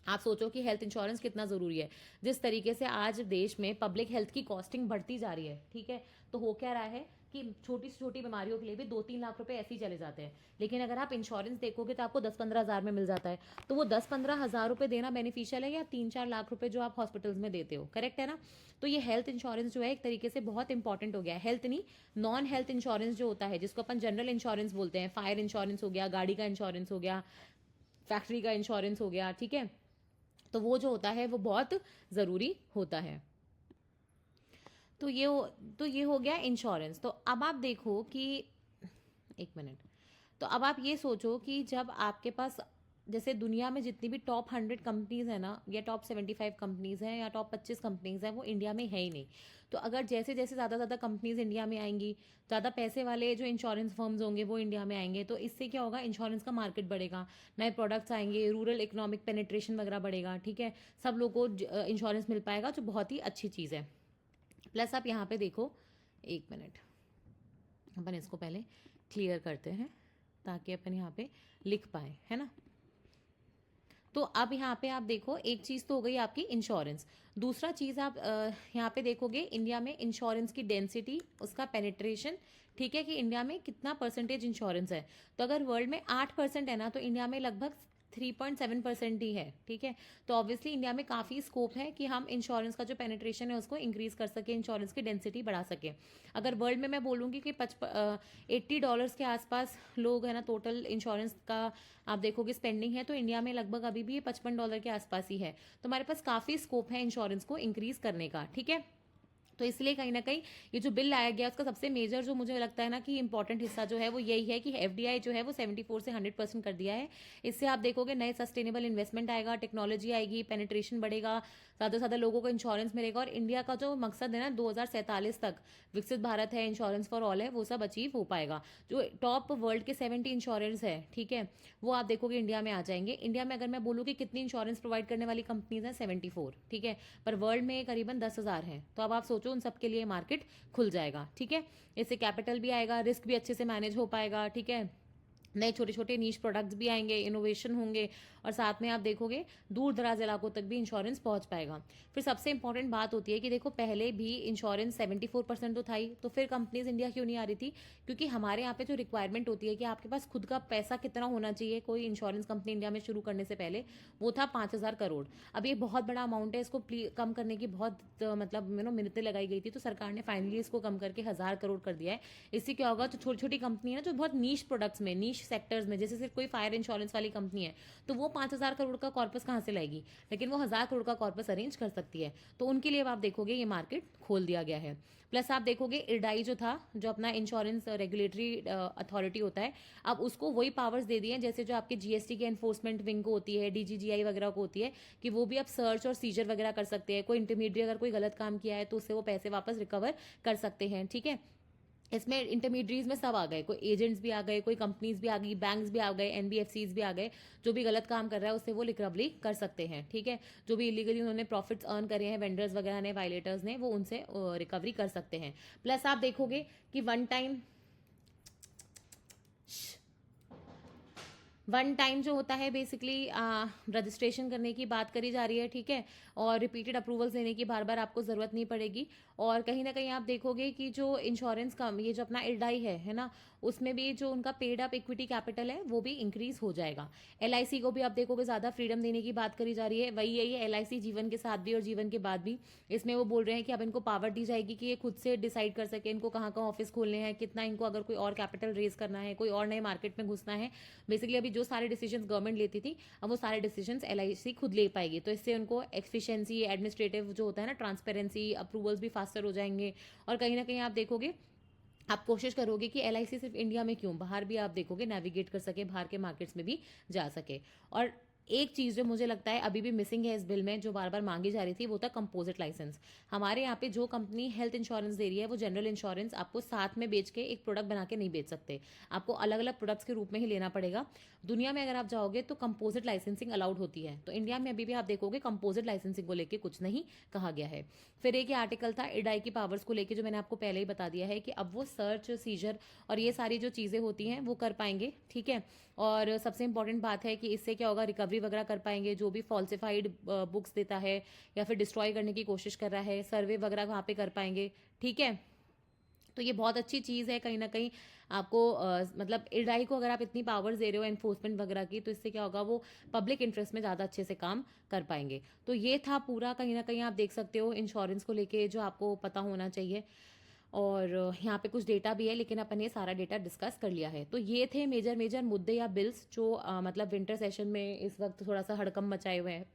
आप सोचो कि हेल्थ इंश्योरेंस कितना ज़रूरी है। जिस तरीके से आज देश में पब्लिक हेल्थ की कॉस्टिंग बढ़ती जा रही है, ठीक है, तो हो क्या रहा है कि छोटी से छोटी बीमारियों के लिए भी 2-3 लाख रुपए ऐसे ही चले जाते हैं, लेकिन अगर आप इंश्योरेंस देखोगे तो आपको 10-15 हज़ार में मिल जाता है। तो वो 10-15 हज़ार रुपए देना बेनिफिशियल है, या 3-4 लाख रुपए जो आप हॉस्पिटल्स में देते हो, करेक्ट है ना। तो ये हेल्थ इंश्योरेंस जो है एक तरीके से बहुत इंपॉर्टेंट हो गया है। हेल्थ नहीं, नॉन हेल्थ इंश्योरेंस जो होता है, जिसको अपन जनरल इंश्योरेंस बोलते हैं, फायर इंश्योरेंस हो गया, गाड़ी का इंश्योरेंस हो गया, फैक्ट्री का इंश्योरेंस हो गया, ठीक है, तो वो जो होता है वो बहुत ज़रूरी होता है। तो ये हो गया इंश्योरेंस। तो अब आप देखो कि, एक मिनट, तो अब आप ये सोचो कि जब आपके पास, जैसे दुनिया में जितनी भी टॉप 100 कंपनीज है ना, या टॉप 75 कंपनीज हैं, या टॉप 25 कंपनीज हैं, वो इंडिया में है ही नहीं। तो अगर जैसे जैसे ज़्यादा ज़्यादा कंपनीज इंडिया में आएंगी, ज़्यादा पैसे वाले जो इंश्योरेंस फर्म्स होंगे वो इंडिया में आएंगे, तो इससे क्या होगा, इंश्योरेंस का मार्केट बढ़ेगा, नए प्रोडक्ट्स आएंगे, रूरल इकोनॉमिक पेनिट्रेशन वगैरह बढ़ेगा, ठीक है, सब लोगों को इंश्योरेंस मिल पाएगा, जो बहुत ही अच्छी चीज़ है। प्लस आप यहाँ पे देखो, एक मिनट, अपन इसको पहले क्लियर करते हैं ताकि अपन यहाँ पे लिख पाए, है ना। तो अब यहाँ पे आप देखो, एक चीज़ तो हो गई आपकी इंश्योरेंस। दूसरा चीज़ आप यहाँ पे देखोगे, इंडिया में इंश्योरेंस की डेंसिटी, उसका पेनिट्रेशन, ठीक है, कि इंडिया में कितना परसेंटेज इंश्योरेंस है। तो अगर वर्ल्ड में 8% है ना, तो इंडिया में लगभग 3.7% ही है, ठीक है। तो ऑब्वियसली इंडिया में काफ़ी स्कोप है कि हम इंश्योरेंस का जो पेनिट्रेशन है उसको इंक्रीज कर सके, इंश्योरेंस की डेंसिटी बढ़ा सके। अगर वर्ल्ड में मैं बोलूँगी कि $80 के आसपास लोग है ना, टोटल इंश्योरेंस का आप देखोगे स्पेंडिंग है, तो इंडिया में लगभग अभी भी $55 के आसपास ही है। तो हमारे पास काफ़ी स्कोप है इंश्योरेंस को इंक्रीज करने का, ठीक है। तो इसलिए कहीं ना कहीं ये जो बिल लाया गया उसका सबसे मेजर जो मुझे लगता है ना कि इंपॉर्टेंट हिस्सा जो है वो यही है कि एफडीआई जो है वो 74 से 100% कर दिया है। इससे आप देखोगे नए सस्टेनेबल इन्वेस्टमेंट आएगा, टेक्नोलॉजी आएगी, पेनिट्रेशन बढ़ेगा, ज़्यादा से ज़्यादा लोगों को इंश्योरेंस मिलेगा, और इंडिया का जो मकसद है ना 2047 तक विकसित भारत है, इंश्योरेंस फॉर ऑल है, वो सब अचीव हो पाएगा। जो टॉप वर्ल्ड के 70 इंश्योरेंस है, ठीक है, वो आप देखोगे इंडिया में आ जाएंगे। इंडिया में अगर मैं बोलूँ कि कितनी इंश्योरेंस प्रोवाइड करने वाली कंपनीज हैं, 74, ठीक है, पर वर्ल्ड में करीबन 10,000 हैं। तो अब आप सोचो उन सबके लिए मार्केट खुल जाएगा, ठीक है। इससे कैपिटल भी आएगा, रिस्क भी अच्छे से मैनेज हो पाएगा, ठीक है, नए छोटे छोटे नीश प्रोडक्ट्स भी आएंगे, इनोवेशन होंगे, और साथ में आप देखोगे दूर दराज इलाकों तक भी इंश्योरेंस पहुंच पाएगा। फिर सबसे इंपॉर्टेंट बात होती है कि देखो पहले भी इंश्योरेंस 74% तो था ही, तो फिर कंपनीज इंडिया क्यों नहीं आ रही थी, क्योंकि हमारे यहाँ पे जो रिक्वायरमेंट होती है कि आपके पास खुद का पैसा कितना होना चाहिए कोई इंश्योरेंस कंपनी इंडिया में शुरू करने से पहले, वो था 5,000 करोड़। अब ये बहुत बड़ा अमाउंट है, इसको कम करने की बहुत मतलब मिन्नतें लगाई गई थी, तो सरकार ने फाइनली इसको कम करके 1,000 करोड़ कर दिया है। इससे क्या होगा, जो छोटी छोटी कंपनी है ना, जो बहुत नीश प्रोडक्ट्स में, नीश सेक्टर्स में, जैसे सिर्फ कोई फायर इंश्योरेंस वाली कंपनी है, तो वो 5,000 करोड़ का कॉर्पस कहाँ से लाएगी, लेकिन वो 1,000 करोड़ का कॉर्पस अरेंज कर सकती है। तो उनके लिए आप देखोगे ये मार्केट खोल दिया गया है। प्लस आप देखोगे इरडाई जो था, जो अपना इंश्योरेंस रेगुलेटरी अथॉरिटी होता है, अब उसको वही पावर्स दे दिए हैं जैसे जो आपके जीएसटी के एनफोर्समेंट विंग को होती है, डीजीजीआई वगैरह को होती है, कि वो भी अब सर्च और सीजर वगैरह कर सकते हैं। कोई इंटरमीडिएट अगर कोई गलत काम किया है तो उससे वो पैसे वापस रिकवर कर सकते हैं, ठीक है। इसमें इंटरमीडिएट्स में सब आ गए, कोई एजेंट्स भी आ गए, कोई कंपनीज भी आ गई, बैंक्स भी आ गए, एनबीएफसीज भी आ गए, जो भी गलत काम कर रहा है उससे वो रिकवरी कर सकते हैं, ठीक है। जो भी इलीगली उन्होंने प्रॉफिट्स अर्न करे हैं, वेंडर्स वगैरह ने, वायलेटर्स ने, वो उनसे रिकवरी कर सकते हैं। प्लस आप देखोगे कि वन टाइम जो होता है बेसिकली रजिस्ट्रेशन करने की बात करी जा रही है, ठीक है, और रिपीटेड अप्रूवल्स लेने की बार बार आपको ज़रूरत नहीं पड़ेगी। और कहीं ना कहीं आप देखोगे कि जो इंश्योरेंस का ये जो अपना इरडाई है ना, उसमें भी जो उनका पेड अप इक्विटी कैपिटल है वो भी इंक्रीज हो जाएगा। एलआईसी को भी आप देखोगे ज़्यादा फ्रीडम देने की बात करी जा रही है, वही यही है एलआईसी जीवन के साथ भी और जीवन के बाद भी। इसमें वो बोल रहे हैं कि अब इनको पावर दी जाएगी कि ये खुद से डिसाइड कर सके इनको कहाँ कहाँ ऑफिस खोलने हैं, कितना इनको अगर कोई और कैपिटल रेज करना है, कोई और नए मार्केट में घुसना है। बेसिकली अभी जो सारे डिसीजंस गवर्नमेंट लेती थी, अब वो सारे डिसीजंस एलआईसी खुद ले पाएगी। तो इससे उनको एफिशिएंसी, एडमिनिस्ट्रेटिव जो होता है ना, ट्रांसपेरेंसी, अप्रूवल्स भी फास्टर हो जाएंगे। और कहीं ना कहीं आप देखोगे, आप कोशिश करोगे कि एलआईसी सिर्फ इंडिया में क्यों, बाहर भी आप देखोगे नेविगेट कर सके, बाहर के मार्केट्स में भी जा सके। और एक चीज़ जो मुझे लगता है अभी भी मिसिंग है इस बिल में, जो बार बार मांगी जा रही थी, वो था कंपोजिट लाइसेंस। हमारे यहाँ पे जो कंपनी हेल्थ इंश्योरेंस दे रही है वो जनरल इंश्योरेंस आपको साथ में बेच के एक प्रोडक्ट बना के नहीं बेच सकते, आपको अलग अलग प्रोडक्ट्स के रूप में ही लेना पड़ेगा। दुनिया में अगर आप जाओगे तो कंपोजिट लाइसेंसिंग अलाउड होती है, तो इंडिया में अभी भी आप देखोगे कंपोजिट लाइसेंसिंग को लेकर कुछ नहीं कहा गया है। फिर एक आर्टिकल था इरडाई की पावर्स को लेकर, जो मैंने आपको पहले ही बता दिया है कि अब वो सर्च, सीजर और ये सारी जो चीज़ें होती हैं वो कर पाएंगे, ठीक है। और सबसे इंपॉर्टेंट बात है कि इससे क्या होगा, रिकवरी वगैरह कर पाएंगे, जो भी फॉल्सिफाइड बुक्स देता है या फिर डिस्ट्रॉय करने की कोशिश कर रहा है, सर्वे वगैरह वहाँ पे कर पाएंगे, ठीक है। तो ये बहुत अच्छी चीज़ है कहीं ना कहीं। आपको मतलब इडाई को अगर आप इतनी पावर्स दे रहे हो एनफोर्समेंट वगैरह की, तो इससे क्या होगा, वो पब्लिक इंटरेस्ट में ज़्यादा अच्छे से काम कर पाएंगे। तो ये था पूरा, कहीं ना कहीं आप देख सकते हो इंश्योरेंस को लेके जो आपको पता होना चाहिए। और यहाँ पे कुछ डेटा भी है, लेकिन अपन ये सारा डेटा डिस्कस कर लिया है। तो ये थे मेजर मेजर मुद्दे या बिल्स जो मतलब विंटर सेशन में इस वक्त थोड़ा सा हड़कंप मचाए हुए हैं।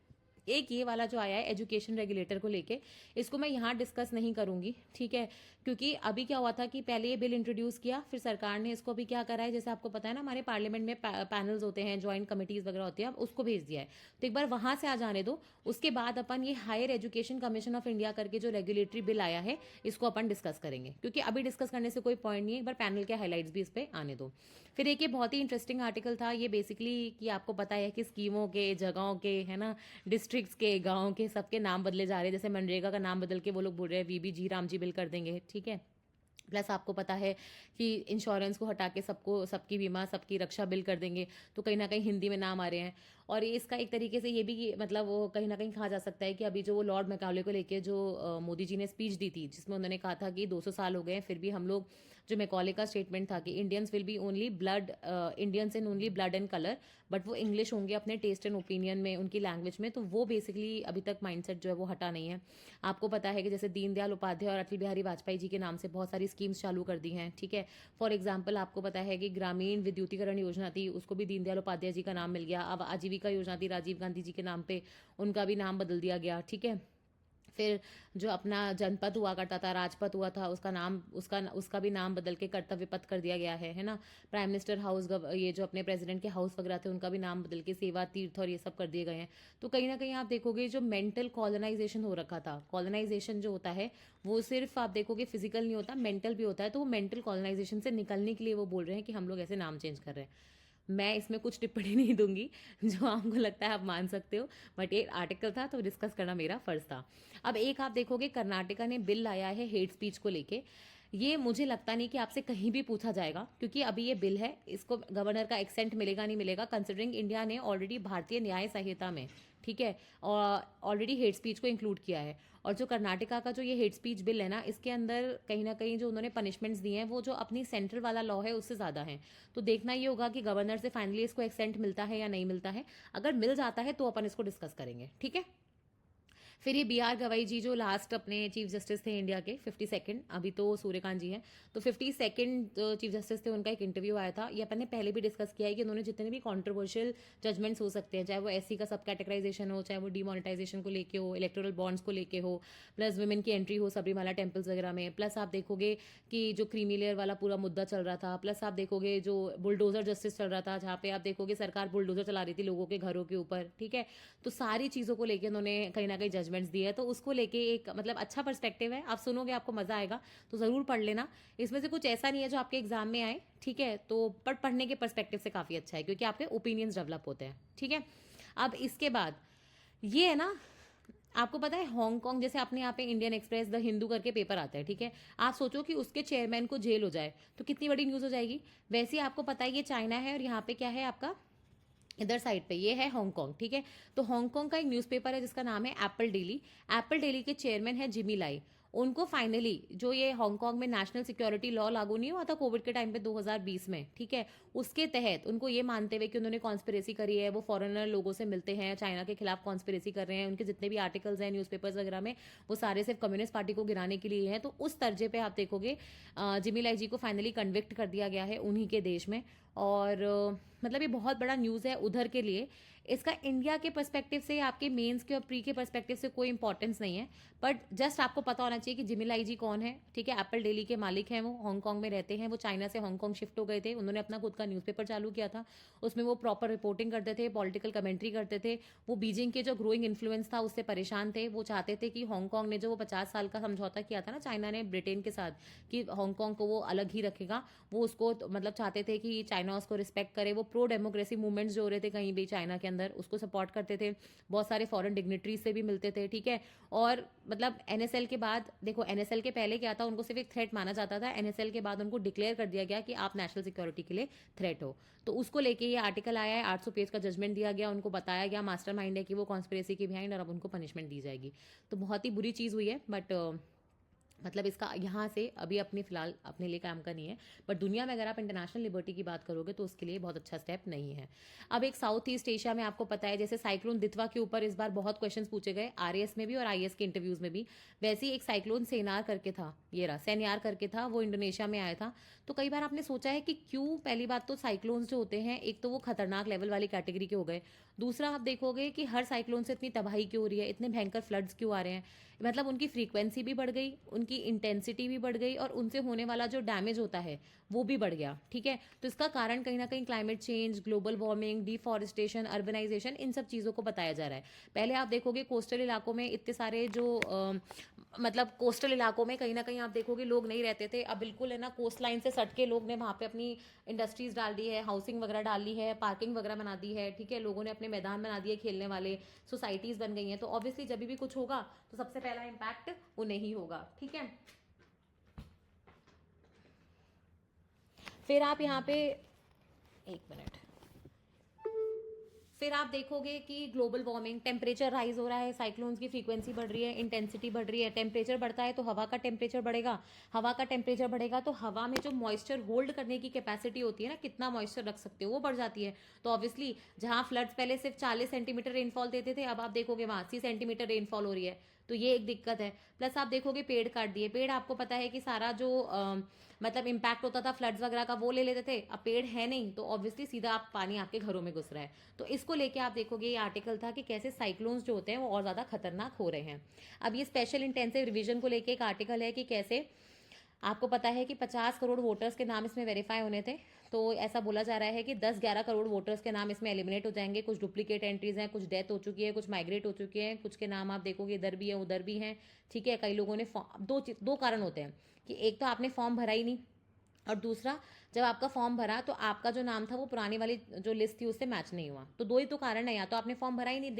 एक ये वाला जो आया है एजुकेशन रेगुलेटर को लेके, इसको मैं यहाँ डिस्कस नहीं करूंगी, ठीक है, क्योंकि अभी क्या हुआ था कि पहले ये बिल इंट्रोड्यूस किया, फिर सरकार ने इसको अभी क्या करा है, जैसे आपको पता है ना, हमारे पार्लियामेंट में पैनल्स होते हैं, ज्वाइंट कमिटीज वगैरह होती है, अब उसको भेज दिया है। तो एक बार वहां से आ जाने दो, उसके बाद अपन ये higher education commission of India करके जो रेगुलेटरी बिल आया है, इसको अपन डिस्कस करेंगे, क्योंकि अभी डिस्कस करने से कोई पॉइंट नहीं है, एक बार पैनल के हाईलाइट्स भी इस पर आने दो। फिर एक ये बहुत ही इंटरेस्टिंग आर्टिकल था, ये बेसिकली कि आपको पता है कि स्कीमों के, जगहों के, है ना, डिस्ट्रिक्ट्स के, गाँव के, सबके नाम बदले जा रहे हैं। जैसे मनरेगा का नाम बदल के वो लोग बोल रहे हैं वीबी जी राम जी बिल कर देंगे, ठीक है। प्लस आपको पता है कि इंश्योरेंस को हटा के सबको, सबकी बीमा, सबकी रक्षा बिल कर देंगे, तो कहीं ना कहीं हिंदी में नाम आ रहे हैं। और इसका एक तरीके से ये भी मतलब वो कहीं ना कहीं कहा जा सकता है कि अभी जो वो लॉर्ड मैकाले को लेके जो मोदी जी ने स्पीच दी थी, जिसमें उन्होंने कहा था कि 200 साल हो गए हैं फिर भी हम लोग, जो मैकाले का स्टेटमेंट था कि Indians will be only blood, Indians in only blood and colour, but वो इंग्लिश होंगे अपने टेस्ट एंड ओपिनियन में, उनकी लैंग्वेज में। तो वो बेसिकली अभी तक माइंडसेट जो है वो हटा नहीं है। आपको पता है कि जैसे दीनदयाल उपाध्याय और अटल बिहारी वाजपेयी जी के नाम से बहुत सारी स्कीम्स चालू कर दी हैं, ठीक है। फॉर एग्जाम्पल आपको पता है कि ग्रामीण विद्युतीकरण योजना थी, उसको भी दीनदयाल उपाध्याय जी का नाम मिल गया। अब आजीविका योजना थी राजीव गांधी जी के नाम पे, उनका भी नाम बदल दिया गया, ठीक है। फिर जो अपना जनपद हुआ करता था, राजपथ हुआ था, उसका नाम, उसका भी नाम बदल के कर्तव्य पथ कर दिया गया है ना। प्राइम मिनिस्टर हाउस, ये जो अपने प्रेसिडेंट के हाउस वगैरह थे, उनका भी नाम बदल के सेवा तीर्थ और ये सब कर दिए गए हैं। तो कहीं ना कहीं आप देखोगे जो मेंटल कॉलोनाइजेशन हो रखा था, कॉलोनाइजेशन जो होता है वो सिर्फ आप देखोगे फिजिकल नहीं होता, मेंटल भी होता है। तो वो मेंटल कॉलोनाइजेशन से निकलने के लिए वो बोल रहे हैं कि हम लोग ऐसे नाम चेंज कर रहे हैं। मैं इसमें कुछ टिप्पणी नहीं दूंगी, जो आपको लगता है आप मान सकते हो, बट ये आर्टिकल था तो डिस्कस करना मेरा फर्ज था। अब एक आप देखोगे कर्नाटका ने बिल लाया है हेट स्पीच को लेके। ये मुझे लगता नहीं कि आपसे कहीं भी पूछा जाएगा, क्योंकि अभी ये बिल है, इसको गवर्नर का एक्सेंट मिलेगा नहीं मिलेगा, कंसिडरिंग इंडिया ने ऑलरेडी भारतीय न्याय संहिता में, ठीक है, और ऑलरेडी हेट स्पीच को इंक्लूड किया है। और जो कर्नाटका का जो ये हेट स्पीच बिल है ना, इसके अंदर कहीं ना कहीं जो उन्होंने पनिशमेंट्स दी हैं वो जो अपनी सेंट्रल वाला लॉ है उससे ज़्यादा है। तो देखना ये होगा कि गवर्नर से फाइनली इसको एक्सेंट मिलता है या नहीं मिलता है। अगर मिल जाता है तो अपन इसको डिस्कस करेंगे, ठीक है। फिर ये बी आर गवाई जी जो लास्ट अपने चीफ जस्टिस थे इंडिया के, 52nd, अभी तो सूर्यकांत जी हैं, तो 52nd चीफ जस्टिस थे, उनका एक इंटरव्यू आया था। ये अपन ने पहले भी डिस्कस किया है कि उन्होंने जितने भी कॉन्ट्रोवर्शियल जजमेंट्स हो सकते हैं, चाहे वो एससी का सब कैटेगराइजेशन हो, चाहे वो डिमोनेटाइजेशन को लेके हो, इलेक्टोरल बॉन्ड्स को लेके हो, प्लस वुमेन की एंट्री हो सबरीमाला टेम्पल्स वगैरह में, प्लस आप देखोगे कि जो क्रीमी लेयर वाला पूरा मुद्दा चल रहा था, प्लस आप देखोगे जो बुलडोजर जस्टिस चल रहा था, जहाँ पे आप देखोगे सरकार बुलडोजर चला रही थी लोगों के घरों के ऊपर, ठीक है। तो सारी चीज़ों को लेके उन्होंने कहीं ना कहीं जजमेंट्स दिए है, तो उसको लेके एक मतलब अच्छा पर्सपेक्टिव है, आप सुनोगे आपको मजा आएगा, तो जरूर पढ़ लेना। इसमें से कुछ ऐसा नहीं है जो आपके एग्जाम में आए, ठीक है, तो पर पढ़ने के पर्सपेक्टिव से काफी अच्छा है, क्योंकि आपके ओपिनियंस डेवलप होते हैं, ठीक है। अब इसके बाद ये है ना, आपको पता है हांगकांग, जैसे अपने यहाँ पे इंडियन एक्सप्रेस, द हिंदू करके पेपर आता है, ठीक है। आप सोचो कि उसके चेयरमैन को जेल हो जाए तो कितनी बड़ी न्यूज हो जाएगी। वैसे ही आपको पता है ये चाइना है, और यहाँ पे क्या है आपका, इधर साइड पे ये है हांगकांग, ठीक है। तो हांगकांग का एक न्यूज़पेपर है जिसका नाम है एप्पल डेली। एप्पल डेली के चेयरमैन है जिमी लाई। उनको फाइनली जो ये हांगकांग में नेशनल सिक्योरिटी लॉ लागू नहीं हुआ था कोविड के टाइम पे 2020 में, ठीक है, उसके तहत उनको ये मानते हुए कि उन्होंने कॉन्स्पिरेसी करी है, वो फॉरेनर लोगों से मिलते हैं, चाइना के खिलाफ कॉन्स्पिरेसी कर रहे हैं, उनके जितने भी आर्टिकल्स हैं न्यूज़पेपर्स वगैरह में वो सारे सिर्फ कम्युनिस्ट पार्टी को गिराने के लिए हैं। तो उस तर्जे पे आप देखोगे जिमी लाई जी को फाइनली कन्विक्ट कर दिया गया है उन्हीं के देश में। और मतलब ये बहुत बड़ा न्यूज़ है उधर के लिए। इसका इंडिया के पर्सपेक्टिव से, आपके मेंस के और प्री के पर्सपेक्टिव से कोई इंपॉर्टेंस नहीं है, बट जस्ट आपको पता होना चाहिए कि जिमी लाई जी कौन है, ठीक है। एप्पल डेली के मालिक हैं, वो हांगकांग में रहते हैं, वो चाइना से हांगकांग शिफ्ट हो गए थे, उन्होंने अपना खुद का न्यूज़पेपर चालू किया था, उसमें वो प्रॉपर रिपोर्टिंग करते थे, पॉलिटिकल कमेंट्री करते थे। वो बीजिंग के जो ग्रोइंग इन्फ्लुएंस था उससे परेशान थे, वो चाहते थे कि हांगकांग ने जो वो 50 साल का समझौता किया था ना चाइना ने ब्रिटेन के साथ, कि हांगकांग को वो अलग ही रखेगा, वो उसको मतलब चाहते थे कि चाइना उसको रिस्पेक्ट करे। वो प्रो डेमोक्रेसी मूवमेंट्स जो हो रहे थे कहीं भी चाइना के अंदर, उसको सपोर्ट करते थे, बहुत सारे फॉरेन डिग्निटरीज से भी मिलते थे, ठीक है। और मतलब एनएसएल के बाद देखो, एनएसएल के पहले क्या था, उनको सिर्फ एक थ्रेट माना जाता था, एनएसएल के बाद उनको डिक्लेयर कर दिया गया कि आप नेशनल सिक्योरिटी के लिए थ्रेट हो। तो उसको लेके ये आर्टिकल आया है, 800 पेज का जजमेंट दिया गया, उनको बताया गया मास्टरमाइंड है कि वो कॉन्स्पिरेसी के बिहाइंड, और अब उनको पनिशमेंट दी जाएगी। तो बहुत ही बुरी चीज़ हुई है, बट मतलब इसका यहाँ से अभी अपनी फ़िलहाल अपने लिए काम का नहीं है, बट दुनिया में अगर आप इंटरनेशनल लिबर्टी की बात करोगे तो उसके लिए बहुत अच्छा स्टेप नहीं है। अब एक साउथ ईस्ट एशिया में आपको पता है, जैसे साइक्लोन दितवा के ऊपर इस बार बहुत क्वेश्चंस पूछे गए आरएएस में भी और आईएएस के इंटरव्यूज़ में भी। वैसे ही एक साइक्लोन सेनार करके था, ये रहा सेन्यार करके था, वो इंडोनेशिया में आया था। तो कई बार आपने सोचा है कि क्यों, पहली बात तो साइक्लोन्स जो होते हैं एक तो वो खतरनाक लेवल वाली कैटेगरी के हो गए, दूसरा आप देखोगे कि हर साइक्लोन से इतनी तबाही क्यों हो रही है, इतने भयंकर फ्लड्स क्यों आ रहे हैं। मतलब उनकी फ्रीक्वेंसी भी बढ़ गई, उनकी इंटेंसिटी भी बढ़ गई और उनसे होने वाला जो डैमेज होता है वो भी बढ़ गया। ठीक है, तो इसका कारण कहीं ना कहीं climate change, global warming, deforestation, urbanization, इन सब चीज़ों को बताया जा रहा है। पहले आप देखोगे कोस्टल इलाकों में इतने सारे जो मतलब कोस्टल इलाकों में कहीं ना कहीं आप देखोगे लोग नहीं रहते थे, अब बिल्कुल है ना कोस्ट लाइन से सट के लोग ने वहाँ पे अपनी इंडस्ट्रीज डाल दी है, हाउसिंग वगैरह डाल ली है, पार्किंग वगैरह बना दी है। ठीक है, लोगों ने अपने मैदान बना दिए खेलने वाले, सोसाइटीज बन गई हैं। तो ऑब्वियसली जब भी कुछ होगा तो सबसे पहला इम्पैक्ट उन्हें ही होगा। ठीक है, फिर आप यहाँ पे एक मिनट, फिर आप देखोगे कि ग्लोबल वार्मिंग, टेम्परेचर राइज हो रहा है, साइक्लोन्स की फ्रीक्वेंसी बढ़ रही है, इंटेंसिटी बढ़ रही है। टेम्परेचर बढ़ता है तो हवा का टेम्परेचर बढ़ेगा, हवा का टेम्परेचर बढ़ेगा तो हवा में जो मॉइस्चर होल्ड करने की कैपेसिटी होती है ना, कितना मॉइस्चर रख सकते हो, वो बढ़ जाती है। तो ऑब्वियसली जहां फ्लड्स पहले सिर्फ 40 सेंटीमीटर रेनफॉल देते थे, अब आप देखोगे वहां 80 सेंटीमीटर रेनफॉल हो रही है। तो ये एक दिक्कत है। प्लस आप देखोगे पेड़ काट दिए, पेड़ आपको पता है कि सारा जो मतलब इम्पैक्ट होता था फ्लड्स वगैरह का वो ले लेते थे, अब पेड़ है नहीं तो ऑब्वियसली सीधा आप पानी आपके घरों में घुस रहा है। तो इसको लेके आप देखोगे ये आर्टिकल था कि कैसे साइक्लोन्स जो होते हैं वो और ज़्यादा खतरनाक हो रहे हैं। अब ये स्पेशल इंटेंसिव रिवीजन को लेके एक आर्टिकल है कि कैसे आपको पता है कि 50 करोड़ वोटर्स के नाम इसमें वेरीफाई होने थे। तो ऐसा बोला जा रहा है कि 10-11 करोड़ वोटर्स के नाम इसमें एलिमिनेट हो जाएंगे। कुछ डुप्लीकेट एंट्रीज हैं, कुछ डेथ हो चुकी है, कुछ माइग्रेट हो चुके हैं, कुछ के नाम आप देखोगे इधर भी है उधर भी हैं। ठीक है, कई लोगों ने दो कारण होते हैं कि एक तो आपने फॉर्म भरा ही नहीं, और दूसरा जब आपका फॉर्म भरा तो आपका जो नाम था वो पुरानी वाली जो लिस्ट थी उससे मैच नहीं हुआ। तो दो ही तो कारण है, या तो आपने फॉर्म भरा ही नहीं,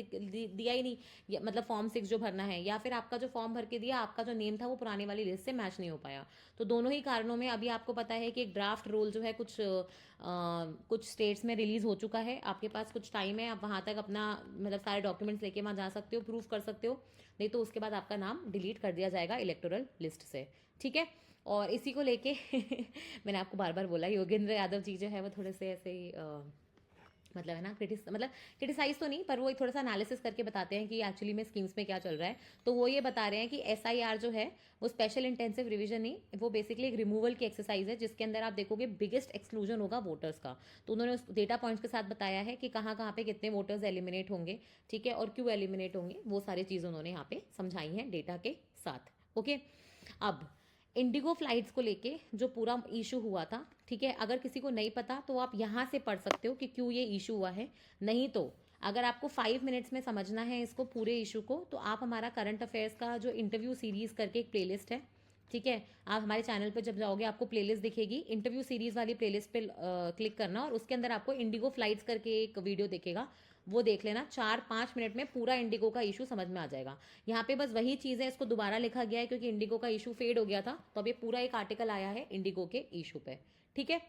दिया ही नहीं, मतलब फॉर्म 6 जो भरना है, या फिर आपका जो फॉर्म भर के दिया आपका जो नेम था वो पुरानी वाली लिस्ट से मैच नहीं हो पाया। तो दोनों ही कारणों में अभी आपको पता है कि एक ड्राफ्ट रोल जो है कुछ स्टेट्स में रिलीज हो चुका है। आपके पास कुछ टाइम है, आप वहां तक अपना मतलब सारे डॉक्यूमेंट्स लेके वहां जा सकते हो, प्रूफ कर सकते हो, नहीं तो उसके बाद आपका नाम डिलीट कर दिया जाएगा इलेक्टोरल लिस्ट से। ठीक है, और इसी को लेके मैंने आपको बार बार बोला योगेंद्र यादव जी जो है वो थोड़े से ऐसे ही मतलब है ना क्रिटिसाइज तो नहीं, पर वो एक थोड़ा सा एनालिसिस करके बताते हैं कि एक्चुअली में स्कीम्स में क्या चल रहा है। तो वो ये बता रहे हैं कि एसआईआर जो है वो स्पेशल इंटेंसिव रिवीजन नहीं, वो बेसिकली एक रिमूवल की एक्सरसाइज है जिसके अंदर आप देखोगे बिगेस्ट एक्सक्लूजन होगा वोटर्स का। तो उन्होंने उस डेटा पॉइंट्स के साथ बताया है कि कहाँ कहाँ पे कितने वोटर्स एलिमिनेट होंगे, ठीक है, और क्यों एलिमिनेट होंगे, वो सारी चीज़ें उन्होंने यहाँ पे समझाई हैं डेटा के साथ। ओके, अब इंडिगो फ्लाइट्स को लेके जो पूरा इशू हुआ था, ठीक है, अगर किसी को नहीं पता तो आप यहाँ से पढ़ सकते हो कि क्यों ये इशू हुआ है। नहीं तो अगर आपको 5 मिनट्स में समझना है इसको पूरे इशू को, तो आप हमारा करंट अफेयर्स का जो इंटरव्यू सीरीज करके एक प्लेलिस्ट है, ठीक है, आप हमारे चैनल पे जब जाओगे आपको प्लेलिस्ट दिखेगी, इंटरव्यू सीरीज वाली प्लेलिस्ट पे क्लिक करना और उसके अंदर आपको इंडिगो फ्लाइट्स करके एक वीडियो दिखेगा, वो देख लेना। 4-5 मिनट में पूरा इंडिगो का इशू समझ में आ जाएगा। यहाँ पे बस वही चीज़ है, इसको दोबारा लिखा गया है क्योंकि इंडिगो का इशू फेड हो गया था, तो अब ये पूरा एक आर्टिकल आया है इंडिगो के इशू पे। ठीक है,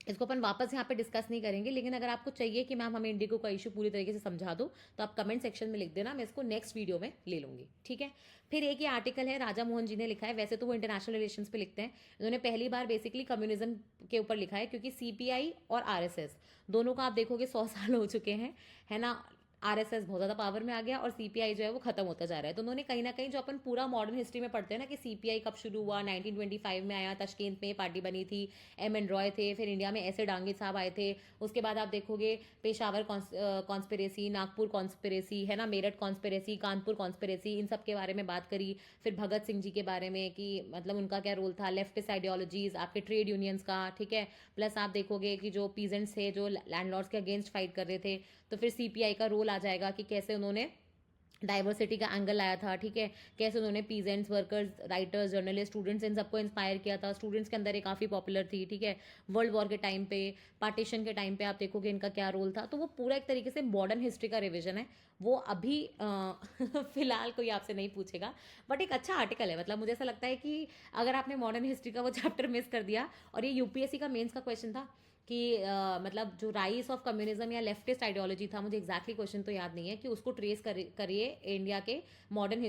इसको अपन वापस यहाँ पे डिस्कस नहीं करेंगे, लेकिन अगर आपको चाहिए कि मैम हमें इंडिगो का इशू पूरी तरीके से समझा दो तो आप कमेंट सेक्शन में लिख देना, मैं इसको नेक्स्ट वीडियो में ले लूंगी। ठीक है, फिर एक ये आर्टिकल है राजा मोहन जी ने लिखा है, वैसे तो वो इंटरनेशनल रिलेशंस पे लिखते हैं, इन्होंने पहली बार बेसिकली कम्युनिज्म के ऊपर लिखा है क्योंकि सीपीआई और आरएसएस दोनों का आप देखोगे 100 साल हो चुके हैं, है ना। आरएसएस बहुत ज़्यादा पावर में आ गया और सीपीआई जो है वो खत्म होता जा रहा है। तो उन्होंने कहीं ना कहीं जो अपन पूरा मॉडर्न हिस्ट्री में पढ़ते हैं ना कि सीपीआई कब शुरू हुआ, 1925 में आया, तशकींत में पार्टी बनी थी, एम एन रॉय थे, फिर इंडिया में ऐसे डांगे साहब आए थे, उसके बाद आप देखोगे पेशावर कॉन्स्पिरेसी, नागपुर कॉन्स्पिरेसी, है ना, मेरठ कॉन्स्पिरेसी, कानपुर कॉन्स्पिरेसी, इन सब के बारे में बात करी। फिर भगत सिंह जी के बारे में कि मतलब उनका क्या रोल था, लेफ्टिस्ट आइडियोलॉजीज, आपके ट्रेड यूनियंस का, ठीक है, प्लस आप देखोगे कि जो पीजेंट्स थे जो लैंडलॉर्ड्स के अगेंस्ट फाइट कर रहे थे, तो फिर सीपीआई का रोल आ जाएगा कि कैसे उन्होंने डाइवर्सिटी का एंगल लाया था, ठीक है, कैसे उन्होंने peasants, workers, writers, journalist, students, इन सबको इंस्पायर किया था। स्टूडेंट्स के अंदर ये काफ़ी पॉपुलर थी, ठीक है, वर्ल्ड वॉर के टाइम पे, पार्टीशन के टाइम पे आप देखोगे इनका क्या रोल था। तो वो पूरा एक तरीके से मॉडर्न हिस्ट्री का रिविजन है, वो अभी फिलहाल कोई आपसे नहीं पूछेगा, बट एक अच्छा आर्टिकल है। मतलब मुझे ऐसा लगता है कि अगर आपने मॉडर्न हिस्ट्री का वो चैप्टर मिस कर दिया, और ये यूपीएससी का मेंस का क्वेश्चन था, कि मतलब जो राइस ऑफ कम्युनिज्म या लेफ्टिस्ट आइडियोलॉजी था, मुझे एग्जैक्टली क्वेश्चन तो याद नहीं है, कि उसको ट्रेस करिए इंडिया के मॉडर्न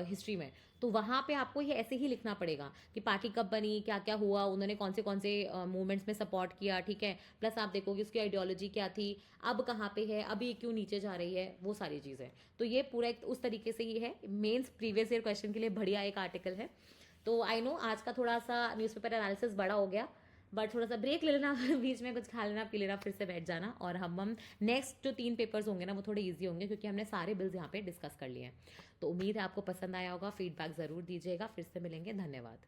हिस्ट्री में। तो वहाँ पे आपको ये ऐसे ही लिखना पड़ेगा कि पार्टी कब बनी, क्या क्या हुआ, उन्होंने कौन से मूवमेंट्स में सपोर्ट किया, ठीक है। प्लस आप देखोगे उसकी आइडियोलॉजी क्या थी, अब कहाँ पे है, अभी क्यों नीचे जा रही है, वो सारी चीज़ें। तो ये पूरा एक उस तरीके से ही है। मेंस प्रीवियस ईयर क्वेश्चन के लिए बढ़िया एक आर्टिकल है। तो आई नो आज का थोड़ा सा न्यूज़पेपर एनालिसिस बड़ा हो गया, बट थोड़ा सा ब्रेक ले लेना बीच में कुछ खा लेना पी लेना, फिर से बैठ जाना, और हम नेक्स्ट जो 3 पेपर्स होंगे ना वो थोड़े इजी होंगे, क्योंकि हमने सारे बिल्स यहाँ पे डिस्कस कर लिए हैं। तो उम्मीद है आपको पसंद आया होगा, फीडबैक ज़रूर दीजिएगा। फिर से मिलेंगे, धन्यवाद।